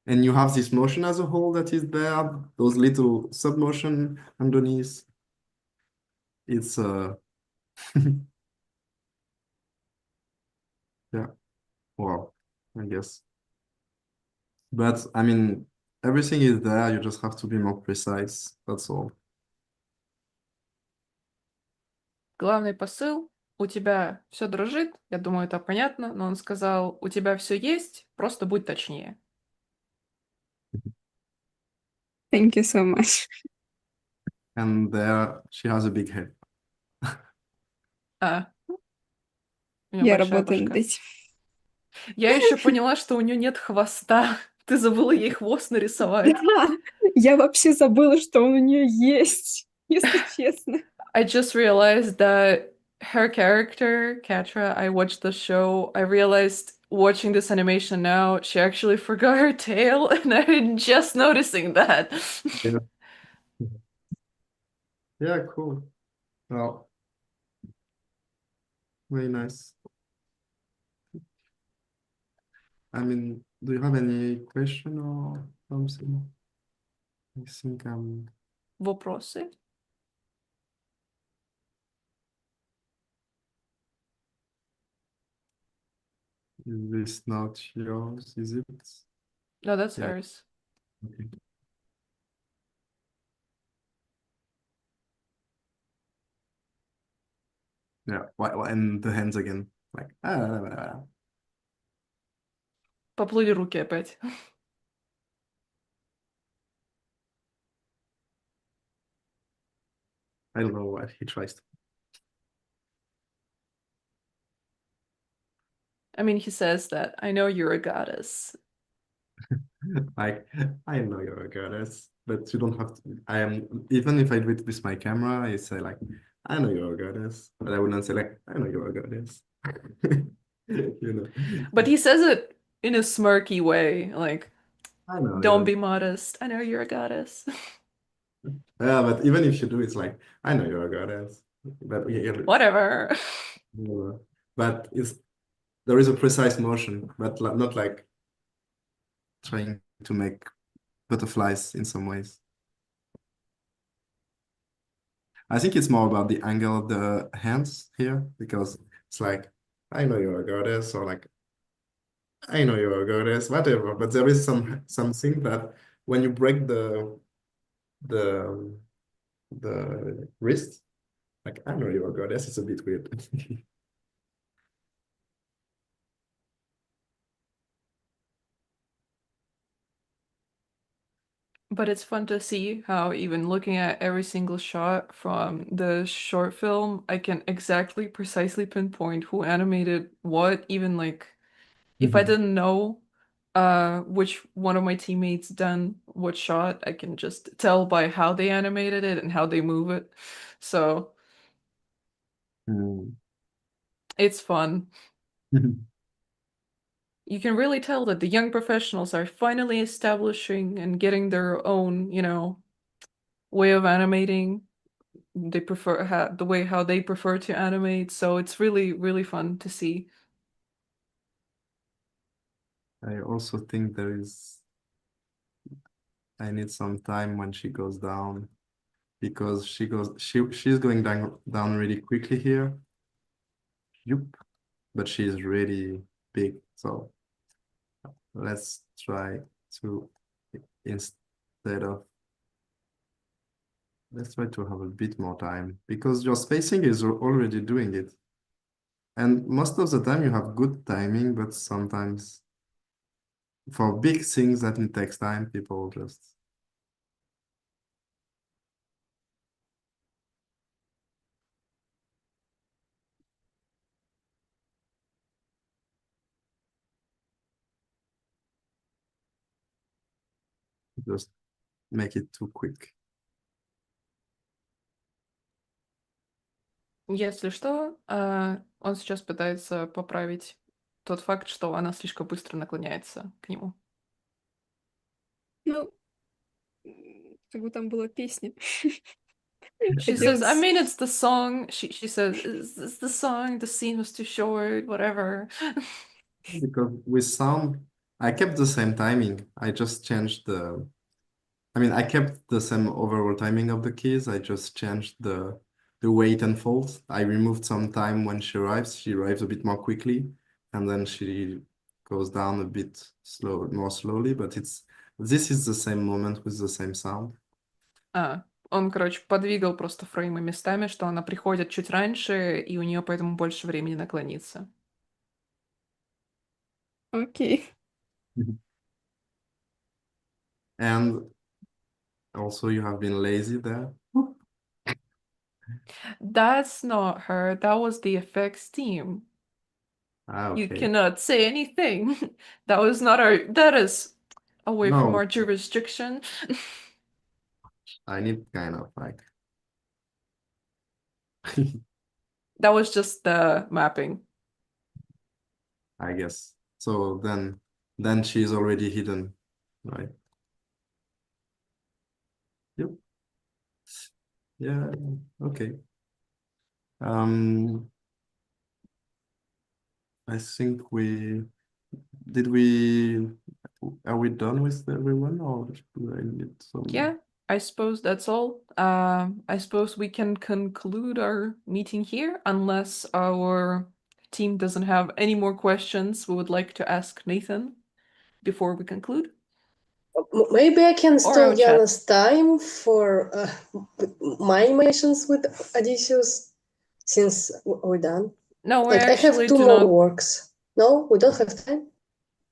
And you have this motion as a whole that is there, those little submotion underneath. It's yeah, well, I guess. But I mean, everything is there, you just have to be more precise, that's all. Главный посыл: у тебя все дрожит, я думаю, это понятно, но он сказал, у тебя все есть, просто будь точнее. Thank you so much. And there she has a big head. У нее Я большая работаю над башка. этим. Я еще поняла, что у нее нет хвоста. Ты забыла ей хвост нарисовать. Да, я вообще забыла, что он у нее есть, если честно. I just realized that her character, Katra, I watched the show, I realized watching this animation now, she actually forgot her tail, and I'm just noticing that. Yeah. Yeah, cool. Well, very nice. I mean, do you have any question or something? I think Вопросы? is this not yours, is it? No, that's Yeah. hers. Okay. Yeah, and the hands again, like Поплыли руки опять. I don't know what he tries to. I mean, he says that, I know you're a goddess. Like, I know you're a goddess, but you don't have to. I am, even if I do it with my camera, I say like, I know you're a goddess, but I wouldn't say like, I know you're a goddess. You know. But he says it in a smirky way, like, I know, don't yeah. be modest. I know you're a goddess. Yeah, but even if you do, it's like, I know you're a goddess. But Whatever. yeah. But there is a precise motion, but not like trying to make butterflies in some ways. I think it's more about the angle of the hands here, because it's like, I know you're a goddess, or like, I know you're a goddess, whatever. But there is something that when you break the the wrist, like, I know you're a goddess, it's a bit weird. But it's fun to see how even looking at every single shot from the short film, I can exactly precisely pinpoint who animated what, even like if I didn't know which one of my teammates done what shot, I can just tell by how they animated it and how they move it. So Mm. it's fun. You can really tell that the young professionals are finally establishing and getting their own, way of animating. They prefer the way how they prefer to animate, so it's really, really fun to see. I also think I need some time when she goes down, because she's going down really quickly here. Yup. But she's really big, so let's try to instead of let's try to have a bit more time, because your spacing is already doing it. And most of the time you have good timing, but sometimes for big things that it takes time, people just just make it too quick. Если что, он сейчас пытается поправить тот факт, что она слишком быстро наклоняется к нему. Ну, как бы там была песня. She says, I Хотелось... mean, it's the song. She says, it's the song, the scene was too short, whatever. Because with sound, I kept the same timing. I just changed I kept the same overall timing of the keys. I just changed the way it unfolds. I removed some time when she arrives. She arrives a bit more quickly, and then she goes down a bit more slowly. But this is the same moment with the same sound. Он, короче, подвигал просто фреймы местами, что она приходит чуть раньше, и у нее поэтому больше времени наклониться. Окей. And also, you have been lazy there. That's not her. That was the effects team. Okay. You cannot say anything. That was not our. That is away from No. our jurisdiction. I need kind of like. That was just the mapping. I guess. So then she's already hidden, right? Yep. Yeah, okay. I think are we done with everyone, or do I need some? Yeah, I suppose that's all. I suppose we can conclude our meeting here unless our team doesn't have any more questions we would like to ask Nathan before we conclude. Maybe I can Or steal our chat. Yana's time for my animations with Odysseus, since we're done. No, we Like, I actually have two do more not. works. No, we don't have time?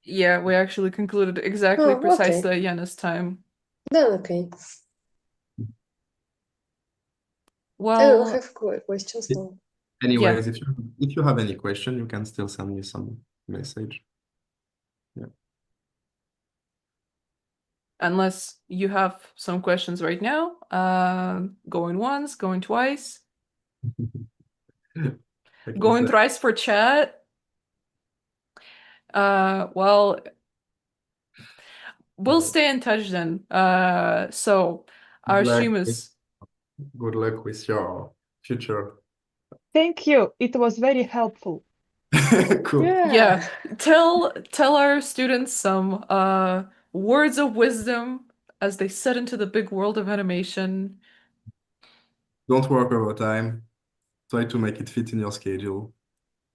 Yeah, we actually concluded exactly Oh, precisely okay. at Yana's time. Then okay. I don't Well, have questions now. Anyways, if you have any question, you can still send me some message. Yeah. Unless you have some questions right now, going once, going twice, going thrice for chat. Well, we'll stay in touch then. So our stream is. Good luck with your future. Thank you. It was very helpful. Cool. Yeah. Tell our students some words of wisdom as they set into the big world of animation. Don't work overtime. Try to make it fit in your schedule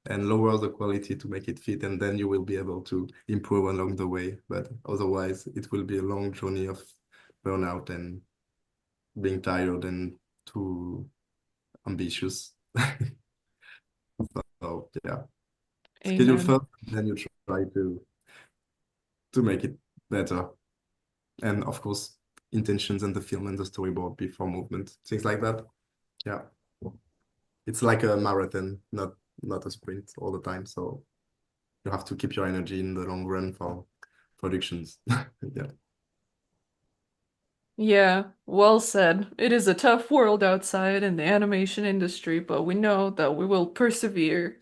and lower the quality to make it fit, and then you will be able to improve along the way. But otherwise, it will be a long journey of burnout and being tired and too ambitious. So yeah, schedule Amen. first, then you try to make it better. And of course, intentions and the film and the storyboard before movement, things like that. Yeah, it's like a marathon, not a sprint all the time. So you have to keep your energy in the long run for productions. Yeah. Yeah, well said. It is a tough world outside in the animation industry, but we know that we will persevere.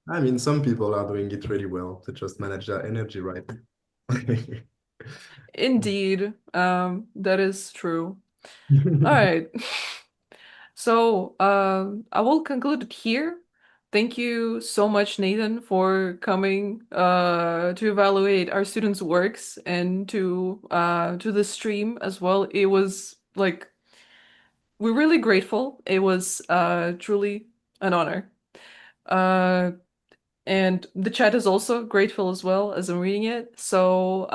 I mean, some people are doing it really well. They just manage their energy right. Indeed, that is true. All right. So, I will conclude it here. Thank you so much, Nathan, for coming to evaluate our students' works and to the stream as well. It was like we're really grateful. It was truly an honor. And the chat is also grateful as well as I'm reading it. So,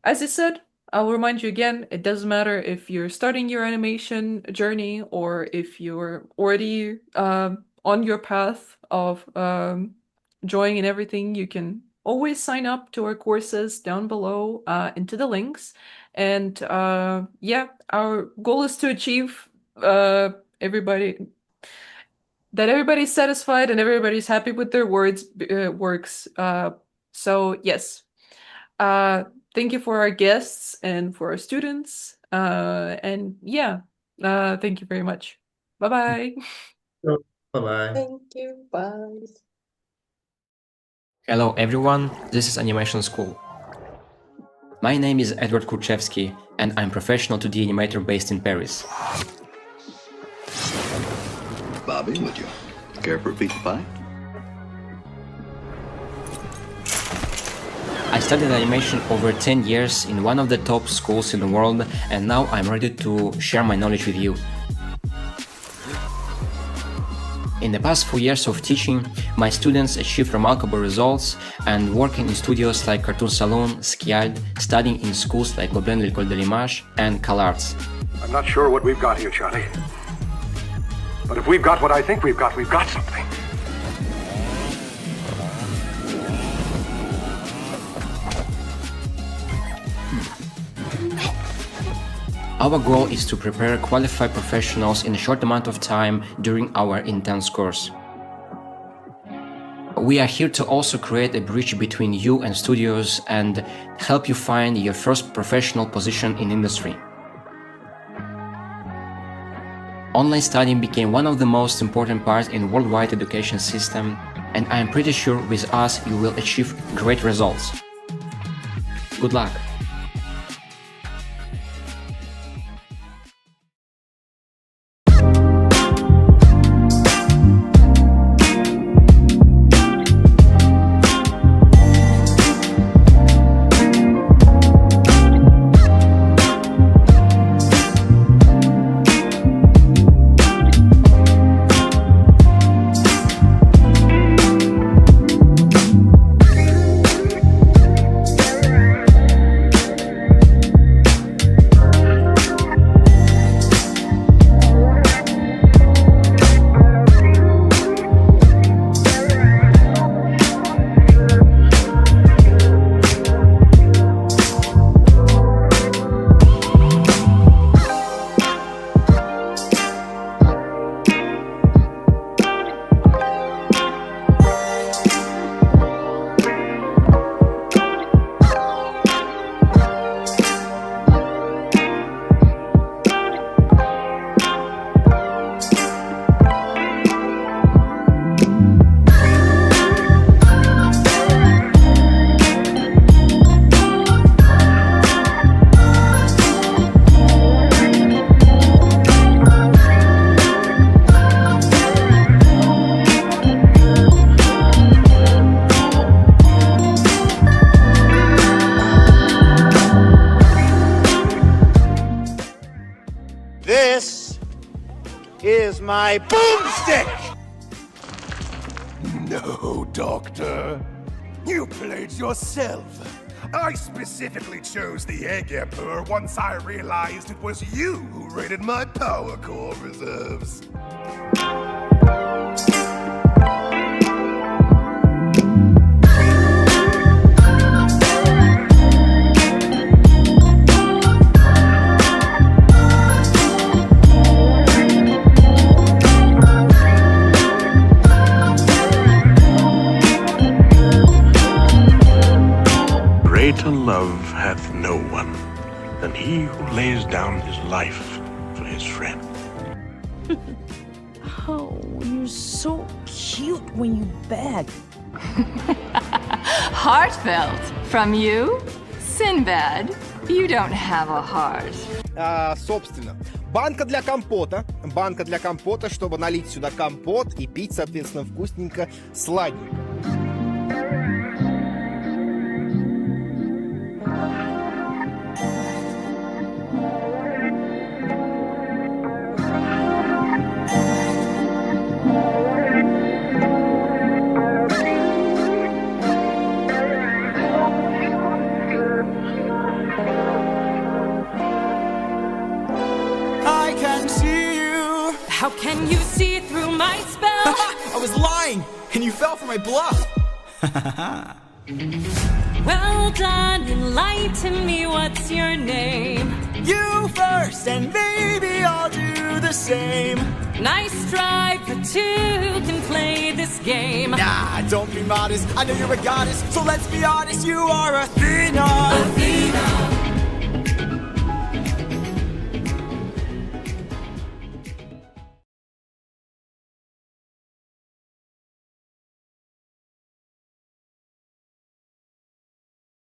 as I said, I'll remind you again, it doesn't matter if you're starting your animation journey or if you're already on your path of joining and everything, you can always sign up to our courses down below into the links. And yeah, our goal is to achieve everybody's satisfied and everybody's happy with their works. So yes, thank you for our guests and for our students. And yeah, thank you very much. Bye-bye. Bye-bye. Thank you. Bye. Hello everyone, this is Animation School. My name is Edward Kurchevsky and I'm professional 2D animator based in Paris. Bobby, would you care for a piece of pie? I studied animation over 10 years in one of the top schools in the world, and now I'm ready to share my knowledge with you. In the past 4 years of teaching, my students achieved remarkable results and working in studios like Cartoon Saloon, Skiald, studying in schools like Gobelin l'École de l'Image and CalArts. I'm not sure what we've got here, Charlie. But if we've got what I think we've got something. Our goal is to prepare qualified professionals in a short amount of time during our intense course. We are here to also create a bridge between you and studios and help you find your first professional position in industry. Online studying became one of the most important parts in worldwide education system, and I am pretty sure with us you will achieve great results. Good luck! This is my boomstick! No, Doctor. You played yourself. I specifically chose the Egg Emperor once I realized it was you who raided my power core reserves. Greater love hath no one than he who lays down his life for his friend. Oh, you're so cute when you beg. Heartfelt. From you? Sinbad, you don't have a heart. Собственно, банка для компота, чтобы налить сюда компот и пить, соответственно, вкусненько, сладенько. I can see you. How can you see through my spell? I was lying, and you fell for my bluff. Well done, enlighten me, what's your name? You first, and maybe I'll do the same. Nice try, but two can play this game. Nah, don't be modest, I know you're a goddess, so let's be honest, you are Athena. Athena.